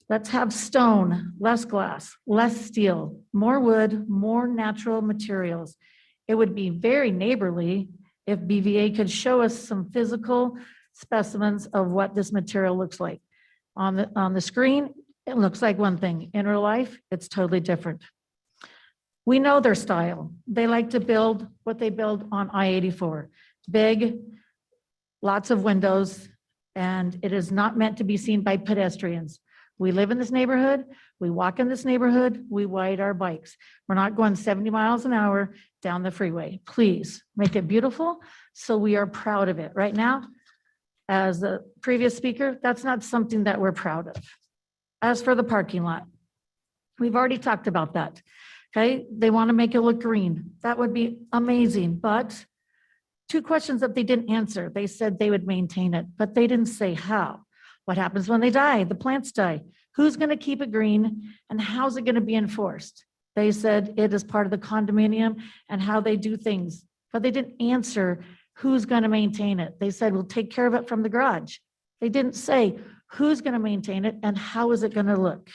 Let's have stone, less glass, less steel, more wood, more natural materials. It would be very neighborly if BVA could show us some physical specimens of what this material looks like. On the screen, it looks like one thing. In real life, it's totally different. We know their style. They like to build what they build on I-84. Big, lots of windows, and it is not meant to be seen by pedestrians. We live in this neighborhood, we walk in this neighborhood, we ride our bikes. We're not going 70 miles an hour down the freeway. Please make it beautiful so we are proud of it. Right now, as the previous speaker, that's not something that we're proud of. As for the parking lot, we've already talked about that. Okay, they want to make it look green. That would be amazing, but 2 questions that they didn't answer. They said they would maintain it, but they didn't say how. What happens when they die? The plants die. Who's going to keep it green and how's it going to be enforced? They said it is part of the condominium and how they do things, but they didn't answer who's going to maintain it. They said, we'll take care of it from the garage. They didn't say who's going to maintain it and how is it going to look.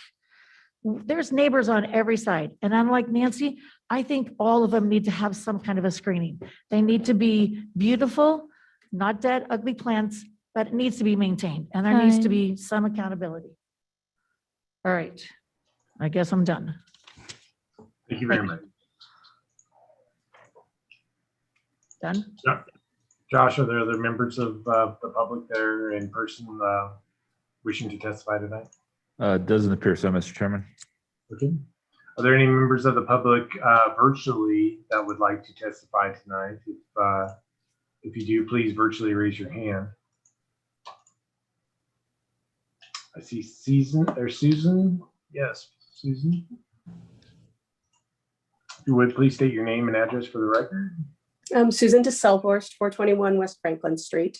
There's neighbors on every side. And unlike Nancy, I think all of them need to have some kind of a screening. They need to be beautiful, not dead, ugly plants, but it needs to be maintained. And there needs to be some accountability. All right, I guess I'm done. Thank you very much. Done? Yeah. Josh, are there other members of the public that are in person wishing to testify tonight? Doesn't appear so, Mr. Chairman. Okay. Are there any members of the public virtually that would like to testify tonight? If you do, please virtually raise your hand. I see Susan. Yes, Susan. If you would, please state your name and address for the record. Susan DeSelvorst, 421 West Franklin Street.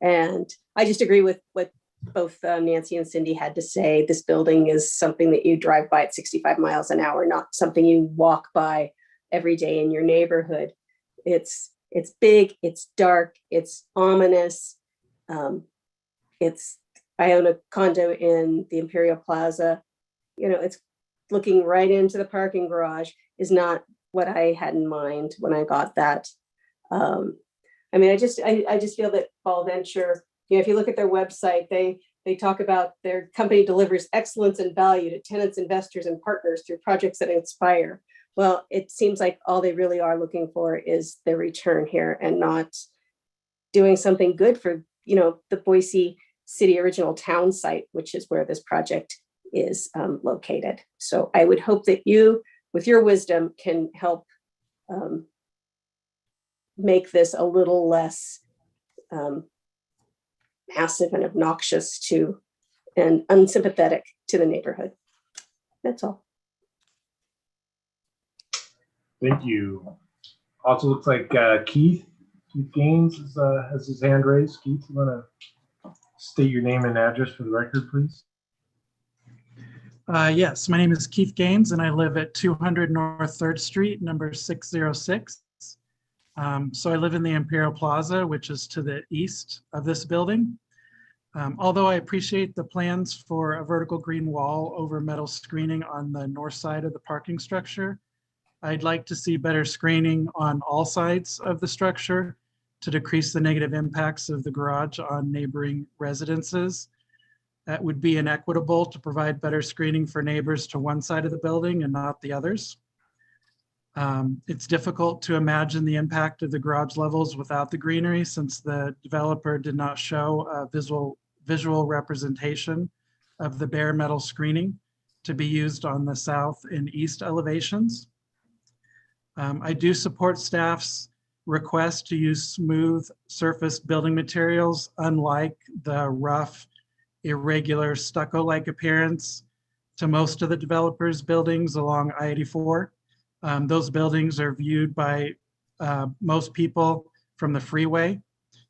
And I just agree with what both Nancy and Cindy had to say. This building is something that you drive by at 65 miles an hour, not something you walk by every day in your neighborhood. It's big, it's dark, it's ominous. I own a condo in the Imperial Plaza. You know, it's looking right into the parking garage is not what I had in mind when I got that. I mean, I just feel that Ball Venture, you know, if you look at their website, they talk about their company delivers excellence and value to tenants, investors, and partners through projects that inspire. Well, it seems like all they really are looking for is the return here and not doing something good for, you know, the Boise City original town site, which is where this project is located. So I would hope that you, with your wisdom, can help make this a little less massive and obnoxious to and unsympathetic to the neighborhood. That's all. Thank you. Also looks like Keith Gaines has his hand raised. Keith, you want to state your name and address for the record, please? Yes, my name is Keith Gaines and I live at 200 North 3rd Street, number 606. So I live in the Imperial Plaza, which is to the east of this building. Although I appreciate the plans for a vertical green wall over metal screening on the north side of the parking structure, I'd like to see better screening on all sides of the structure to decrease the negative impacts of the garage on neighboring residences. That would be inequitable to provide better screening for neighbors to one side of the building and not the others. It's difficult to imagine the impact of the garage levels without the greenery since the developer did not show a visual representation of the bare metal screening to be used on the south and east elevations. I do support staff's request to use smooth surface building materials, unlike the rough, irregular stucco-like appearance to most of the developers' buildings along I-84. Those buildings are viewed by most people from the freeway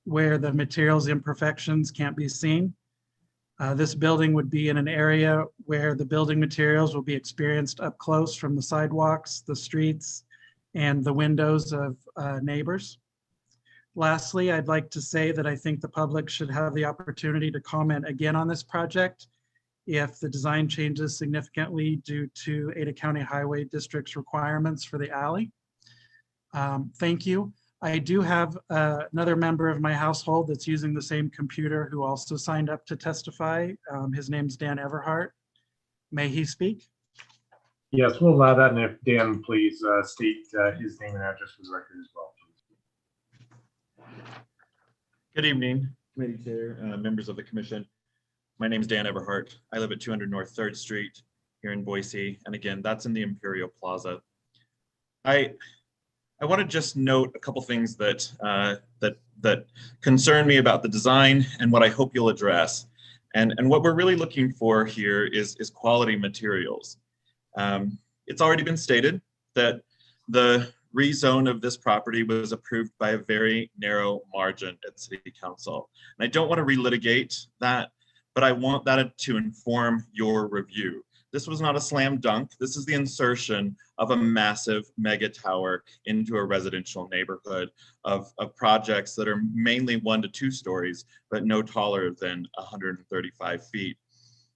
where the materials imperfections can't be seen. This building would be in an area where the building materials will be experienced up close from the sidewalks, the streets, and the windows of neighbors. Lastly, I'd like to say that I think the public should have the opportunity to comment again on this project if the design changes significantly due to Ada County Highway District's requirements for the alley. Thank you. I do have another member of my household that's using the same computer who also signed up to testify. His name's Dan Everhart. May he speak? Yes, we'll allow that. And if Dan, please state his name and address for the record as well. Good evening, committee chair, members of the commission. My name is Dan Everhart. I live at 200 North 3rd Street here in Boise. And again, that's in the Imperial Plaza. I want to just note a couple things that concern me about the design and what I hope you'll address. And what we're really looking for here is quality materials. It's already been stated that the rezone of this property was approved by a very narrow margin at City Council. And I don't want to relitigate that, but I want that to inform your review. This was not a slam dunk. This is the insertion of a massive mega tower into a residential neighborhood of projects that are mainly 1 to 2 stories, but no taller than 135 feet.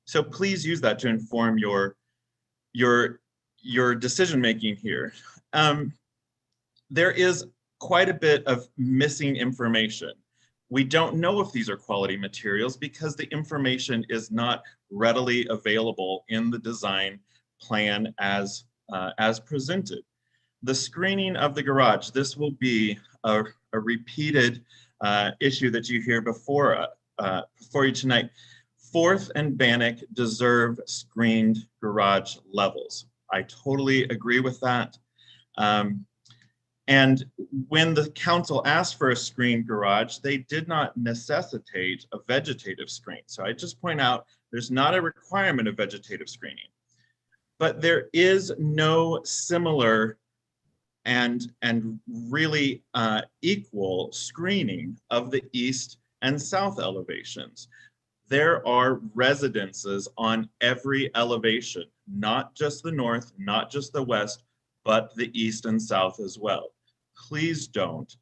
So please use that to inform your decision-making here. There is quite a bit of missing information. We don't know if these are quality materials because the information is not readily available in the design plan as presented. The screening of the garage, this will be a repeated issue that you hear before you tonight. Fourth and Bannock deserve screened garage levels. I totally agree with that. And when the council asked for a screened garage, they did not necessitate a vegetative screen. So I just point out there's not a requirement of vegetative screening, but there is no similar and really equal screening of the east and south elevations. There are residences on every elevation, not just the north, not just the west, but the east and south as well. Please don't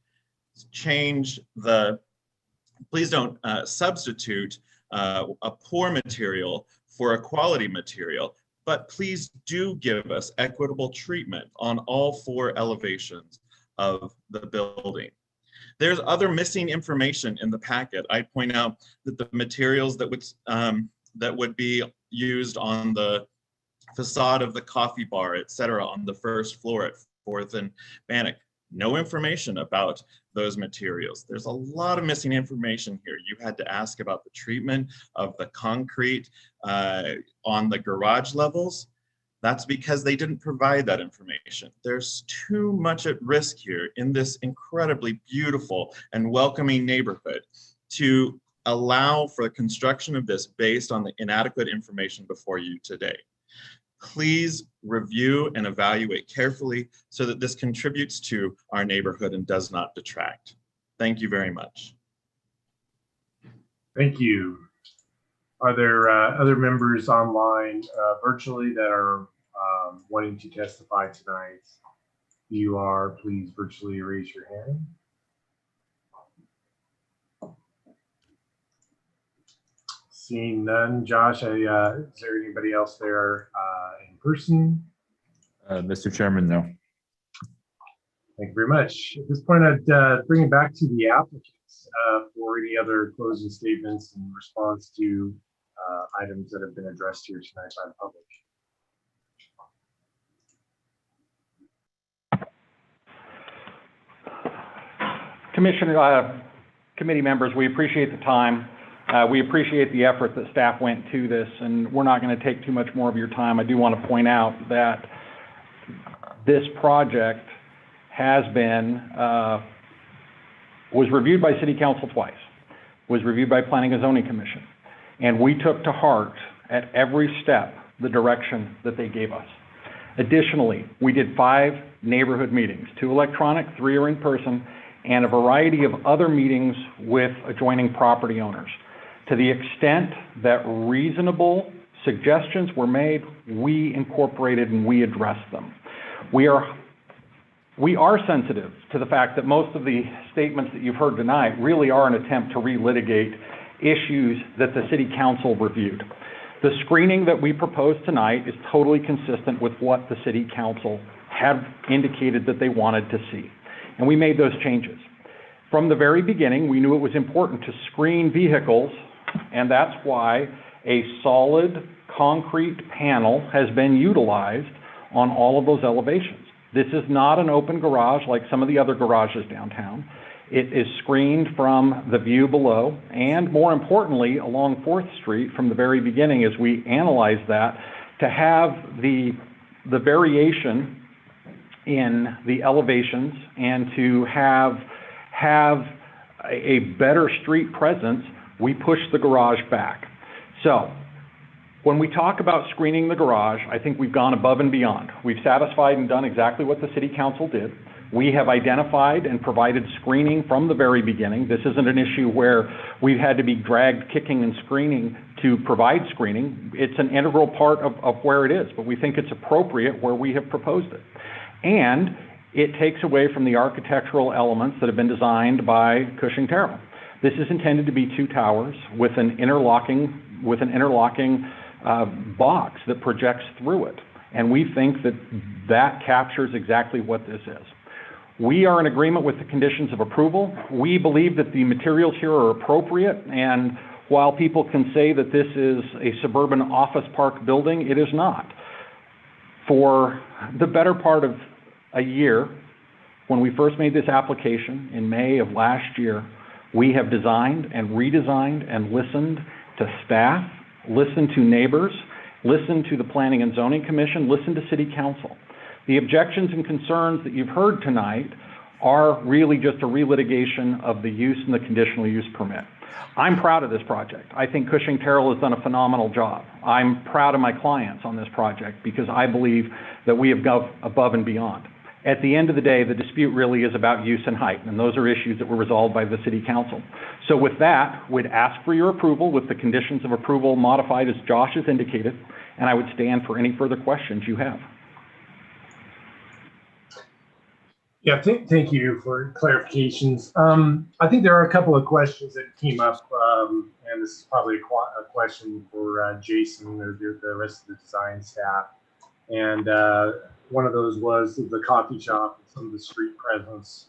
substitute a poor material for a quality material, but please do give us equitable treatment on all 4 elevations of the building. There's other missing information in the packet. I point out that the materials that would be used on the facade of the coffee bar, et cetera, on the first floor at 4th and Bannock, no information about those materials. There's a lot of missing information here. You had to ask about the treatment of the concrete on the garage levels. That's because they didn't provide that information. There's too much at risk here in this incredibly beautiful and welcoming neighborhood to allow for the construction of this based on the inadequate information before you today. Please review and evaluate carefully so that this contributes to our neighborhood and does not detract. Thank you very much. Thank you. Are there other members online virtually that are wanting to testify tonight? If you are, please virtually raise your hand. Seeing none. Josh, is there anybody else there in person? Mr. Chairman, no. Thank you very much. At this point, I'd bring it back to the applicants for any other closing statements in response to items that have been addressed here tonight by the public. Commissioner, committee members, we appreciate the time. We appreciate the effort that staff went to this, and we're not going to take too much more of your time. I do want to point out that this project has been, was reviewed by City Council twice, was reviewed by Planning and Zoning Commission, and we took to heart at every step the direction that they gave us. Additionally, we did 5 neighborhood meetings, 2 electronic, 3 are in person, and a variety of other meetings with adjoining property owners. To the extent that reasonable suggestions were made, we incorporated and we addressed them. We are sensitive to the fact that most of the statements that you've heard tonight really are an attempt to relitigate issues that the City Council reviewed. The screening that we proposed tonight is totally consistent with what the City Council had indicated that they wanted to see. And we made those changes. From the very beginning, we knew it was important to screen vehicles, and that's why a solid concrete panel has been utilized on all of those elevations. This is not an open garage like some of the other garages downtown. It is screened from the view below, and more importantly, along 4th Street from the very beginning as we analyzed that, to have the variation in the elevations and to have a better street presence, we pushed the garage back. So when we talk about screening the garage, I think we've gone above and beyond. We've satisfied and done exactly what the City Council did. We have identified and provided screening from the very beginning. This isn't an issue where we've had to be dragged kicking and screaming to provide screening. It's an integral part of where it is, but we think it's appropriate where we have proposed it. And it takes away from the architectural elements that have been designed by Cushing Terrell. This is intended to be 2 towers with an interlocking box that projects through it. And we think that captures exactly what this is. We are in agreement with the conditions of approval. We believe that the materials here are appropriate, and while people can say that this is a suburban office park building, it is not. For the better part of a year, when we first made this application in May of last year, We have designed and redesigned and listened to staff, listened to neighbors, listened to the Planning and Zoning Commission, listened to City Council. The objections and concerns that you've heard tonight are really just a relitigation of the use and the conditional use permit. I'm proud of this project. I think Cushing Terrell has done a phenomenal job. I'm proud of my clients on this project because I believe that we have gone above and beyond. At the end of the day, the dispute really is about use and height, and those are issues that were resolved by the City Council. So with that, we'd ask for your approval with the conditions of approval modified as Josh has indicated, and I would stand for any further questions you have. Yeah, thank you for clarifications. I think there are a couple of questions that came up, and this is probably a question for Jason or the rest of the design staff. And one of those was the coffee shop and some of the street presence.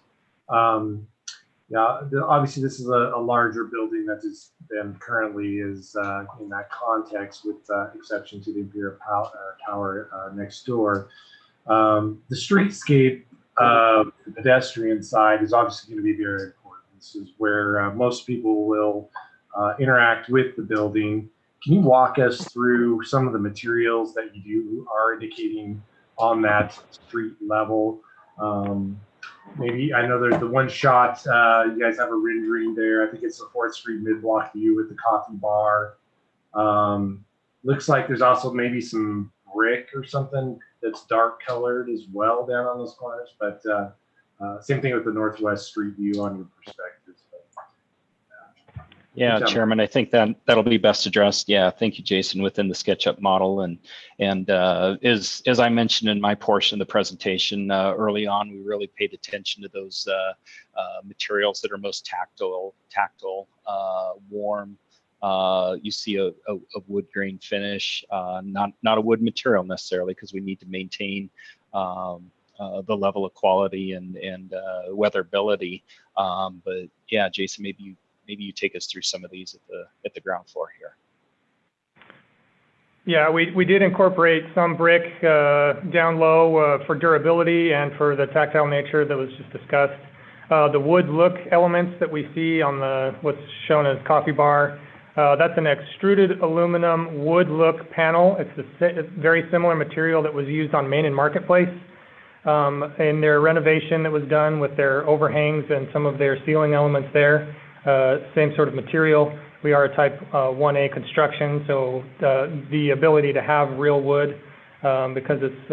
Yeah, obviously this is a larger building that is than currently is in that context, with exception to the Imperial Tower next door. The streetscape, the pedestrian side is obviously going to be very important. This is where most people will interact with the building. Can you walk us through some of the materials that you are indicating on that street level? Maybe, I know there's the one shot, you guys have a rendering there. I think it's the 4th Street mid-block view with the coffee bar. Looks like there's also maybe some brick or something that's dark colored as well down on those corners, but same thing with the Northwest Street view on your perspective. Yeah, Chairman, I think that'll be best addressed. Yeah, thank you, Jason, within the SketchUp model. And as I mentioned in my portion of the presentation early on, we really paid attention to those materials that are most tactile, warm. You see a wood grain finish, not a wood material necessarily, because we need to maintain the level of quality and weatherability. But yeah, Jason, maybe you take us through some of these at the ground floor here. Yeah, we did incorporate some brick down low for durability and for the tactile nature that was just discussed. The wood look elements that we see on what's shown as coffee bar, that's an extruded aluminum wood look panel. It's a very similar material that was used on Main and Marketplace in their renovation that was done with their overhangs and some of their ceiling elements there. Same sort of material. We are a type 1A construction, so the ability to have real wood because it's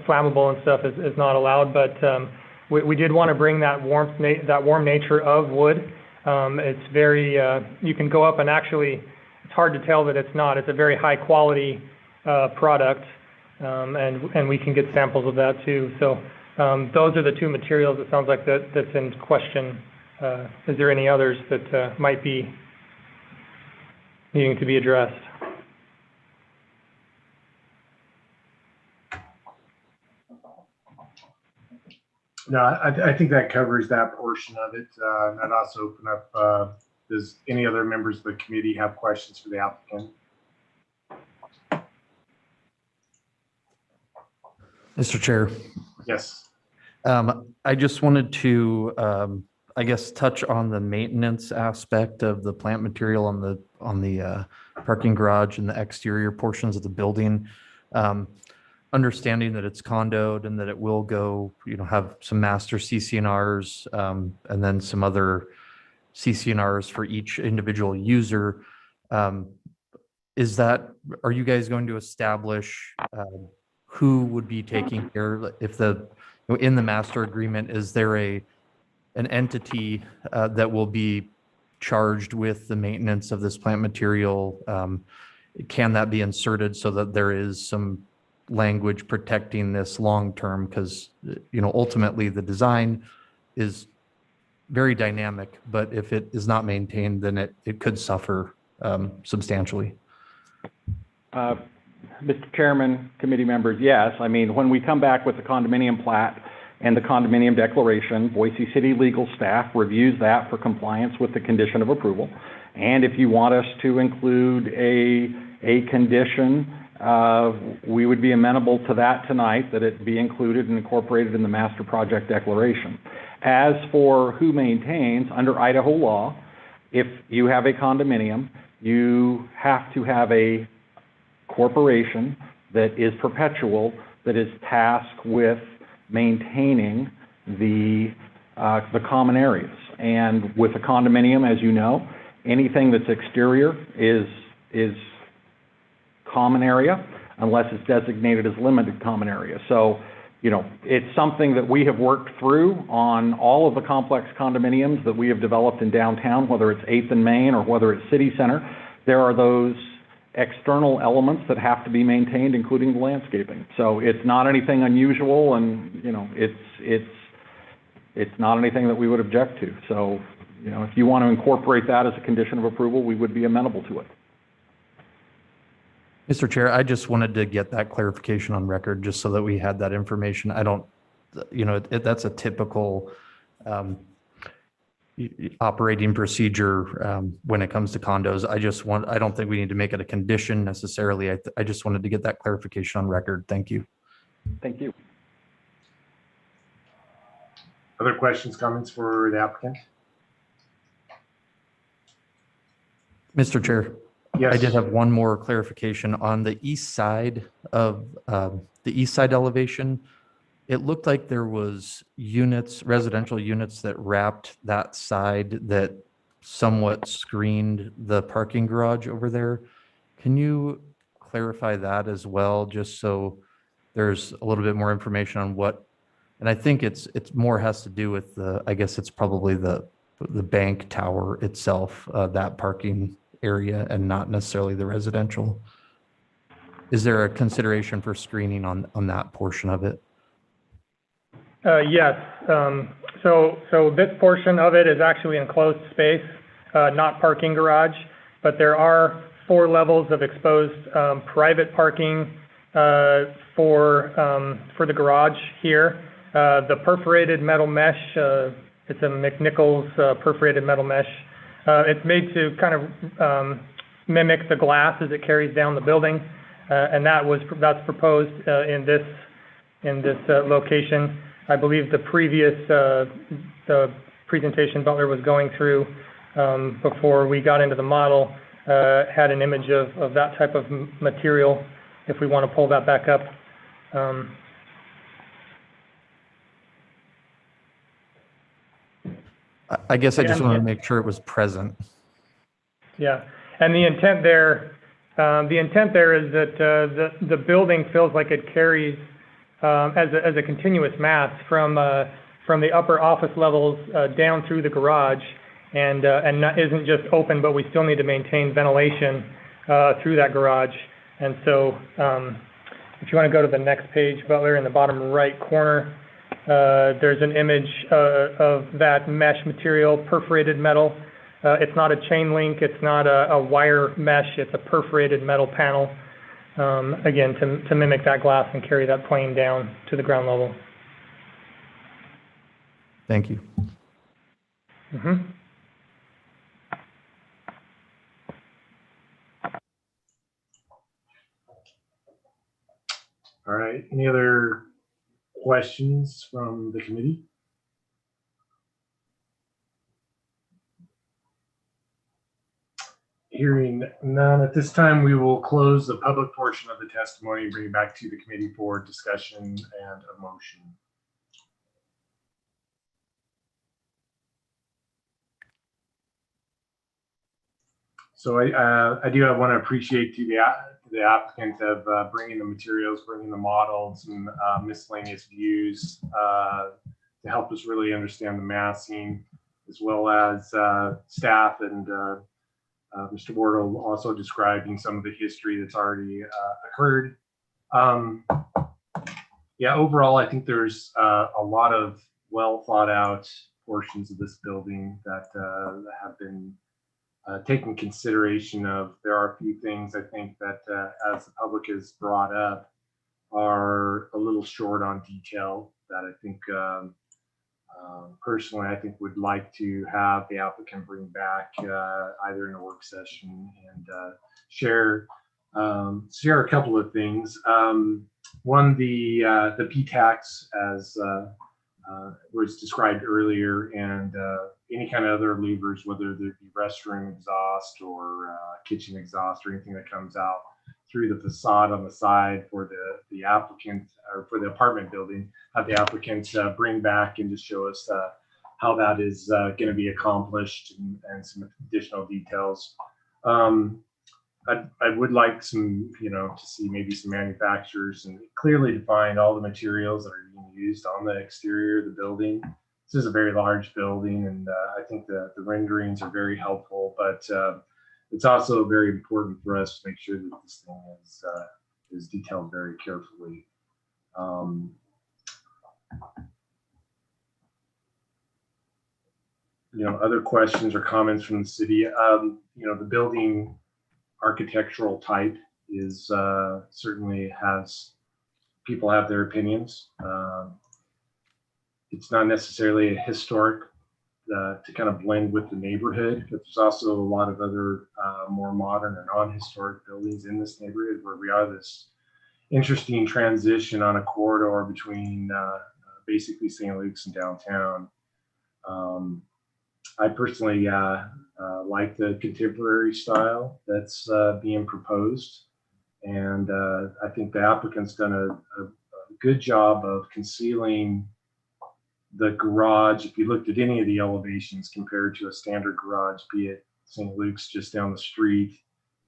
flammable and stuff is not allowed. But we did want to bring that warm nature of wood. It's very you can go up and actually it's hard to tell that it's not. It's a very high quality product, and we can get samples of that too. So those are the two materials. It sounds like that's in question. Is there any others that might be needing to be addressed? No, I think that covers that portion of it. I'd also open up, does any other members of the committee have questions for the applicant? Mr. Chair. Yes. I just wanted to I guess touch on the maintenance aspect of the plant material on the parking garage and the exterior portions of the building. Understanding that it's condoed and that it will go, have some master CC&Rs and then some other CC&Rs for each individual user. Are you guys going to establish who would be taking care if in the master agreement, is there an entity that will be charged with the maintenance of this plant material? Can that be inserted so that there is some language protecting this long-term? Because, ultimately the design is very dynamic, but if it is not maintained, then it could suffer substantially. Mr. Chairman, committee members, yes. I mean, when we come back with the condominium plat and the condominium declaration, Boise City legal staff reviews that for compliance with the condition of approval. And if you want us to include a condition, we would be amenable to that tonight, that it be included and incorporated in the master project declaration. As for who maintains, under Idaho law, if you have a condominium, you have to have a corporation that is perpetual, that is tasked with maintaining the common areas. And with a condominium, as you know, anything that's exterior is common area unless it's designated as limited common area. So, you know, it's something that we have worked through on all of the complex condominiums that we have developed in downtown, whether it's 8th and Main or whether it's City Center. There are those external elements that have to be maintained, including the landscaping. So it's not anything unusual, and, you know, it's not anything that we would object to. So, you know, if you want to incorporate that as a condition of approval, we would be amenable to it. Mr. Chair, I just wanted to get that clarification on record, just so that we had that information. I don't, you know, that's a typical operating procedure when it comes to condos. I don't think we need to make it a condition necessarily. I just wanted to get that clarification on record. Thank you. Thank you. Other questions, comments for the applicant? Mr. Chair. Yes. I did have one more clarification on the east side of the east side elevation. It looked like there was units, residential units that wrapped that side that somewhat screened the parking garage over there. Can you clarify that as well, just so there's a little bit more information on what, and I think it's more has to do with I guess it's probably the bank tower itself, that parking area, and not necessarily the residential. Is there a consideration for screening on that portion of it? Yes. So this portion of it is actually enclosed space, not parking garage, but there are 4 levels of exposed private parking for the garage here. The perforated metal mesh, it's a McNichols perforated metal mesh. It's made to kind of mimic the glass as it carries down the building, and that's proposed in this location. I believe the previous the presentation Butler was going through before we got into the model had an image of that type of material. If we want to pull that back up. I guess I just wanted to make sure it was present. Yeah, and the intent there is that the building feels like it carries as a continuous mass from the upper office levels down through the garage, and isn't just open, but we still need to maintain ventilation through that garage. And so, if you want to go to the next page, Butler, in the bottom right corner, there's an image of that mesh material, perforated metal. It's not a chain link, it's not a wire mesh, it's a perforated metal panel, again, to mimic that glass and carry that plane down to the ground level. Thank you. Mm-hmm. All right, any other questions from the committee? Hearing none at this time, we will close the public portion of the testimony and bring it back to the committee for discussion and a motion. So I do want to appreciate to the applicant of bringing the materials, bringing the models and miscellaneous views to help us really understand the massing, as well as staff and Mr. Wardle also describing some of the history that's already occurred. Yeah, overall, I think there's a lot of well thought out portions of this building that have been taken consideration of. There are a few things I think that as the public has brought up are a little short on detail that I think personally I think would like to have the applicant bring back either in a work session and share a couple of things. One, the P-tax, as was described earlier, and any kind of other louvers, whether they be restroom exhaust or kitchen exhaust or anything that comes out through the facade on the side for the applicant or for the apartment building, have the applicant bring back and just show us how that is going to be accomplished and some additional details. I would like some, to see maybe some manufacturers and clearly define all the materials that are being used on the exterior of the building. This is a very large building, and I think the renderings are very helpful, but it's also very important for us to make sure that this thing is detailed very carefully. Other questions or comments from the city. The building architectural type is certainly people have their opinions. It's not necessarily a historic to kind of blend with the neighborhood, but there's also a lot of other more modern or non-historic buildings in this neighborhood where we are this interesting transition on a corridor between basically St. Luke's and downtown. I personally like the contemporary style that's being proposed. And I think the applicant's done a good job of concealing the garage. If you looked at any of the elevations compared to a standard garage, be it St. Luke's just down the street,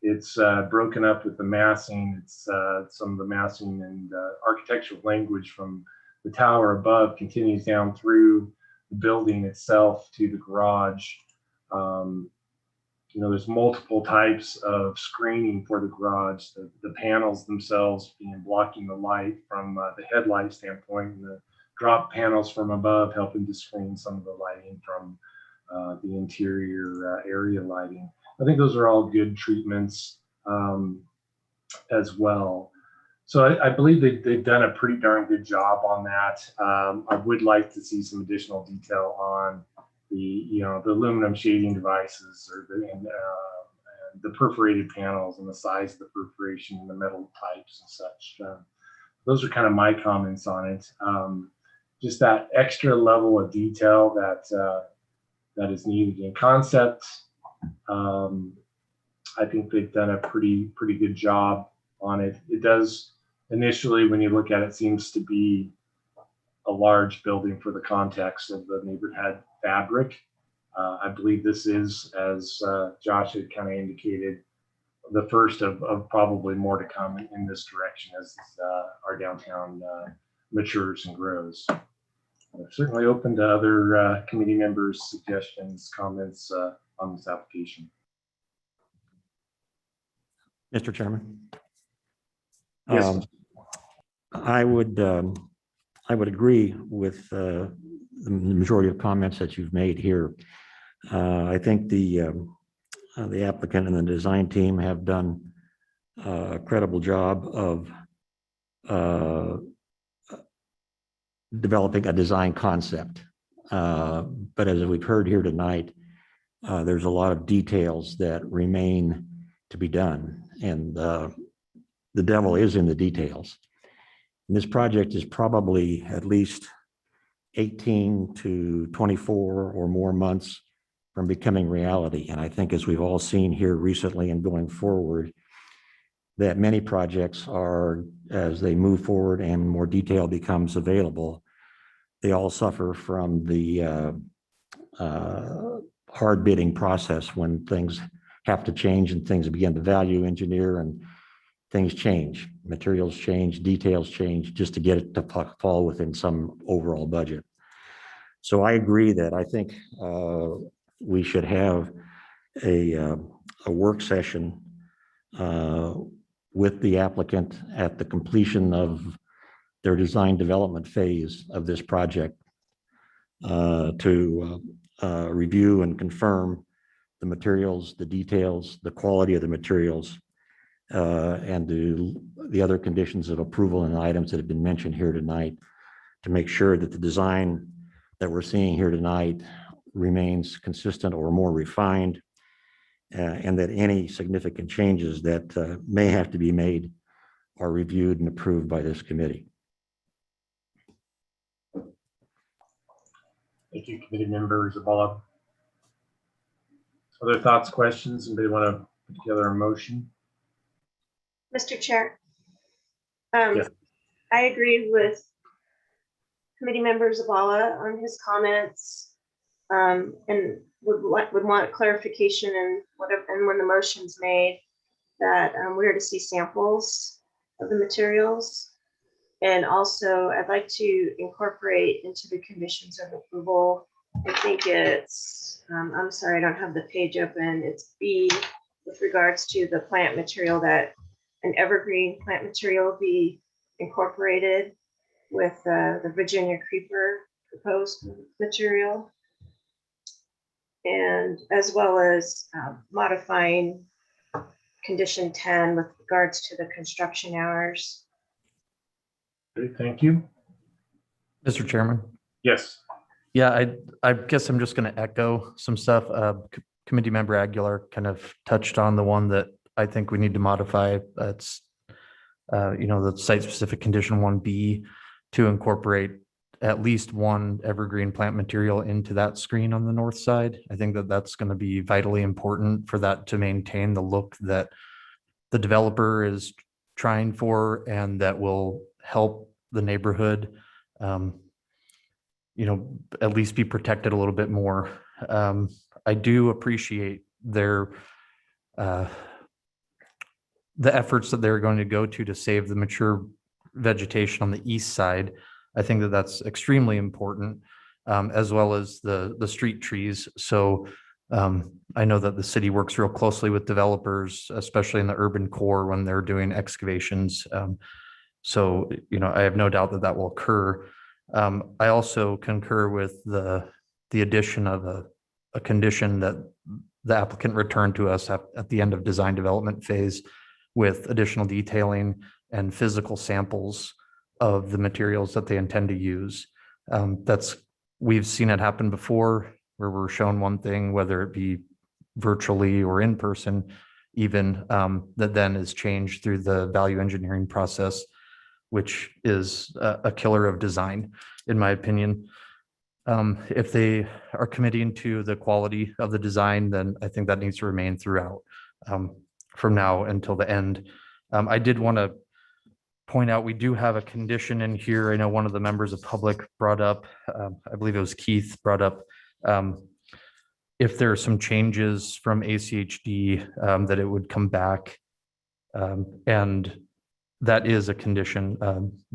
it's broken up with the massing. It's some of the massing and architectural language from the tower above continues down through the building itself to the garage. There's multiple types of screening for the garage. The panels themselves blocking the light from the headlight standpoint, and the drop panels from above helping to screen some of the lighting from the interior area lighting. I think those are all good treatments as well. So I believe they've done a pretty darn good job on that. I would like to see some additional detail on the aluminum shading devices or the perforated panels and the size of the perforation and the metal types and such. Those are kind of my comments on it. Just that extra level of detail that is needed in concept. I think they've done a pretty good job on it. It does initially, when you look at it, seems to be a large building for the context of the neighborhood fabric. I believe this is, as Josh had kind of indicated, the first of probably more to come in this direction as our downtown matures and grows. I'm certainly open to other committee members' suggestions, comments on this application. Mr. Chairman. Yes. I would agree with the majority of comments that you've made here. I think the applicant and the design team have done a credible job of developing a design concept. But as we've heard here tonight, there's a lot of details that remain to be done, and the devil is in the details. And this project is probably at least 18 to 24 or more months from becoming reality. And I think, as we've all seen here recently and going forward, that many projects are, as they move forward and more detail becomes available, they all suffer from the hard bidding process when things have to change and things begin to value engineer and things change, materials change, details change, just to get it to fall within some overall budget. So I agree that I think we should have a work session with the applicant at the completion of their design development phase of this project to review and confirm the materials, the details, the quality of the materials, and the other conditions of approval and items that have been mentioned here tonight, to make sure that the design that we're seeing here tonight remains consistent or more refined, and that any significant changes that may have to be made are reviewed and approved by this committee. Thank you, committee member Zabala. Other thoughts, questions? Anybody want to put together a motion? Mr. Chair, Yes. I agree with committee member Zabala on his comments, and would want clarification and whatever, and when the motion's made, that we are to see samples of the materials. And also, I'd like to incorporate into the conditions of approval, I think it's, I'm sorry, I don't have the page open. It's B, with regards to the plant material, that an evergreen plant material be incorporated with the Virginia creeper proposed material. And as well as modifying condition 10 with regards to the construction hours. Okay, thank you. Mr. Chairman. Yes. Yeah, I guess I'm just going to echo some stuff. Committee member Aguilar kind of touched on the one that I think we need to modify. That's, the site-specific condition 1B to incorporate at least one evergreen plant material into that screen on the north side. I think that that's going to be vitally important for that to maintain the look that the developer is trying for, and that will help the neighborhood, at least be protected a little bit more. I do appreciate their the efforts that they're going to go to save the mature vegetation on the east side. I think that that's extremely important, as well as the street trees. So I know that the city works real closely with developers, especially in the urban core when they're doing excavations. So, I have no doubt that that will occur. I also concur with the addition of a condition that the applicant returned to us at the end of design development phase with additional detailing and physical samples of the materials that they intend to use. We've seen it happen before, where we're shown one thing, whether it be virtually or in person, even that then is changed through the value engineering process, which is a killer of design, in my opinion. If they are committing to the quality of the design, then I think that needs to remain throughout, from now until the end. I did want to point out, we do have a condition in here. I know one of the members of public brought up, I believe it was Keith, brought up if there are some changes from ACHD, that it would come back. And that is a condition.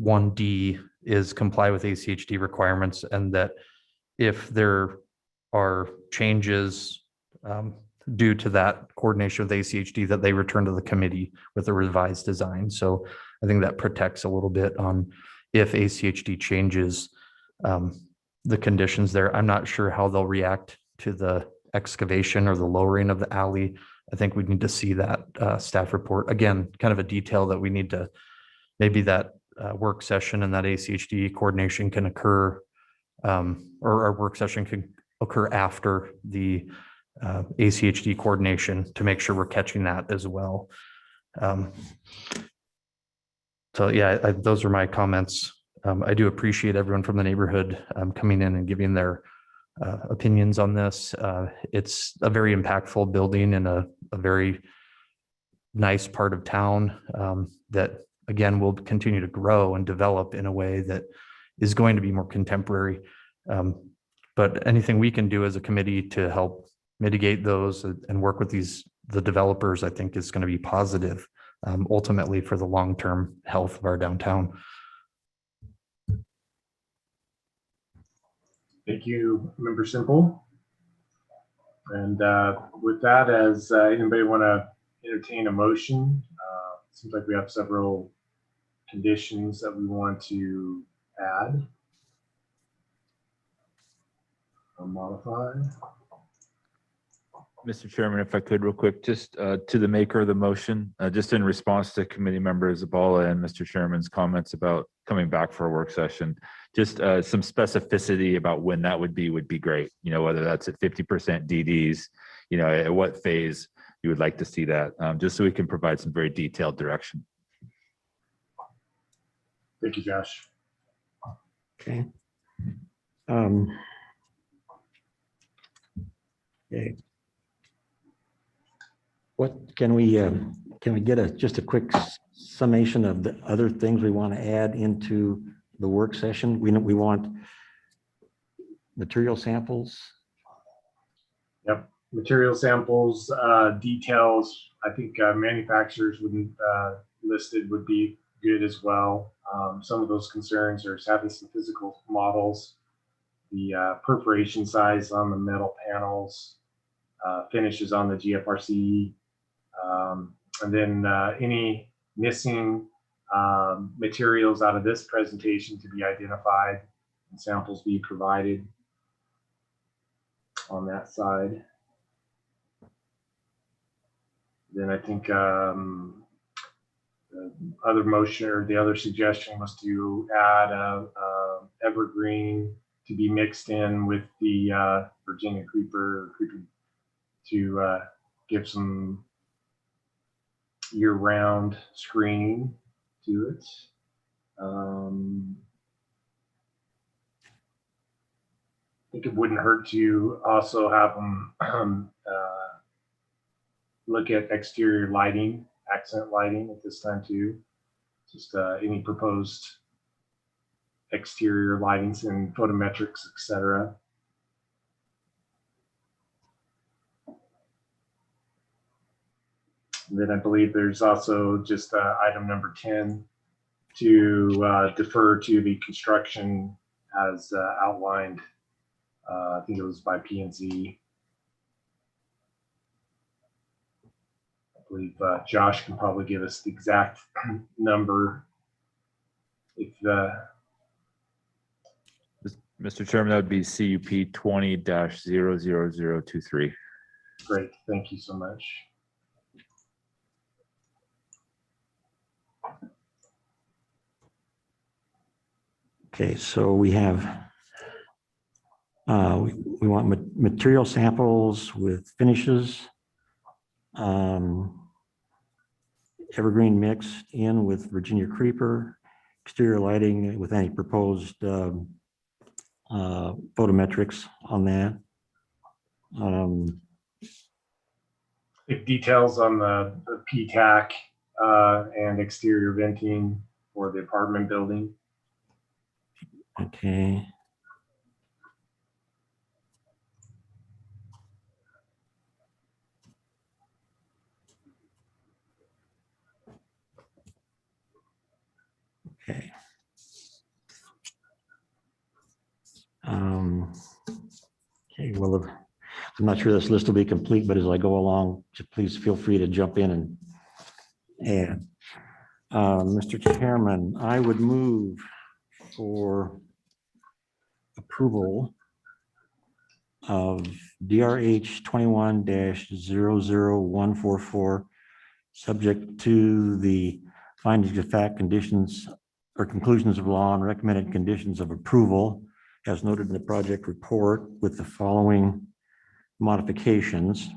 1D is comply with ACHD requirements, and that if there are changes due to that coordination with ACHD, that they return to the committee with a revised design. So I think that protects a little bit on if ACHD changes the conditions there. I'm not sure how they'll react to the excavation or the lowering of the alley. I think we need to see that staff report. Again, kind of a detail that we need to, maybe that work session and that ACHD coordination can occur, or our work session can occur after the ACHD coordination to make sure we're catching that as well. So yeah, those are my comments. I do appreciate everyone from the neighborhood coming in and giving their opinions on this. It's a very impactful building in a very nice part of town that, again, will continue to grow and develop in a way that is going to be more contemporary. But anything we can do as a committee to help mitigate those and work with the developers, I think is going to be positive, ultimately, for the long-term health of our downtown. Thank you, Member Simple. And with that, as anybody want to entertain a motion? Seems like we have several conditions that we want to add or modify. Mr. Chairman, if I could real quick, just to the maker of the motion, just in response to committee members Zabala and Mr. Chairman's comments about coming back for a work session, just some specificity about when that would be great. Whether that's at 50% DDs, at what phase you would like to see that, just so we can provide some very detailed direction. Thank you, Josh. Okay. Okay. What can we get just a quick summation of the other things we want to add into the work session? We want material samples. Yep, material samples, details. I think manufacturers wouldn't listed would be good as well. Some of those concerns are having some physical models, the perforation size on the metal panels, finishes on the GFRC, and then any missing materials out of this presentation to be identified and samples be provided on that side. Then I think the other motion or the other suggestion was to add a evergreen to be mixed in with the Virginia creeper to give some year-round screening to it. I think it wouldn't hurt to also have them look at exterior lighting, accent lighting at this time too. Just any proposed exterior lightings and photometrics, etc. Then I believe there's also just item number 10 to defer to the construction as outlined. I think it was by P&Z. I believe Josh can probably give us the exact number. If Mr. Chairman, that would be CUP 20-00023. Great, thank you so much. Okay, so we have, we want material samples with finishes, evergreen mixed in with Virginia creeper, exterior lighting with any proposed photometrics on that. Details on the PTAC and exterior venting for the apartment building. Okay. Okay. Okay, well, I'm not sure this list will be complete, but as I go along, just please feel free to jump in and add. Mr. Chairman, I would move for approval of DRH 21-00144, subject to the findings of fact, conditions or conclusions of law and recommended conditions of approval as noted in the project report with the following modifications.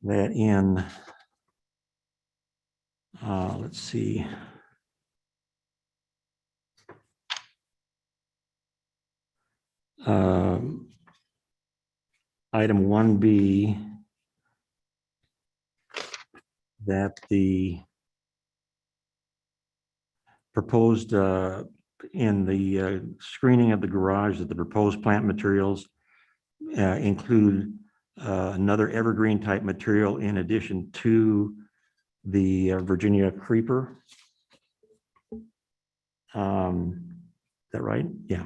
That in, let's see. Item 1B, that the proposed in the screening of the garage, that the proposed plant materials include another evergreen type material in addition to the Virginia creeper. Is that right? Yeah.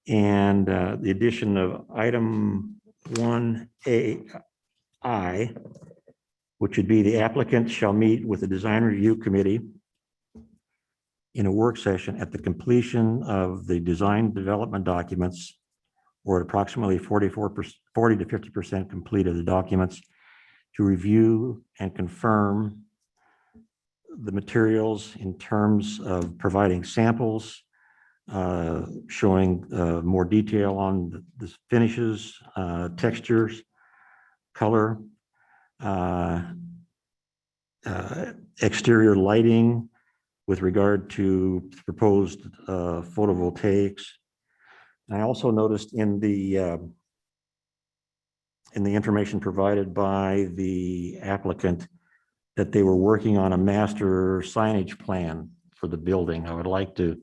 And the addition of item 1AI, which would be the applicant shall meet with the design review committee in a work session at the completion of the design development documents, or at approximately 40 to 50% complete of the documents, to review and confirm the materials in terms of providing samples, showing more detail on the finishes, textures, color, exterior lighting with regard to proposed photovoltaics, I also noticed in the information provided by the applicant that they were working on a master signage plan for the building. I would like to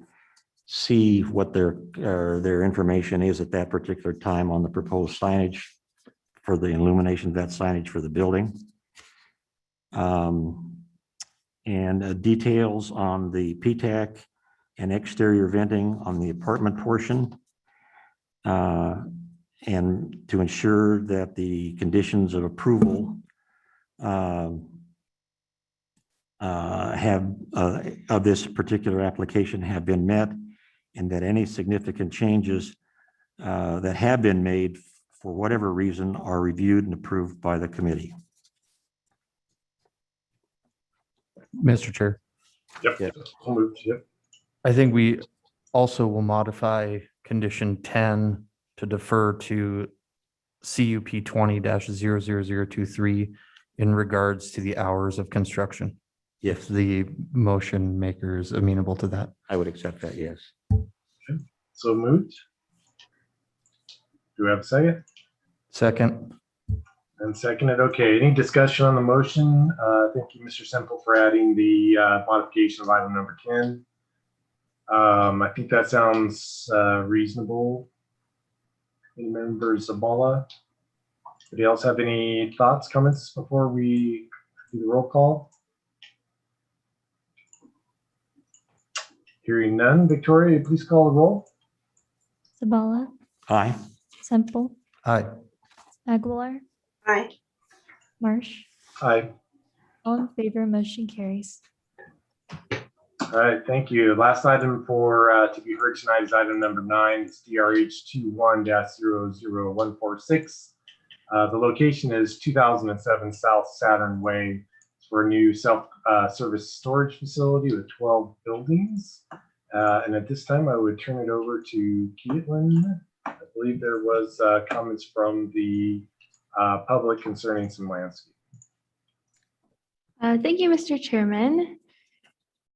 see what their information is at that particular time on the proposed signage for the illumination of that signage for the building. And details on the PTAC and exterior venting on the apartment portion. And to ensure that the conditions of approval of this particular application have been met, and that any significant changes that have been made for whatever reason are reviewed and approved by the committee. Mr. Chair, Yep. So moved. Yep. I think we also will modify condition 10 to defer to CUP 20-00023 in regards to the hours of construction. Yes. If the motion maker is amenable to that. I would accept that, yes. Okay. So moved. Do we have a second? Second. And seconded. Okay. Any discussion on the motion? Thank you, Mr. Semple, for adding the modification of item number 10. I think that sounds reasonable. Any members of Zabala? Anybody else have any thoughts, comments before we do the roll call? Hearing none. Victoria, please call the roll. Zabala, Aye. Semple, Aye. Aguilar, Aye. Marsh. Aye. All in favor, motion carries. All right, thank you. Last item for to be heard tonight is item number 9. It's DRH 21-00146. The location is 2007 South Saturn Way. It's for a new self-service storage facility with 12 buildings. And at this time, I would turn it over to Caitlin. I believe there was comments from the public concerning some landscape. Thank you, Mr. Chairman.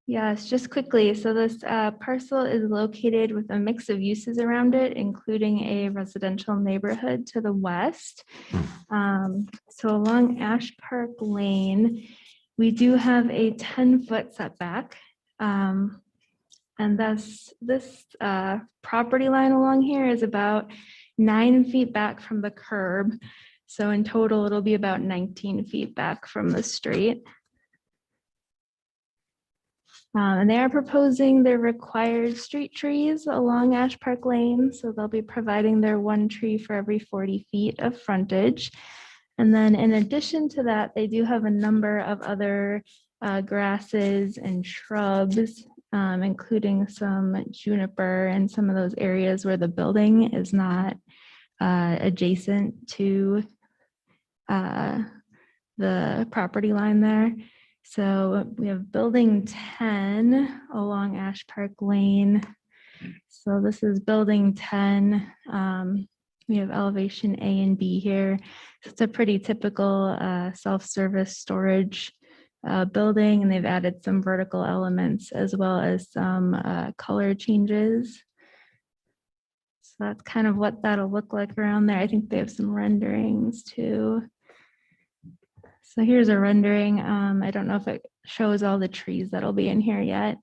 Yes, just quickly. So this parcel is located with a mix of uses around it, including a residential neighborhood to the west. So along Ash Park Lane, we do have a 10-foot setback. And thus this property line along here is about 9 feet back from the curb. So in total, it'll be about 19 feet back from the street. And they are proposing their required street trees along Ash Park Lane. So they'll be providing their 1 tree for every 40 feet of frontage. And then in addition to that, they do have a number of other grasses and shrubs, including some juniper and some of those areas where the building is not adjacent to the property line there. So we have building 10 along Ash Park Lane. So this is building 10. We have elevation A and B here. So it's a pretty typical self-service storage building, and they've added some vertical elements as well as some color changes. So that's kind of what that'll look like around there. I think they have some renderings too. So here's a rendering. I don't know if it shows all the trees that'll be in here yet.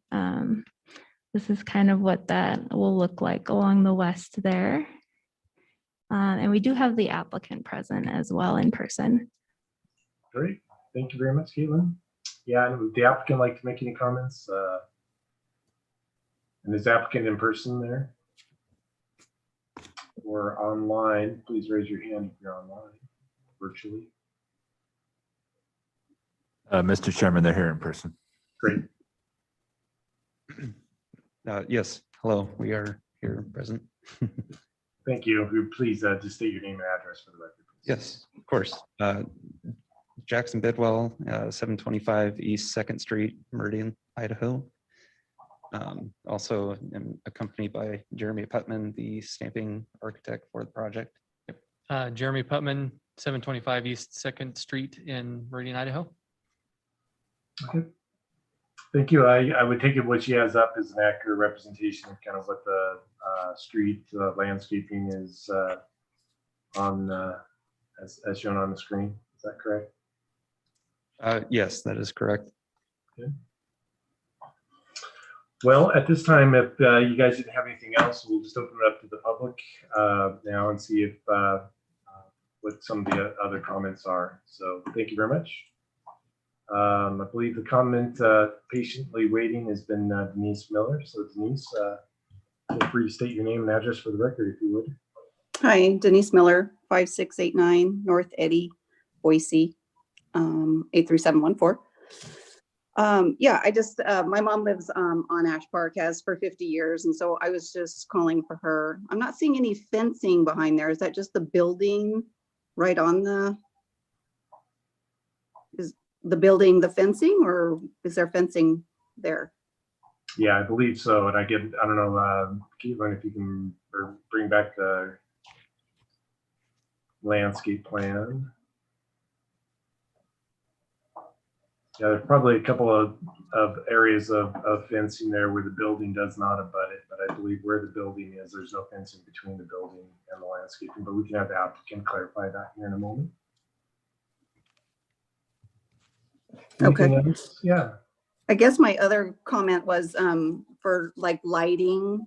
This is kind of what that will look like along the west there. And we do have the applicant present as well in person. Great. Thank you very much, Caitlin. Yeah, and would the applicant like to make any comments? And is the applicant in person there? Or online? Please raise your hand if you're online, virtually. Mr. Chairman, they're here in person. Great. Yes, hello, we are here present. Thank you. Please just state your name and address for the record. Yes, of course. Jackson Bidwell, 725 East 2nd Street, Meridian, Idaho. Also am accompanied by Jeremy Putman, the stamping architect for the project. Jeremy Putman, 725 East 2nd Street in Meridian, Idaho. Okay. Thank you. I would take it what she has up is an accurate representation of kind of what the street landscaping is on as shown on the screen. Is that correct? Yes, that is correct. Okay. Well, at this time, if you guys didn't have anything else, we'll just open it up to the public now and see if what some of the other comments are. So thank you very much. I believe the comment patiently waiting has been Denise Miller. So Denise, feel free to state your name and address for the record if you would. Hi, Denise Miller, 5689 North Eddy, Boise, 83714. Yeah, I just, my mom lives on Ash Park, has for 50 years. And so I was just calling for her. I'm not seeing any fencing behind there. Is that just the building right on is the building the fencing, or is there fencing there? Yeah, I believe so. And I don't know, Caitlin, if you can bring back the landscape plan. Yeah, there's probably a couple of areas of fencing there where the building does not abut it, but I believe where the building is, there's no fencing between the building and the landscaping, but we can have the applicant clarify that here in a moment. Okay. Anything else? Yeah. I guess my other comment was for like lighting.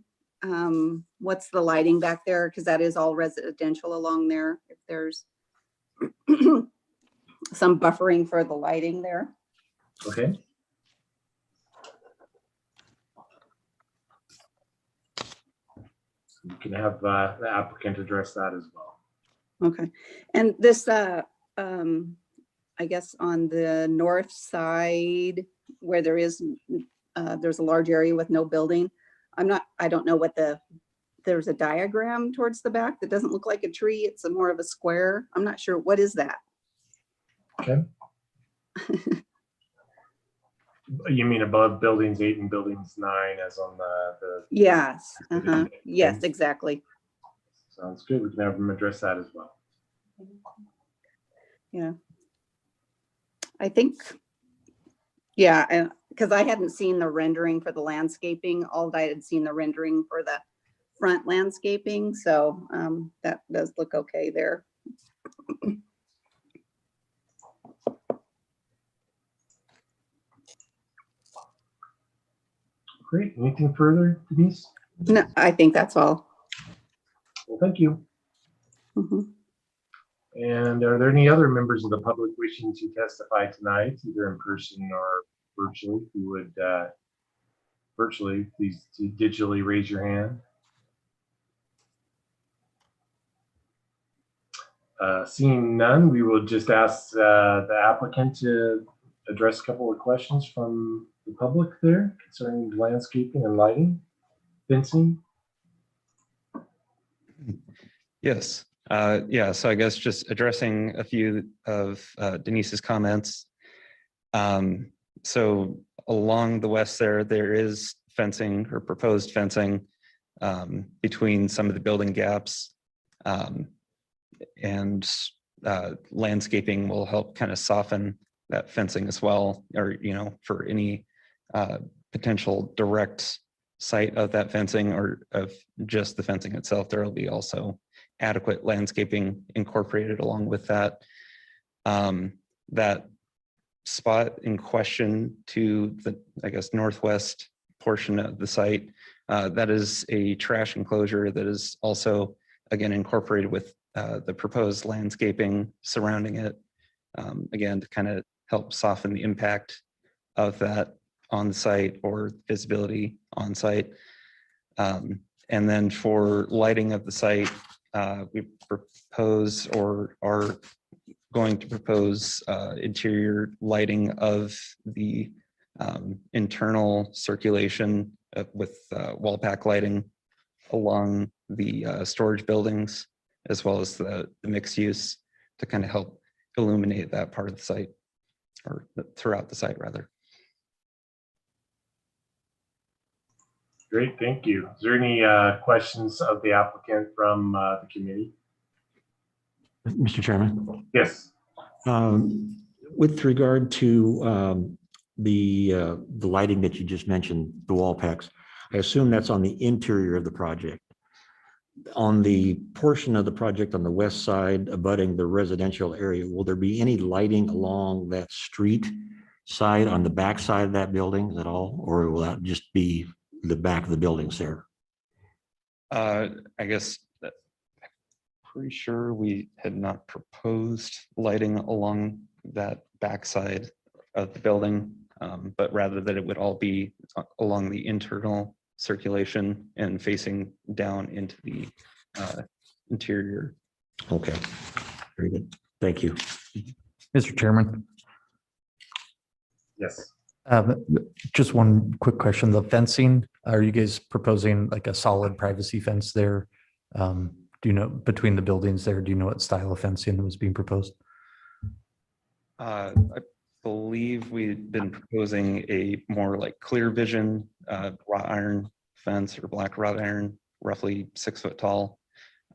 What's the lighting back there? Because that is all residential along there. If there's some buffering for the lighting there. Okay. You can have the applicant address that as well. Okay. And this, I guess on the north side where there is, there's a large area with no building. I don't know what there's a diagram towards the back that doesn't look like a tree. It's more of a square. I'm not sure. What is that? Okay. You mean above buildings 8 and buildings 9 as on the Yes. Yes, exactly. Sounds good. We can have them address that as well. Yeah. I think, yeah, and because I hadn't seen the rendering for the landscaping, all I had seen the rendering for the front landscaping. So that does look okay there. Great. Anything further, Denise? No, I think that's all. Well, thank you. And are there any other members of the public wishing to testify tonight, either in person or virtually? If you would virtually, please digitally raise your hand. Seeing none, we will just ask the applicant to address a couple of questions from the public there concerning landscaping and lighting, fencing. Yes. Yeah, so I guess just addressing a few of Denise's comments. So along the west there is fencing or proposed fencing between some of the building gaps, and landscaping will help kind of soften that fencing as well, or, you know, for any potential direct site of that fencing or of just the fencing itself, there will be also adequate landscaping incorporated along with that. That spot in question to the, I guess, northwest portion of the site, that is a trash enclosure that is also, again, incorporated with the proposed landscaping surrounding it, again, to kind of help soften the impact of that on site or visibility on site. And then for lighting of the site, we propose or are going to propose interior lighting of the internal circulation with wall pack lighting along the storage buildings, as well as the mixed use, to kind of help illuminate that part of the site, or throughout the site rather. Great, thank you. Is there any questions of the applicant from the committee? Mr. Chairman? Yes. With regard to the lighting that you just mentioned, the wall packs, I assume that's on the interior of the project. On the portion of the project on the west side abutting the residential area, will there be any lighting along that street side on the back side of that building at all? Or will that just be the back of the buildings there? I guess that pretty sure we had not proposed lighting along that backside of the building, but rather that it would all be along the internal circulation and facing down into the interior. Okay, very good. Thank you. Mr. Chairman, Yes. just one quick question. The fencing, are you guys proposing like a solid privacy fence there? Do you know, between the buildings there, do you know what style of fencing was being proposed? I believe we've been proposing a more like clear vision wrought iron fence or black wrought iron, roughly 6 foot tall.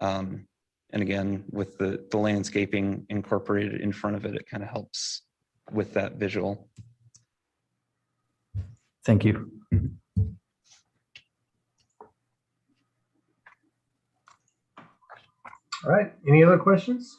And again, with the landscaping incorporated in front of it, it kind of helps with that visual. Thank you. All right, any other questions?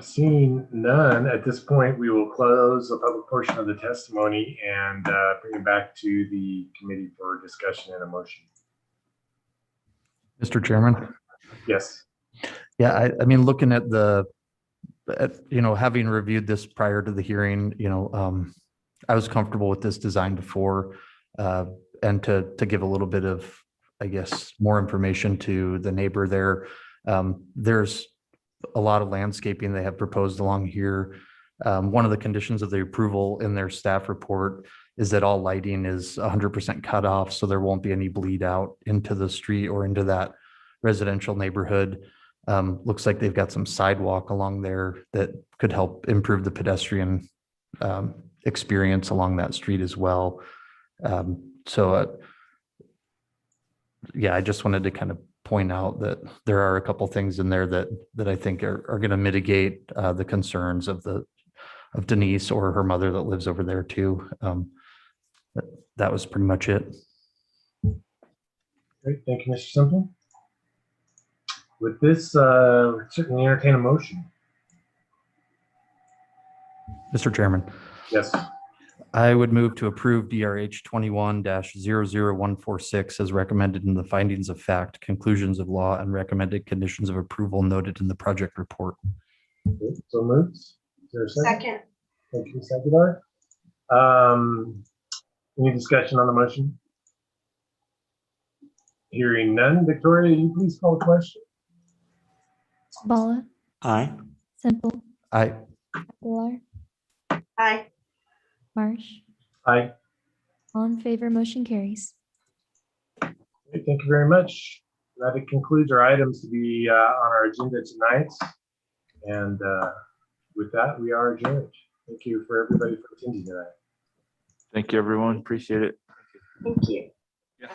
Seeing none, at this point, we will close the public portion of the testimony and bring it back to the committee for discussion and a motion. Mr. Chairman? Yes. Yeah, I mean, looking at having reviewed this prior to the hearing, I was comfortable with this design before. And to give a little bit of, I guess, more information to the neighbor there, there's a lot of landscaping they have proposed along here. One of the conditions of the approval in their staff report is that all lighting is 100% cut off, so there won't be any bleed out into the street or into that residential neighborhood. Looks like they've got some sidewalk along there that could help improve the pedestrian experience along that street as well. Yeah, I just wanted to kind of point out that there are a couple things in there that I think are going to mitigate the concerns of Denise or her mother that lives over there too. That was pretty much it. Great, thank you, Mr. Simple. With this, certainly entertain a motion. Mr. Chairman. Yes. I would move to approve DRH 21-00146 as recommended in the findings of fact, conclusions of law, and recommended conditions of approval noted in the project report. Okay, so moved. Is there a second? Second. Thank you, Ms. Aguilar. Any discussion on the motion? Hearing none. Victoria, will you please call the question? Bala, Aye. Simple, Aye. Aguilar, Aye. Marsh. Aye. All in favor, motion carries. Okay, thank you very much. That concludes our items to be on our agenda tonight. And with that, we are adjourned. Thank you for everybody for attending tonight. Thank you, everyone. Appreciate it. Thank you. Yeah.